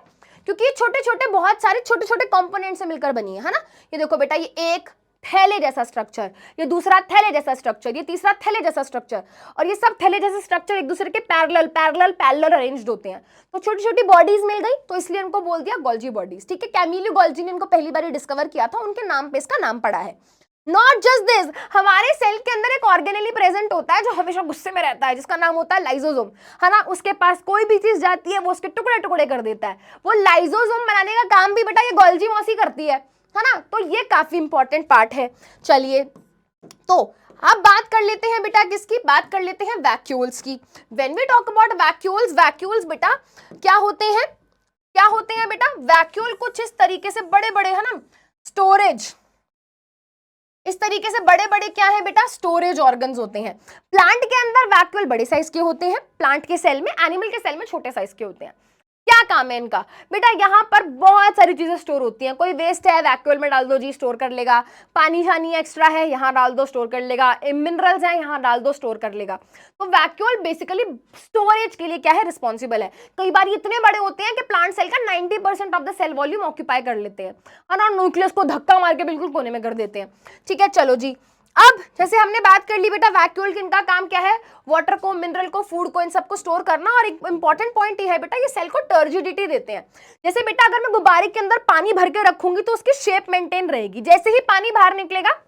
क्योंकि ये छोटे छोटे, बहुत सारे छोटे छोटे कंपोनेंट से मिलकर बनी है ना। ये देखो बेटा, ये एक थैले जैसा स्ट्रक्चर, ये दूसरा थैले जैसा स्ट्रक्चर, ये तीसरा थैले जैसा स्ट्रक्चर, और ये सब थैले जैसे स्ट्रक्चर एक दूसरे के पैरेलल अरेंज्ड होते हैं। तो छोटी छोटी बॉडीज मिल गई, तो इसलिए इनको बोल दिया गोल्जी बॉडीज। ठीक है, कैमिलो गोल्जी ने इनको पहली बार डिस्कवर किया था, उनके नाम पे इसका नाम पड़ा है। नॉट जस्ट दिस, हमारे सेल के अंदर एक ऑर्गेनेली प्रेजेंट होता है जो हमेशा गुस्से में रहता है, जिसका नाम होता है लाइसोसोम, है ना। उसके पास कोई भी चीज जाती है वो उसके टुकड़े टुकड़े कर देता है। वो लाइसोसोम बनाने का काम भी बेटा ये गोल्जी मौसी करती है ना। तो ये काफी इंपॉर्टेंट पार्ट है। चलिए, तो अब बात कर लेते हैं बेटा किसकी, बात कर लेते हैं वैक्यूल्स की। When we talk about vacuoles, vacuoles बेटा क्या होते हैं, क्या होते हैं बेटा, वैक्यूल कुछ इस तरीके से बड़े बड़े, है ना, स्टोरेज, इस तरीके से बड़े बड़े क्या है बेटा, स्टोरेज ऑर्गन्स होते हैं। प्लांट के अंदर वैक्यूल बड़े साइज के होते हैं, प्लांट के सेल में, एनिमल के सेल में छोटे साइज के होते हैं। क्या काम है इनका बेटा, यहाँ पर बहुत सारी चीजें स्टोर होती हैं। कोई वेस्ट है वैक्यूल में डाल दो जी, स्टोर कर लेगा। पानी शानी एक्स्ट्रा है, यहाँ डाल दो, स्टोर कर लेगा। मिनरल्स हैं, यहाँ डाल दो, स्टोर कर लेगा। तो वैक्यूल बेसिकली स्टोरेज के लिए क्या है, रिस्पॉन्सिबल है। कई बार इतने बड़े होते हैं कि प्लांट सेल का 90% of the cell volume occupy कर लेते हैं, और न्यूक्लियस को धक्का मार के बिल्कुल कोने में कर देते हैं। ठीक है, चलो जी, अब जैसे हमने बात कर ली बेटा वैक्यूल का काम क्या है, वाटर को, मिनरल को, फूड को, इन सबको स्टोर करना। और एक इंपॉर्टेंट पॉइंट ये है बेटा, ये सेल को टर्जिडिटी देते हैं। जैसे बेटा अगर मैं गुब्बारे के अंदर पानी भर के रखूंगी तो उसकी शेप मेंटेन रहेगी, जैसे ही पानी बाहर निकलेगा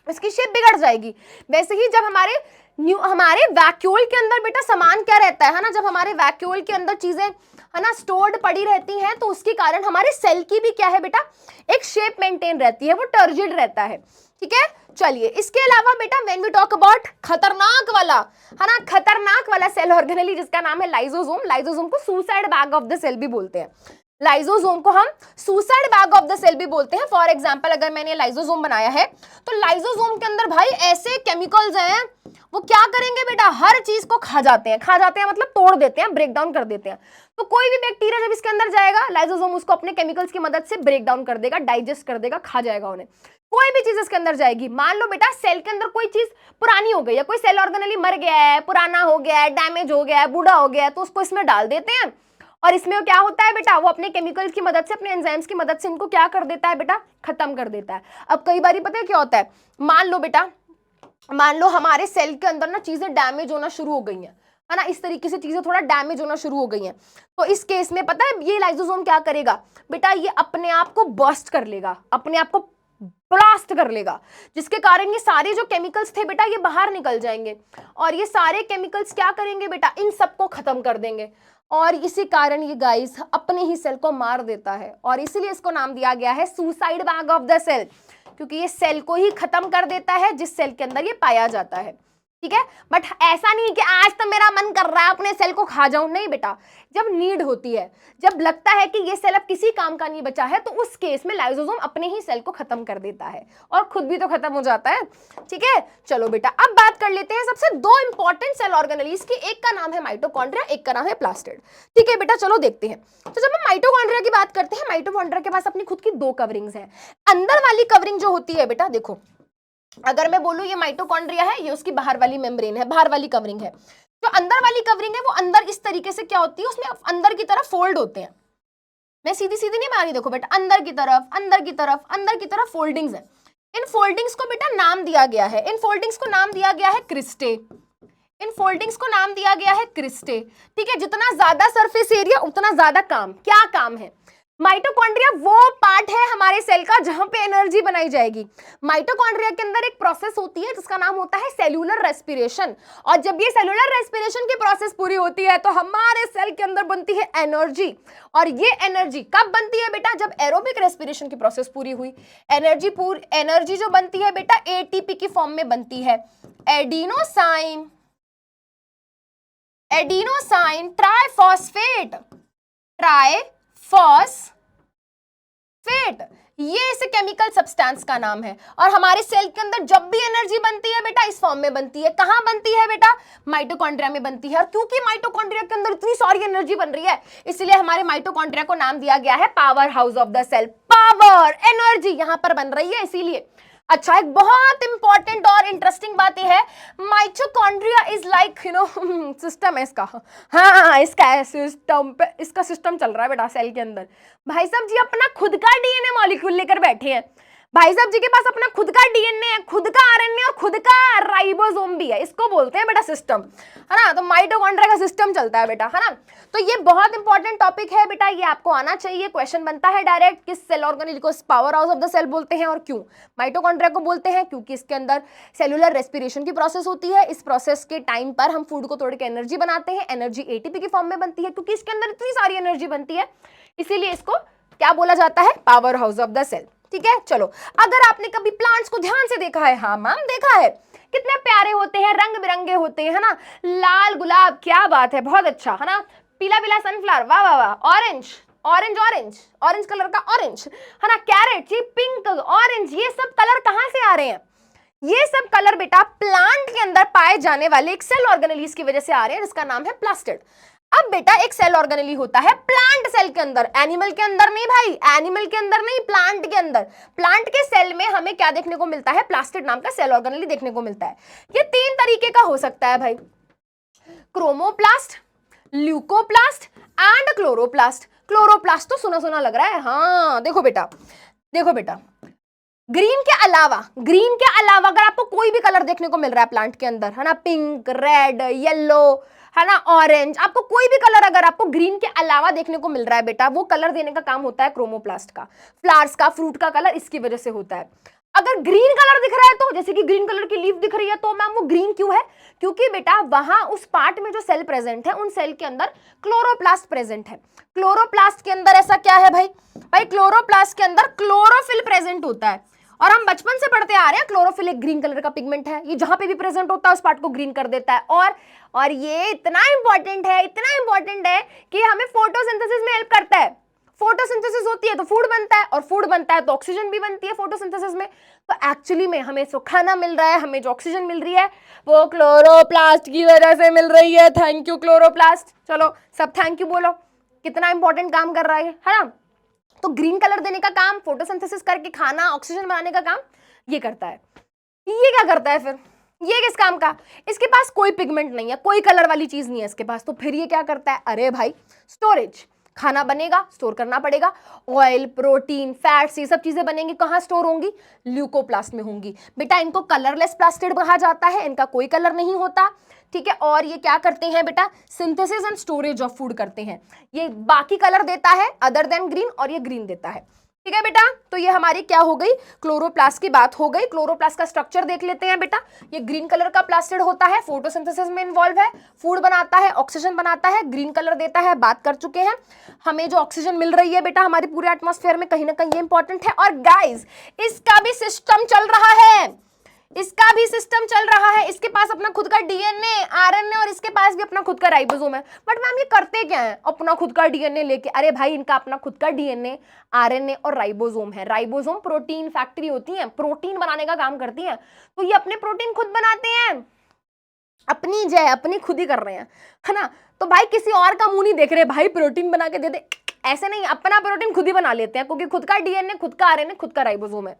उसकी शेप बिगड़ जाएगी। वैसे ही जब हमारे वैक्यूल के अंदर बेटा सामान क्या रहता है ना, जब हमारे वैक्यूल के अंदर चीजें है ना स्टोर्ड पड़ी रहती हैं, तो उसके कारण हमारे सेल की भी क्या है बेटा, एक शेप मेंटेन रहती है, वो टर्जिड रहता है। ठीक है, चलिए, इसके अलावा बेटा व्हेन वी टॉक अबाउट खतरनाक वाला, है ना, खतरनाक वाला सेल ऑर्गेनेली जिसका नाम है लाइसोसोम। लाइसोसोम को suicide bag of the cell भी बोलते हैं। लाइसोसोम को हम suicide bag of the cell भी बोलते हैं। फॉर एग्जांपल अगर मैंने लाइसोसोम बनाया है तो लाइसोसोम के अंदर भाई ऐसे केमिकल्स हैं, वो क्या करेंगे बेटा, हर चीज को खा जाते हैं मतलब तोड़ देते हैं, ब्रेक डाउन कर देते हैं। तो कोई भी बैक्टीरिया जब इसके अंदर जाएगा, लाइसोसोम उसको अपने केमिकल्स की मदद से ब्रेक डाउन कर देगा, डाइजेस्ट कर देगा, खा जाएगा उन्हें। कोई भी चीज इसके अंदर जाएगी, मान लो बेटा सेल के अंदर कोई चीज पुरानी हो गई है, कोई सेल ऑर्गेनेली मर गया है, पुराना हो गया है, डैमेज हो गया है, बूढ़ा हो गया है, तो उसको इसमें डाल देते हैं, और इसमें क्या होता है बेटा, वो अपने केमिकल्स की मदद से, अपने एंजाइम्स की मदद से इनको क्या कर देता है बेटा, खत्म कर देता है। अब कई बार पता है क्या होता है, मान लो बेटा, मान लो हमारे सेल के अंदर ना चीजें डैमेज होना शुरू हो गई हैं, है ना, इस तरीके से चीजें थोड़ा डैमेज होना शुरू हो गई हैं, तो इस केस में पता है ये लाइसोसोम क्या करेगा बेटा, ये अपने आप को बर्स्ट कर लेगा, अपने आप को ब्लास्ट कर लेगा, जिसके कारण ये सारे जो केमिकल्स थे बेटा ये बाहर निकल जाएंगे और ये सारे केमिकल्स क्या करेंगे बेटा, इन सबको खत्म कर देंगे और इसी कारण ये गाइस अपने ही सेल को मार देता है और इसीलिए इसको नाम दिया गया है suicide bag of the cell, क्योंकि ये सेल को ही खत्म कर देता है जिस सेल के अंदर ये पाया जाता है। ठीक है, बट ऐसा नहीं कि आज तो मेरा मन कर रहा है अपने सेल को खा जाऊं, नहीं बेटा, जब नीड होती है, जब लगता है कि ये सेल अब किसी काम का नहीं बचा है, तो उस केस में लाइसोसोम अपने ही सेल को खत्म कर देता है और खुद भी तो खत्म हो जाता है। ठीक है, चलो बेटा अब बात कर लेते हैं सबसे दो इंपॉर्टेंट सेल ऑर्गेनेलीज की, एक का नाम है माइटोकॉन्ड्रिया, एक का नाम है प्लास्टिड। ठीक है बेटा, चलो देखते हैं। तो जब हम माइटोकॉन्ड्रिया की बात करते हैं, माइटोकॉन्ड्रिया के पास अपनी खुद की दो कवरिंग्स हैं। अंदर वाली कवरिंग जो होती है बेटा, देखो अगर मैं बोलूं ये माइटोकॉन्ड्रिया है, ये उसकी बाहर वाली मेम्ब्रेन है, बाहर वाली कवरिंग है। जो अंदर वाली कवरिंग है वो अंदर इस तरीके से क्या होती है, उसमें अंदर की तरफ फोल्ड होते हैं। मैं सीधी सीधी नहीं बना रही, देखो बेटा, अंदर की तरफ अंदर की तरफ अंदर की तरफ फोल्डिंग्स है। इन फोल्डिंग्स को बेटा नाम दिया गया है, इन फोल्डिंग्स को नाम दिया गया है क्रिस्टे, इन फोल्डिंग्स को नाम दिया गया है क्रिस्टे। ठीक है, जितना ज्यादा सरफेस एरिया उतना ज्यादा काम। क्या काम है? माइटोकॉन्ड्रिया वो पार्ट है हमारे सेल का जहां पे एनर्जी बनाई जाएगी। माइटोकॉन्ड्रिया के अंदर एक प्रोसेस होती है जिसका नाम होता है सेल्यूलर रेस्पिरेशन, और जब ये सेल्यूलर रेस्पिरेशन की प्रोसेस पूरी होती है तो हमारे सेल के अंदर बनती है एनर्जी। और ये एनर्जी कब बनती है बेटा? जब एरोबिक रेस्पिरेशन की प्रोसेस पूरी हुई। एनर्जी जो बनती है बेटा एटीपी की फॉर्म में बनती है, एडिनोसाइन ट्राइफॉस्फेट, ये इस केमिकल सब्सटेंस का नाम है। और हमारे सेल के अंदर जब भी एनर्जी बनती है बेटा इस फॉर्म में बनती है। कहां बनती है बेटा? माइटोकॉन्ड्रिया में बनती है। और क्योंकि माइटोकॉन्ड्रिया के अंदर इतनी सारी एनर्जी बन रही है, इसलिए हमारे माइटोकॉन्ड्रिया को नाम दिया गया है powerhouse of the cell. Power, energy यहां पर बन रही है इसीलिए। अच्छा, एक बहुत इंपॉर्टेंट और इंटरेस्टिंग बात यह है, माइटोकॉन्ड्रिया इज लाइक सिस्टम है इसका। हाँ, इसका सिस्टम चल रहा है बेटा सेल के अंदर। भाई साहब जी अपना खुद का डीएनए मॉलिक्यूल लेकर बैठे हैं। भाई साहब जी के पास अपना खुद का डीएनए है, खुद का आरएनए और खुद का राइबोसोम भी है। इसको बोलते हैं बेटा सिस्टम, है ना। तो माइटोकॉन्ड्रिया का सिस्टम चलता है बेटा, है ना। तो ये बहुत इंपॉर्टेंट टॉपिक है बेटा, ये आपको आना चाहिए। क्वेश्चन बनता है डायरेक्ट, किस सेल ऑर्गेनेल को powerhouse of the cell बोलते हैं और क्यों? माइटोकॉन्ड्रिया को बोलते हैं क्योंकि इसके अंदर सेलुलर रेस्पिरेशन की प्रोसेस होती है। इस प्रोसेस के टाइम पर हम फूड को तोड़ के एनर्जी बनाते हैं। एनर्जी एटीपी की फॉर्म में बनती है, क्योंकि इसके अंदर इतनी सारी एनर्जी बनती है, इसीलिए इसको क्या बोला जाता है? Powerhouse of the cell. ठीक है, चलो अगर आपने कभी प्लांट्स को ध्यान से देखा है, हाँ मैम देखा है, कितने प्यारे होते हैं, रंग बिरंगे होते हैं, है ना। लाल गुलाब, क्या बात है, बहुत अच्छा, है ना। पीला पीला सनफ्लावर, वाह वाह वाह। ऑरेंज कलर का ऑरेंज, है ना। कैरेट, ये पिंक, ऑरेंज, ये सब कलर कहां से आ रहे हैं? ये सब कलर बेटा प्लांट के अंदर पाए जाने वाले एक सेल ऑर्गेनेलीज की वजह से आ रहे हैं, जिसका नाम है प्लास्टिड। अब बेटा एक सेल ऑर्गेनेली होता है प्लांट सेल के अंदर, एनिमल के अंदर नहीं भाई, एनिमल के अंदर नहीं, प्लांट के अंदर। प्लांट के सेल में हमें क्या देखने को मिलता है? प्लास्टिड नाम का सेल ऑर्गेनेली देखने को मिलता है। ये तीन तरीके का हो सकता है भाई, chromoplast, leucoplast and chloroplast. Chloroplast तो सुना सुना लग रहा है। हाँ देखो बेटा ग्रीन के अलावा अगर आपको कोई भी कलर देखने को मिल रहा है प्लांट के अंदर, है ना, पिंक, रेड, येलो, है ना, ऑरेंज, आपको कोई भी कलर अगर आपको ग्रीन के अलावा देखने को मिल रहा है बेटा, वो कलर देने का काम होता है क्रोमोप्लास्ट का। फ्लावर्स का, फ्रूट का कलर इसकी वजह से होता है। अगर ग्रीन कलर दिख रहा है तो, जैसे कि ग्रीन कलर की लीफ दिख रही है, तो मैम वो ग्रीन क्यों है? क्योंकि बेटा वहां उस पार्ट में जो सेल प्रेजेंट है, उन सेल के अंदर क्लोरोप्लास्ट प्रेजेंट है। क्लोरोप्लास्ट के अंदर ऐसा क्या है भाई? क्लोरोप्लास्ट के अंदर क्लोरोफिल प्रेजेंट होता है। और हम बचपन से पढ़ते आ रहे हैं क्लोरोफिल एक ग्रीन कलर का पिगमेंट है, ये जहां पे भी प्रेजेंट होता है उस पार्ट को ग्रीन कर देता है। और ये इतना इंपॉर्टेंट है कि हमें फोटोसिंथेसिस में हेल्प करता है। फोटोसिंथेसिस होती है तो फूड बनता है, और फूड बनता है तो ऑक्सीजन भी बनती है फोटोसिंथेसिस में। तो एक्चुअली में हमें जो खाना मिल रहा है, हमें जो ऑक्सीजन मिल रही है, वो क्लोरोप्लास्ट की वजह से मिल रही है। Thank you chloroplast. चलो सब थैंक यू बोलो, कितना इंपॉर्टेंट काम कर रहा है ना। तो ग्रीन कलर देने का काम, फोटोसिंथेसिस करके खाना, ऑक्सीजन बनाने का काम ये करता है। ये क्या करता है फिर? ये किस काम का? इसके पास कोई पिगमेंट नहीं है, कोई कलर वाली चीज नहीं है इसके पास, तो फिर ये क्या करता है? अरे भाई स्टोरेज, खाना बनेगा, स्टोर करना पड़ेगा। ऑयल, प्रोटीन, फैट्स, ये सब चीजें बनेंगी, कहाँ स्टोर होंगी? ल्यूकोप्लास्ट में होंगी। बेटा इनको कलरलेस प्लास्टिड कहा जाता है, इनका कोई कलर नहीं होता। ठीक है, और ये क्या करते हैं बेटा? Synthesis and storage of food करते हैं। ये बाकी कलर देता है अदर देन ग्रीन, और ये ग्रीन देता है। ठीक है बेटा, तो ये हमारी क्या हो गई, क्लोरोप्लास्ट की बात हो गई। क्लोरोप्लास्ट का स्ट्रक्चर देख लेते हैं बेटा। ये ग्रीन कलर का प्लास्टिड होता है, फोटोसिंथेसिस में इन्वॉल्व है, फूड बनाता है, ऑक्सीजन बनाता है, ग्रीन कलर देता है, बात कर चुके हैं। हमें जो ऑक्सीजन मिल रही है बेटा हमारे पूरे एटमॉस्फेयर में, कहीं ना कहीं ये इंपॉर्टेंट है। और गाइस इसका भी सिस्टम चल रहा है, इसका भी सिस्टम चल रहा है। इसके पास अपना खुद का डीएनए, आरएनए, और इसके पास भी अपना खुद का राइबोसोम है। बट मैम ये करते क्या है अपना खुद का डीएनए लेके? अरे भाई इनका अपना खुद का डीएनए, आरएनए और राइबोसोम है। राइबोसोम प्रोटीन फैक्ट्री होती है, प्रोटीन बनाने का काम करती है। तो ये अपने प्रोटीन खुद बनाते हैं, अपनी जय अपनी खुद ही कर रहे हैं, है ना। तो भाई किसी और का मुंह नहीं देख रहे, भाई प्रोटीन बना के दे दे, ऐसे नहीं, अपना प्रोटीन खुद ही बना लेते हैं, क्योंकि खुद का डीएनए, खुद का आरएनए, खुद का राइबोसोम है।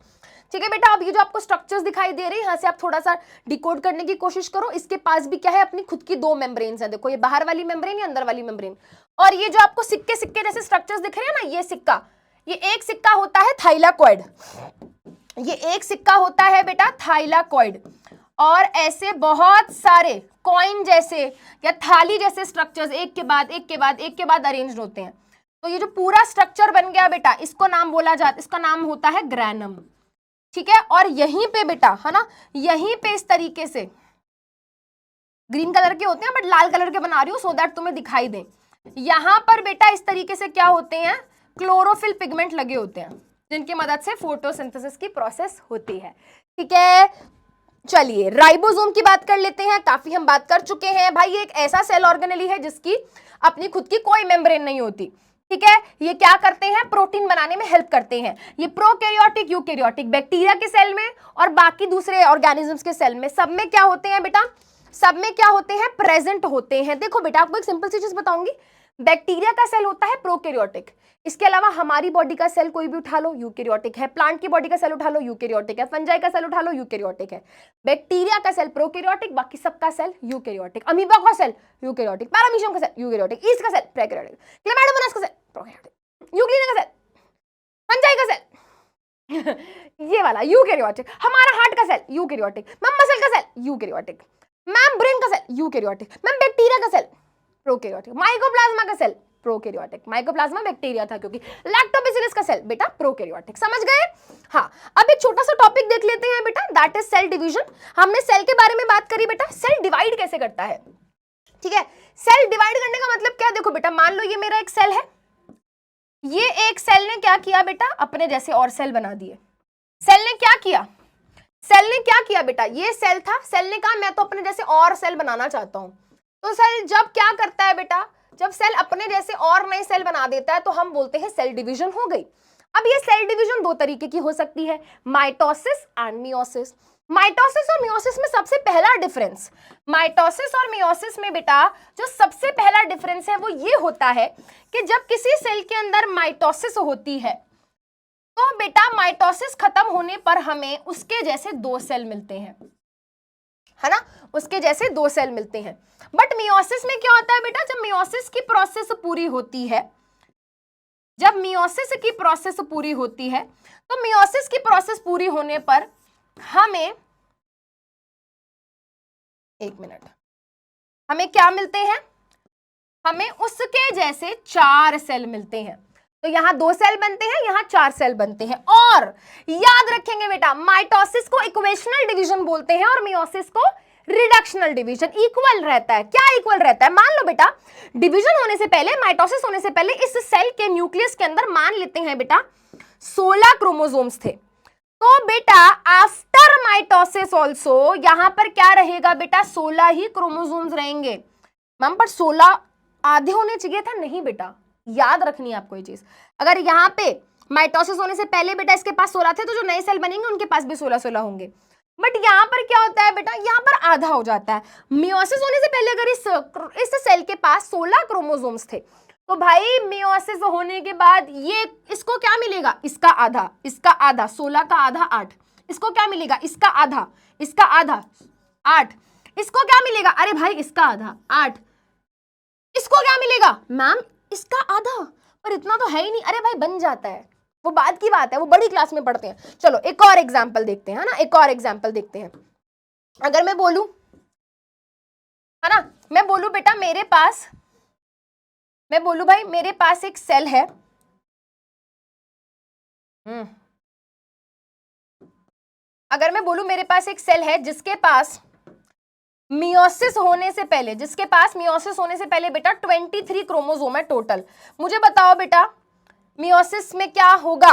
ठीक है बेटा, अब ये जो आपको स्ट्रक्चर्स दिखाई दे रहे हैं, यहाँ से आप थोड़ा सा डिकोड करने की कोशिश करो। इसके पास भी क्या है, अपनी खुद की दो मेम्ब्रेन्स है। देखो ये बाहर वाली मेम्ब्रेन, ये अंदर वाली मेम्ब्रेन। और ये जो आपको सिक्के सिक्के जैसे स्ट्रक्चर्स दिख रहे हैं ना, ये सिक्का, ये एक सिक्का होता है थाइलाकॉइड, ये एक सिक्का होता है बेटा थाइलाकॉइड। और ऐसे बहुत सारे कॉइन जैसे या थाली जैसे स्ट्रक्चर्स एक के बाद एक के बाद एक के बाद अरेंज होते हैं। तो ये जो पूरा स्ट्रक्चर बन गया बेटा, इसको नाम बोला जाता, इसका नाम होता है ग्रैनम। ठीक है, और यहीं पे बेटा, है ना, यहीं पे इस तरीके से ग्रीन कलर के होते हैं, बट लाल कलर के बना रही हूं सो दैट तुम्हें दिखाई दे। यहां पर बेटा इस तरीके से क्या होते हैं, क्लोरोफिल पिगमेंट लगे होते हैं, जिनकी मदद से फोटोसिंथेसिस की प्रोसेस होती है। ठीक है, चलिए राइबोसोम की बात कर लेते हैं। काफी हम बात कर चुके हैं भाई, ये एक ऐसा सेल ऑर्गेनेली है जिसकी अपनी खुद की कोई मेम्ब्रेन नहीं होती। ठीक है, ये क्या करते हैं, प्रोटीन बनाने में हेल्प करते हैं। ये प्रोकैरियोटिक, यूकैरियोटिक, बैक्टीरिया के सेल में और बाकी दूसरे ऑर्गेनिजम्स के सेल में, सब में क्या होते हैं बेटा, सब में क्या होते हैं, प्रेजेंट होते हैं। देखो बेटा आपको एक सिंपल सी चीज बताऊंगी, बैक्टीरिया का सेल होता है प्रोकैरियोटिक, इसके अलावा हमारी बॉडी का सेल कोई भी उठा लो यूकैरियोटिक है, प्लांट की बॉडी का सेल उठा लो यूकैरियोटिक है, फंजाई का सेल उठा लो यूकैरियोटिक है। बैक्टीरिया का सेल प्रोकैरियोटिक, बाकी सबका सेल यूकैरियोटिक। अमीबा का सेल यूकैरियोटिक, पैरामीशियम का सेल यूकैरियोटिक, ईस्ट का सेल प्रोकैरियोटिक, क्लेमाइडोमोनास का सेल प्रोकैरियोटिक, यूग्लिना का सेल, फंजाई का सेल ये वाला यूकैरियोटिक, हमारा हार्ट का सेल यूकैरियोटिक, मैम मसल का सेल यूकैरियोटिक, मैम ब्रेन का सेल यूकैरियोटिक, मैम बैक्टीरिया का सेल प्रोकैरियोटिक, माइकोप्लाज्मा का सेल प्रोकैरियोटिक, माइकोप्लाज्मा बैक्टीरिया था क्योंकि, लैक्टोबैसिलस का सेल बेटा प्रोकैरियोटिक। समझ गए? हाँ, अब एक छोटा सा टॉपिक देख लेते हैं बेटा, दैट इज सेल डिवीजन। हमने सेल के बारे में बात करी बेटा, सेल डिवाइड कैसे करता है। ठीक है, सेल डिवाइड करने का मतलब क्या, देखो बेटा मान लो ये मेरा एक सेल है, ये एक सेल ने क्या किया बेटा, अपने जैसे और सेल बना दिए। सेल ने क्या किया, सेल ने क्या किया बेटा, ये सेल था, सेल ने कहा मैं तो अपने जैसे और सेल बनाना चाहता हूं। तो सेल जब क्या करता है बेटा, जब सेल अपने जैसे और नए सेल बना देता है तो हम बोलते हैं सेल डिवीजन हो गई। अब ये सेल डिवीजन दो तरीके की हो सकती है, माइटोसिस एंड मियोसिस। माइटोसिस और मियोसिस में सबसे पहला डिफरेंस, माइटोसिस और मियोसिस में बेटा जो सबसे पहला डिफरेंस है वो ये होता है कि जब किसी सेल के अंदर माइटोसिस होती है तो बेटा माइटोसिस खत्म होने पर हमें उसके जैसे दो सेल मिलते हैं, है ना, उसके जैसे दो सेल मिलते हैं। बट मियोसिस में क्या होता है बेटा, जब मियोसिस की प्रोसेस पूरी होती है, जब मियोसिस की प्रोसेस पूरी होती है तो मियोसिस की प्रोसेस पूरी होने पर हमें, एक मिनट, हमें क्या मिलते हैं, हमें उसके जैसे चार सेल मिलते हैं। तो यहां दो सेल बनते हैं, यहां चार सेल बनते हैं। और याद रखेंगे बेटा, माइटोसिस को इक्वेशनल डिवीजन बोलते हैं और मियोसिस को रिडक्शनल डिवीजन। इक्वल रहता है, क्या इक्वल रहता है, मान लो बेटा डिवीजन होने से पहले, माइटोसिस होने से पहले इस सेल के न्यूक्लियस के अंदर मान लेते हैं बेटा 16 क्रोमोसोम्स थे। तो बेटा आफ्टर माइटोसिस ऑल्सो यहां पर क्या रहेगा बेटा, 16 ही क्रोमोसोम्स रहेंगे। मैम पर 16 आधे होने चाहिए था, नहीं बेटा, याद रखनी है आपको ये चीज। अगर यहाँ पे माइटोसिस होने से पहले बेटा इसके पास 16 थे तो जो नए सेल बनेंगे उनके पास भी 16 होंगे। बट यहाँ पर क्या होता है बेटा, यहाँ पर आधा हो जाता है। मियोसिस होने से पहले अगर इस सेल के पास 16 क्रोमोसोम्स थे तो भाई मियोसिस होने के बाद ये इसको क्या मिलेगा, इसका आधा, इसका आधा, 16 का आधा 8, इसको क्या मिलेगा, इसका आधा, इसका आधा 8, इसको क्या मिलेगा, अरे भाई इसका आधा 8, इसको क्या मिलेगा मैम, इसका आधा। पर इतना तो है ही नहीं, अरे भाई बन जाता है, वो बाद की बात है, वो बड़ी क्लास में पढ़ते हैं। चलो एक और एग्जाम्पल देखते हैं, है ना, एक और एग्जाम्पल देखते हैं। अगर मैं बोलूं, है ना, मैं बोलूं बेटा मेरे पास, मैं बोलूं भाई मेरे पास एक सेल है, अगर मैं बोलूं मेरे पास एक सेल है जिसके पास मियोसिस होने से पहले बेटा 23 क्रोमोसोम है टोटल, मुझे बताओ बेटा मियोसिस में क्या होगा?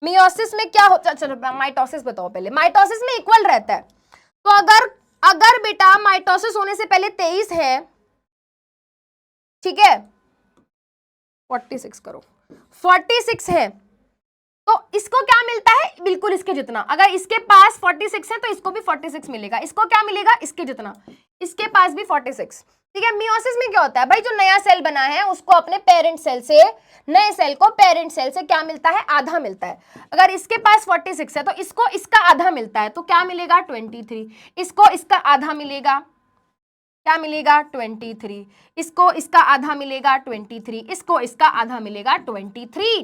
मियोसिस में क्या होता है? चलो माइटोसिस बताओ पहले। माइटोसिस में इक्वल रहता है, तो अगर बेटा माइटोसिस होने से पहले 23 है, ठीक है, 46 करो, 46 है, तो इसको क्या मिलता है? बिल्कुल इसके जितना। अगर इसके पास 46 है तो इसको भी 46 मिलेगा। इसको क्या मिलेगा? इसके जितना। इसके पास भी 46। ठीक है, मियोसिस में क्या होता है भाई? जो नया सेल बना है उसको अपने पेरेंट सेल से, नए सेल को पेरेंट सेल से क्या मिलता है? आधा मिलता है। अगर इसके पास 46 है तो इसको इसका आधा मिलता है, तो क्या मिलेगा? 23। इसको इसका आधा मिलेगा, क्या मिलेगा? 23। इसको इसका आधा मिलेगा 23। इसको इसका आधा मिलेगा 23।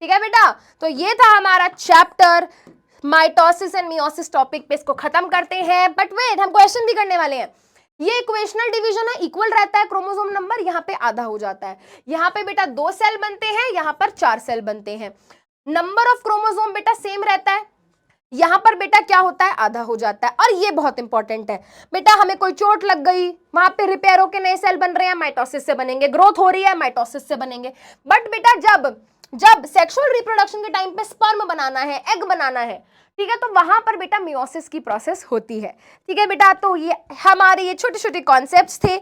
ठीक है बेटा, तो ये था हमारा chapter mitosis and meiosis topic पे। इसको खत्म करते हैं, बट वेट, हम क्वेश्चन भी करने वाले हैं। ये इक्वेशनल डिवीजन है, इक्वल रहता है क्रोमोसोम नंबर, यहाँ पे आधा हो जाता है। यहाँ पे बेटा 2 सेल बनते हैं, यहाँ पर 4 सेल बनते हैं। नंबर ऑफ क्रोमोसोम बेटा सेम रहता है, यहां पर बेटा क्या होता है? आधा हो जाता है। और ये बहुत इंपॉर्टेंट है बेटा, हमें कोई चोट लग गई, वहां पे रिपेयर होके नए सेल बन रहे हैं, माइटोसिस से बनेंगे। ग्रोथ हो रही है, माइटोसिस से बनेंगे। बट बेटा जब सेक्सुअल रिप्रोडक्शन के टाइम पे स्पर्म बनाना है, एग बनाना है, ठीक है, तो वहां पर बेटा मियोसिस की प्रोसेस होती है। ठीक है बेटा, तो ये हमारे ये छोटे छोटे कॉन्सेप्ट्स थे।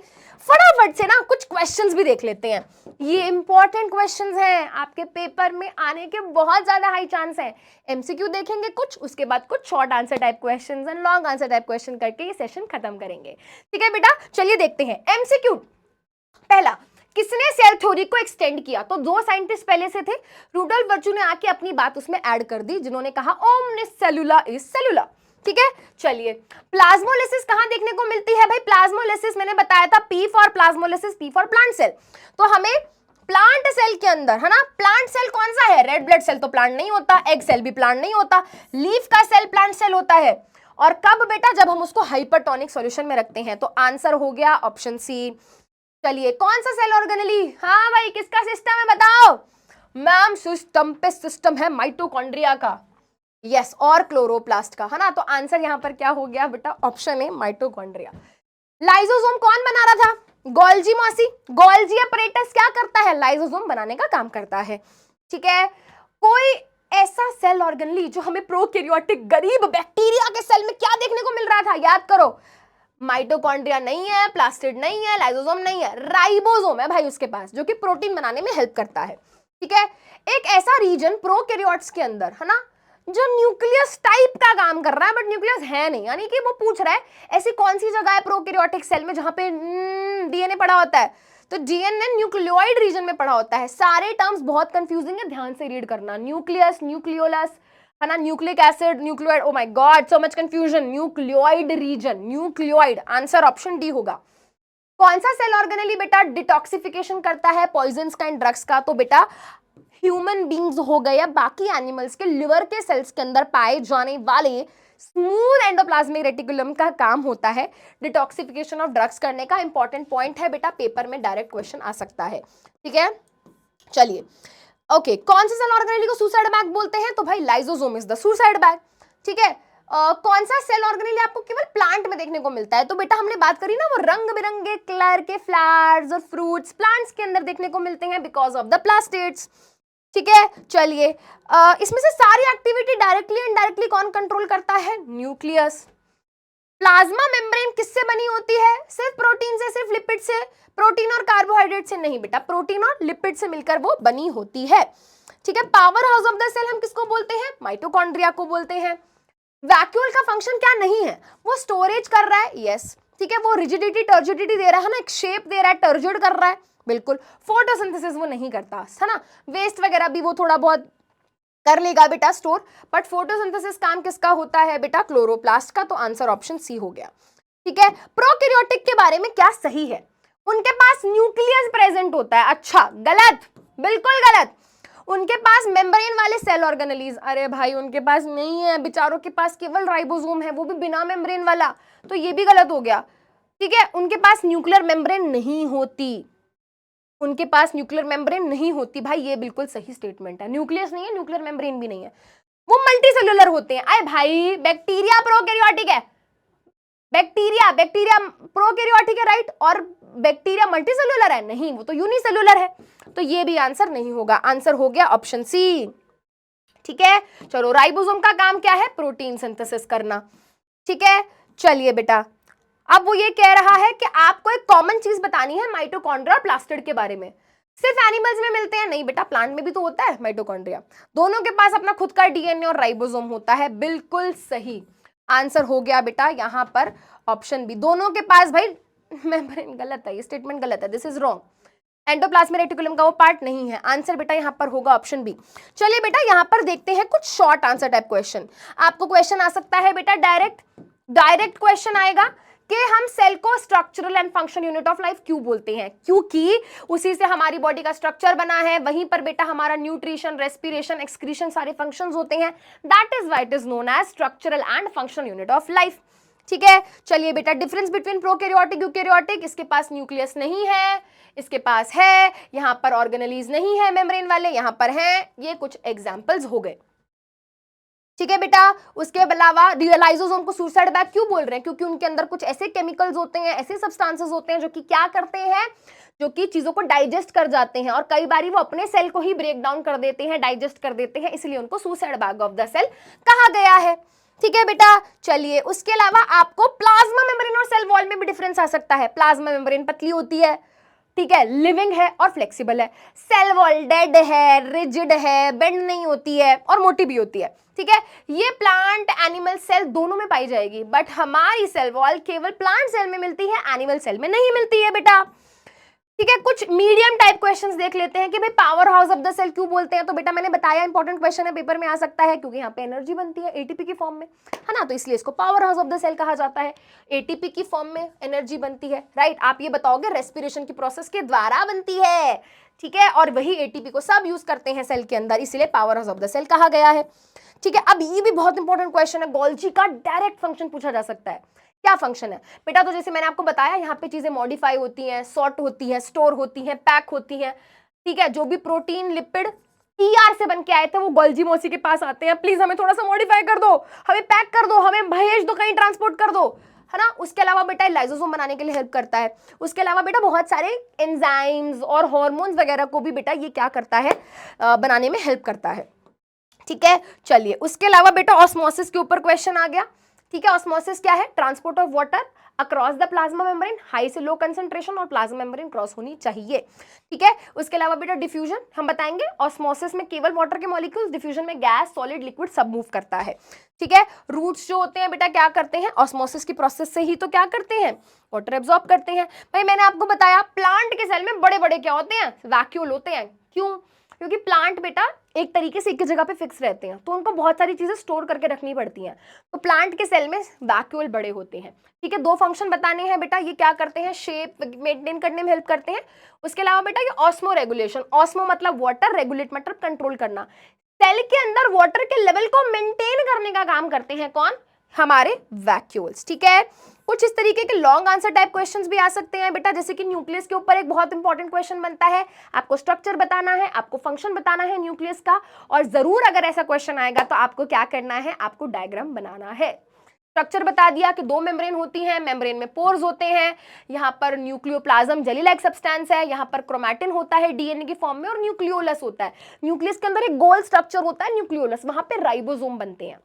फटाफट से ना कुछ क्वेश्चंस भी देख लेते हैं। ये इंपॉर्टेंट क्वेश्चंस हैं, आपके पेपर में आने के बहुत ज्यादा हाई चांस है। एमसीक्यू देखेंगे कुछ, उसके बाद कुछ short answer type questions and long answer type question करके ये सेशन खत्म करेंगे। ठीक है बेटा, चलिए देखते हैं एमसीक्यू। पहला, किसने सेल थ्योरी को एक्सटेंड किया? तो 2 साइंटिस्ट पहले से थे, रुडोल्फ वर्चू ने आके अपनी बात उसमें ऐड कर दी, जिन्होंने कहा ओमनिस सेलुला इज सेलुला। ठीक है, चलिए प्लाज्मोलिसिस कहां देखने को मिलती है भाई? प्लाज्मोलिसिस मैंने बताया था, P for plasmolysis, P for plant cell. तो हमें प्लांट सेल के अंदर, है ना, प्लांट सेल कौन सा है? रेड ब्लड सेल तो प्लांट नहीं होता, एग सेल भी प्लांट नहीं होता, लीफ का सेल प्लांट सेल होता है। और कब बेटा? जब हम उसको हाइपरटोनिक सॉल्यूशन में रखते हैं। तो आंसर हो गया ऑप्शन सी। चलिए कौन सा सेल ऑर्गेनेली? हाँ भाई, किसका सिस्टम है बताओ? मैम सिस्टम पे सिस्टम है माइटोकॉन्ड्रिया का, यस, और क्लोरोप्लास्ट का, है ना। तो आंसर यहां पर क्या हो गया बेटा? Option A mitochondria. लाइसोसोम कौन बना रहा था? गोल्जी मौसी। गोल्जी अपरेटस क्या करता है? लाइसोसोम बनाने का काम करता है। ठीक है, कोई ऐसा सेल ऑर्गेनेली जो हमें प्रोकैरियोटिक गरीब बैक्टीरिया के सेल में क्या देखने को मिल रहा था? याद करो, माइटोकॉन्ड्रिया नहीं है, प्लास्टिड नहीं है, लाइसोसोम नहीं है, राइबोसोम है भाई उसके पास, जो कि प्रोटीन बनाने में हेल्प करता है। ठीक है, एक ऐसा रीजन प्रोकैरियोट्स के अंदर, है ना, जो न्यूक्लियस टाइप का काम कर रहा है, बट न्यूक्लियस है नहीं, यानी कि वो पूछ रहा है ऐसी कौन सी जगह है प्रोकैरियोटिक सेल में जहां पे डीएनए पड़ा होता है? तो डीएनए न्यूक्लियोइड रीजन में पड़ा होता है। सारे टर्म्स बहुत कंफ्यूजिंग है, ध्यान से रीड करना। न्यूक्लियस, न्यूक्लियोलस, है ना, nucleic acid, nucleoid, oh my God so much confusion. Nucleoid region, nucleoid, answer option D होगा। कौन सा सेल ऑर्गेनेली बेटा डिटॉक्सिफिकेशन करता है पॉइजन्स का एंड ड्रग्स का? तो बेटा ह्यूमन बींग्स हो गए या बाकी एनिमल्स के लिवर के सेल्स के अंदर पाए जाने वाले स्मूथ एंडोप्लाज्मिक रेटिकुलम का काम होता है डिटॉक्सिफिकेशन ऑफ ड्रग्स करने का। इंपॉर्टेंट पॉइंट है बेटा, पेपर में डायरेक्ट क्वेश्चन आ सकता है। ठीक है, चलिए ओके, कौन से सेल ऑर्गेनेली को सुसाइड बैग बोलते हैं? तो भाई lysosome is the suicide bag. ठीक है, कौन सा सेल ऑर्गेनेली आपको केवल प्लांट में देखने को मिलता है? तो बेटा हमने बात करी ना, वो रंग बिरंगे कलर के फ्लावर्स और फ्रूट्स प्लांट्स के अंदर देखने को मिलते हैं बिकॉज ऑफ द प्लास्टिड्स। ठीक है, चलिए इसमें से सारी एक्टिविटी डायरेक्टली एंड इनडायरेक्टली कौन कंट्रोल करता है? न्यूक्लियस। प्लाज्मा मेम्ब्रेन किससे बनी होती है? सिर्फ प्रोटीन से, सिर्फ लिपिड से? प्रोटीन और कार्बोहाइड्रेट से नहीं बेटा, प्रोटीन और लिपिड से मिलकर वो बनी होती है। ठीक है, powerhouse of the cell हम किसको बोलते हैं? माइटोकॉन्ड्रिया को बोलते हैं। वैक्यूल का फंक्शन क्या नहीं है? वो स्टोरेज कर रहा है, यस। ठीक है, वो रिजिडिटी टर्जिडिटी दे रहा है ना, एक शेप दे रहा है, टर्जिड कर रहा है, बिल्कुल। फोटोसिंथेसिस वो नहीं करता, है ना, वेस्ट वगैरह भी वो थोड़ा बहुत कर लेगा बेटा स्टोर, बट फोटोसिंथेसिस काम किसका होता है बेटा? क्लोरोप्लास्ट का। तो आंसर ऑप्शन सी हो गया। ठीक है, प्रोकैरियोटिक के बारे में क्या सही है? उनके पास न्यूक्लियस प्रेजेंट होता है। अच्छा, गलत, बिल्कुल गलत। उनके पास मेम्ब्रेन वाले सेल ऑर्गेनेलीज, अरे भाई उनके पास नहीं है, बेचारों के पास केवल राइबोसोम है, वो भी बिना मेम्ब्रेन वाला, तो ये भी गलत हो गया। ठीक है, उनके पास न्यूक्लियर मेम्ब्रेन नहीं होती। उनके पास न्यूक्लियर मेम्ब्रेन नहीं होती। भाई ये बिल्कुल सही स्टेटमेंट है, न्यूक्लियस नहीं है, न्यूक्लियर मेम्ब्रेन भी नहीं है, वो मल्टीसेल्युलर होते हैं। अरे भाई बैक्टीरिया प्रोकैरियोटिक है, बैक्टीरिया बैक्टीरिया प्रोकैरियोटिक है राइट, और बैक्टीरिया मल्टीसेल्युलर है नहीं, वो तो यूनिसेल्युलर है। तो ये भी आंसर नहीं होगा, आंसर हो गया ऑप्शन सी। ठीक है, चलो राइबोसोम का काम क्या है? प्रोटीन सिंथेसिस करना। ठीक है, चलिए बेटा, अब वो ये कह रहा है कि आपको एक कॉमन चीज बतानी है माइटोकॉन्ड्रिया और प्लास्टिड के बारे में। सिर्फ एनिमल्स में मिलते हैं? नहीं बेटा, प्लांट में भी तो होता है माइटोकॉन्ड्रिया। दोनों के पास अपना खुद का डीएनए और राइबोसोम होता है। बिल्कुल सही आंसर हो गया बेटा यहाँ पर ऑप्शन बी, दोनों के पास। भाई मेम्ब्रेन गलत है, ये स्टेटमेंट गलत है, this is wrong. Endoplasmic reticulum का वो पार्ट नहीं है। आंसर बेटा यहाँ पर होगा ऑप्शन बी। चलिए बेटा यहाँ पर देखते हैं कुछ शॉर्ट आंसर टाइप क्वेश्चन। आपको क्वेश्चन आ सकता है बेटा डायरेक्ट क्वेश्चन आएगा कि हम सेल को structural and function unit of life क्यों बोलते हैं? क्योंकि उसी से हमारी बॉडी का स्ट्रक्चर बना है, वहीं पर बेटा हमारा न्यूट्रिशन, रेस्पिरेशन, एक्सक्रीशन सारे फंक्शंस होते हैं। That is why it is known as structural and function unit of life. ठीक है, चलिए बेटा, डिफरेंस बिटवीन प्रोकैरियोटिक यूकैरियोटिक, इसके पास न्यूक्लियस नहीं है, इसके पास है, यहाँ पर ऑर्गेनेलीज नहीं है मेम्ब्रेन वाले, यहाँ पर हैं। ये कुछ एग्जाम्पल्स हो गए। ठीक है बेटा, उसके अलावा लाइसोसोम को सुसाइड बैग क्यों बोल रहे हैं? क्योंकि उनके अंदर कुछ ऐसे केमिकल्स होते हैं, ऐसे सब्सटेंसेस होते हैं जो कि क्या करते हैं, जो कि चीजों को डाइजेस्ट कर जाते हैं, और कई बार वो अपने सेल को ही ब्रेक डाउन कर देते हैं, डाइजेस्ट कर देते हैं, इसलिए उनको suicide bag of the cell कहा गया है। ठीक है बेटा, चलिए उसके अलावा आपको प्लाज्मा मेम्ब्रेन और सेल वॉल में भी डिफरेंस आ सकता है। प्लाज्मा मेम्ब्रेन पतली होती है, ठीक है, लिविंग है और फ्लेक्सिबल है। सेल वॉल डेड है, रिजिड है, बेंड नहीं होती है और मोटी भी होती है। ठीक है, ये प्लांट एनिमल सेल दोनों में पाई जाएगी, बट हमारी सेल वॉल केवल प्लांट सेल में मिलती है, एनिमल सेल में नहीं मिलती है बेटा। ठीक है, कुछ मीडियम टाइप क्वेश्चंस देख लेते हैं कि भाई powerhouse of the cell क्यों बोलते हैं? तो बेटा मैंने बताया इंपॉर्टेंट क्वेश्चन है, पेपर में आ सकता है, क्योंकि यहाँ पे एनर्जी बनती है एटीपी की फॉर्म में, है ना, तो इसलिए इसको powerhouse of the cell कहा जाता है। एटीपी की फॉर्म में एनर्जी बनती है, राइट। आप ये बताओगे रेस्पिरेशन की प्रोसेस के द्वारा बनती है, ठीक है, और वही एटीपी को सब यूज करते हैं सेल के अंदर, इसलिए powerhouse of the cell कहा गया है। ठीक है, अब ये भी बहुत इंपॉर्टेंट क्वेश्चन है, गोल्जी का डायरेक्ट फंक्शन पूछा जा सकता है। क्या फंक्शन है बेटा? तो जैसे मैंने आपको बताया, यहाँ पे चीजें मॉडिफाई होती हैं, सॉर्ट होती है, स्टोर होती है, पैक होती है। ठीक है, जो भी प्रोटीन लिपिड टीआर से बन के आए थे वो गोल्जी मौसी के पास आते हैं, प्लीज हमें थोड़ा सा मॉडिफाई कर दो, हमें पैक कर दो, हमें भेज दो, कहीं ट्रांसपोर्ट कर दो, है ना। उसके अलावा बेटा लाइसोसोम बनाने के लिए हेल्प करता है। उसके अलावा बेटा बहुत सारे एंजाइम्स और हार्मोन्स वगैरह को भी बेटा ये क्या करता है, बनाने में हेल्प करता है। ठीक है, चलिए उसके अलावा बेटा ऑस्मोसिस के ऊपर क्वेश्चन आ गया। ठीक है, ऑस्मोसिस क्या है? Transport of water across the plasma membrane, high से लो कंसंट्रेशन और प्लाज्मा मेम्ब्रेन क्रॉस होनी चाहिए। ठीक है, उसके अलावा बेटा डिफ्यूजन हम बताएंगे, ऑस्मोसिस में केवल वाटर के मॉलिक्यूल्स, डिफ्यूजन में गैस, सॉलिड, लिक्विड सब मूव करता है। ठीक है, रूट्स जो होते हैं बेटा क्या करते हैं? ऑस्मोसिस की प्रोसेस से ही तो क्या करते हैं? वाटर एब्जॉर्ब करते हैं। भाई मैंने आपको बताया प्लांट के सेल में बड़े बड़े क्या होते हैं? वैक्यूल होते हैं। क्यों? क्योंकि प्लांट बेटा एक तरीके से एक ही जगह पे फिक्स रहते हैं, तो उनको बहुत सारी चीजें स्टोर करके रखनी पड़ती हैं, तो प्लांट के सेल में वैक्यूल बड़े होते हैं। ठीक है, दो फंक्शन बताने हैं बेटा, ये क्या करते हैं? शेप मेंटेन करने में हेल्प करते हैं। उसके अलावा बेटा ये ऑस्मो रेगुलेशन, ऑस्मो मतलब वाटर, रेगुलेट मतलब कंट्रोल करना, सेल के अंदर वाटर के लेवल को मेंटेन करने का काम करते हैं कौन? हमारे वैक्यूल्स। ठीक है, कुछ इस तरीके के लॉन्ग आंसर टाइप क्वेश्चंस भी आ सकते हैं बेटा, जैसे कि न्यूक्लियस के ऊपर एक बहुत इंपॉर्टेंट क्वेश्चन बनता है, आपको स्ट्रक्चर बताना है, आपको फंक्शन बताना है न्यूक्लियस का, और जरूर अगर ऐसा क्वेश्चन आएगा तो आपको क्या करना है? आपको डायग्राम बनाना है। स्ट्रक्चर बता दिया कि दो मेम्ब्रेन होती हैं, मेम्ब्रेन में पोर्स होते हैं, यहाँ पर न्यूक्लियोप्लाज्म जेली लाइक सब्सटेंस है, यहाँ पर क्रोमैटिन होता है डीएनए की फॉर्म में, और न्यूक्लियोलस होता है। न्यूक्लियस के अंदर एक गोल स्ट्रक्चर होता है न्यूक्लियोलस, वहां पे राइबोसोम बनते हैं।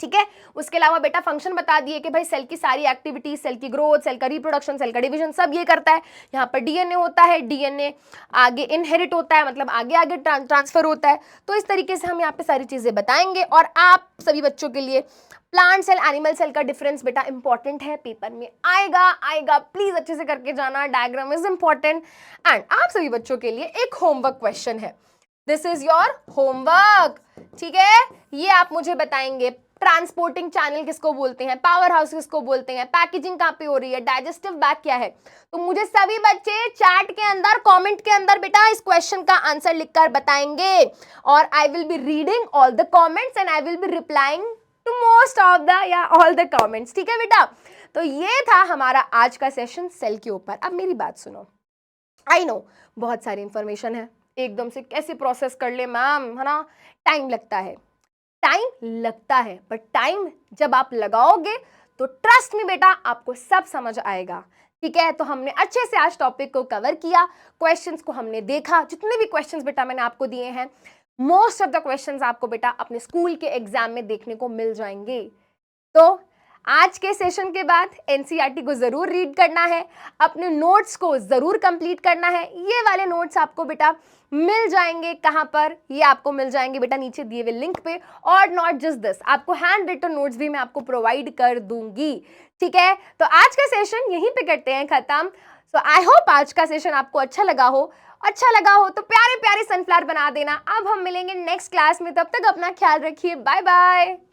ठीक है, उसके अलावा बेटा फंक्शन बता दिए कि भाई सेल की सारी एक्टिविटी, सेल की ग्रोथ, सेल का रिप्रोडक्शन, सेल का डिवीजन सब ये करता है। यहाँ पर डीएनए होता है, डीएनए आगे इनहेरिट होता है, मतलब आगे आगे ट्रांसफर होता है। तो इस तरीके से हम यहाँ पे सारी चीजें बताएंगे, और आप सभी बच्चों के लिए प्लांट सेल एनिमल सेल का डिफरेंस बेटा इंपॉर्टेंट है, पेपर में आएगा, प्लीज अच्छे से करके जाना, डायग्राम इज इंपॉर्टेंट। एंड आप सभी बच्चों के लिए एक होमवर्क क्वेश्चन है, दिस इज योर होमवर्क। ठीक है, ये आप मुझे बताएंगे ट्रांसपोर्टिंग चैनल किसको बोलते हैं, पावर हाउस किसको बोलते हैं, पैकेजिंग कहाँ पे हो रही है, डाइजेस्टिव बैग क्या है। तो मुझे सभी बच्चे चैट के अंदर, कमेंट के अंदर बेटा इस क्वेश्चन का आंसर लिखकर बताएंगे, और I will be reading all the comments and I will be replying to most of the या ऑल द कमेंट्स। ठीक है बेटा, तो ये था हमारा आज का सेशन सेल के ऊपर। अब मेरी बात सुनो, आई नो बहुत सारी इंफॉर्मेशन है, एकदम से कैसे प्रोसेस कर ले मैम, है ना, टाइम लगता है, बट टाइम जब आप लगाओगे तो ट्रस्ट में बेटा आपको सब समझ आएगा। ठीक है, तो हमने अच्छे से आज टॉपिक को कवर किया, क्वेश्चंस को हमने देखा, जितने भी क्वेश्चंस बेटा मैंने आपको दिए हैं, मोस्ट ऑफ द क्वेश्चंस आपको बेटा अपने स्कूल के एग्जाम में देखने को मिल जाएंगे। तो आज के सेशन के बाद एनसीईआरटी को जरूर रीड करना है, अपने नोट्स को जरूर कंप्लीट करना है। ये वाले नोट्स आपको बेटा मिल जाएंगे कहां पर, ये आपको मिल जाएंगे बेटा नीचे दिए हुए लिंक पे, और नॉट जस्ट दिस, आपको हैंड रिटन नोट्स भी मैं आपको प्रोवाइड कर दूंगी। ठीक है, तो आज का सेशन यहीं पे करते हैं खत्म। सो आई होप आज का सेशन आपको अच्छा लगा हो तो प्यारे प्यारे सनफ्लावर बना देना। अब हम मिलेंगे नेक्स्ट क्लास में, तब तक अपना ख्याल रखिए, बाय बाय।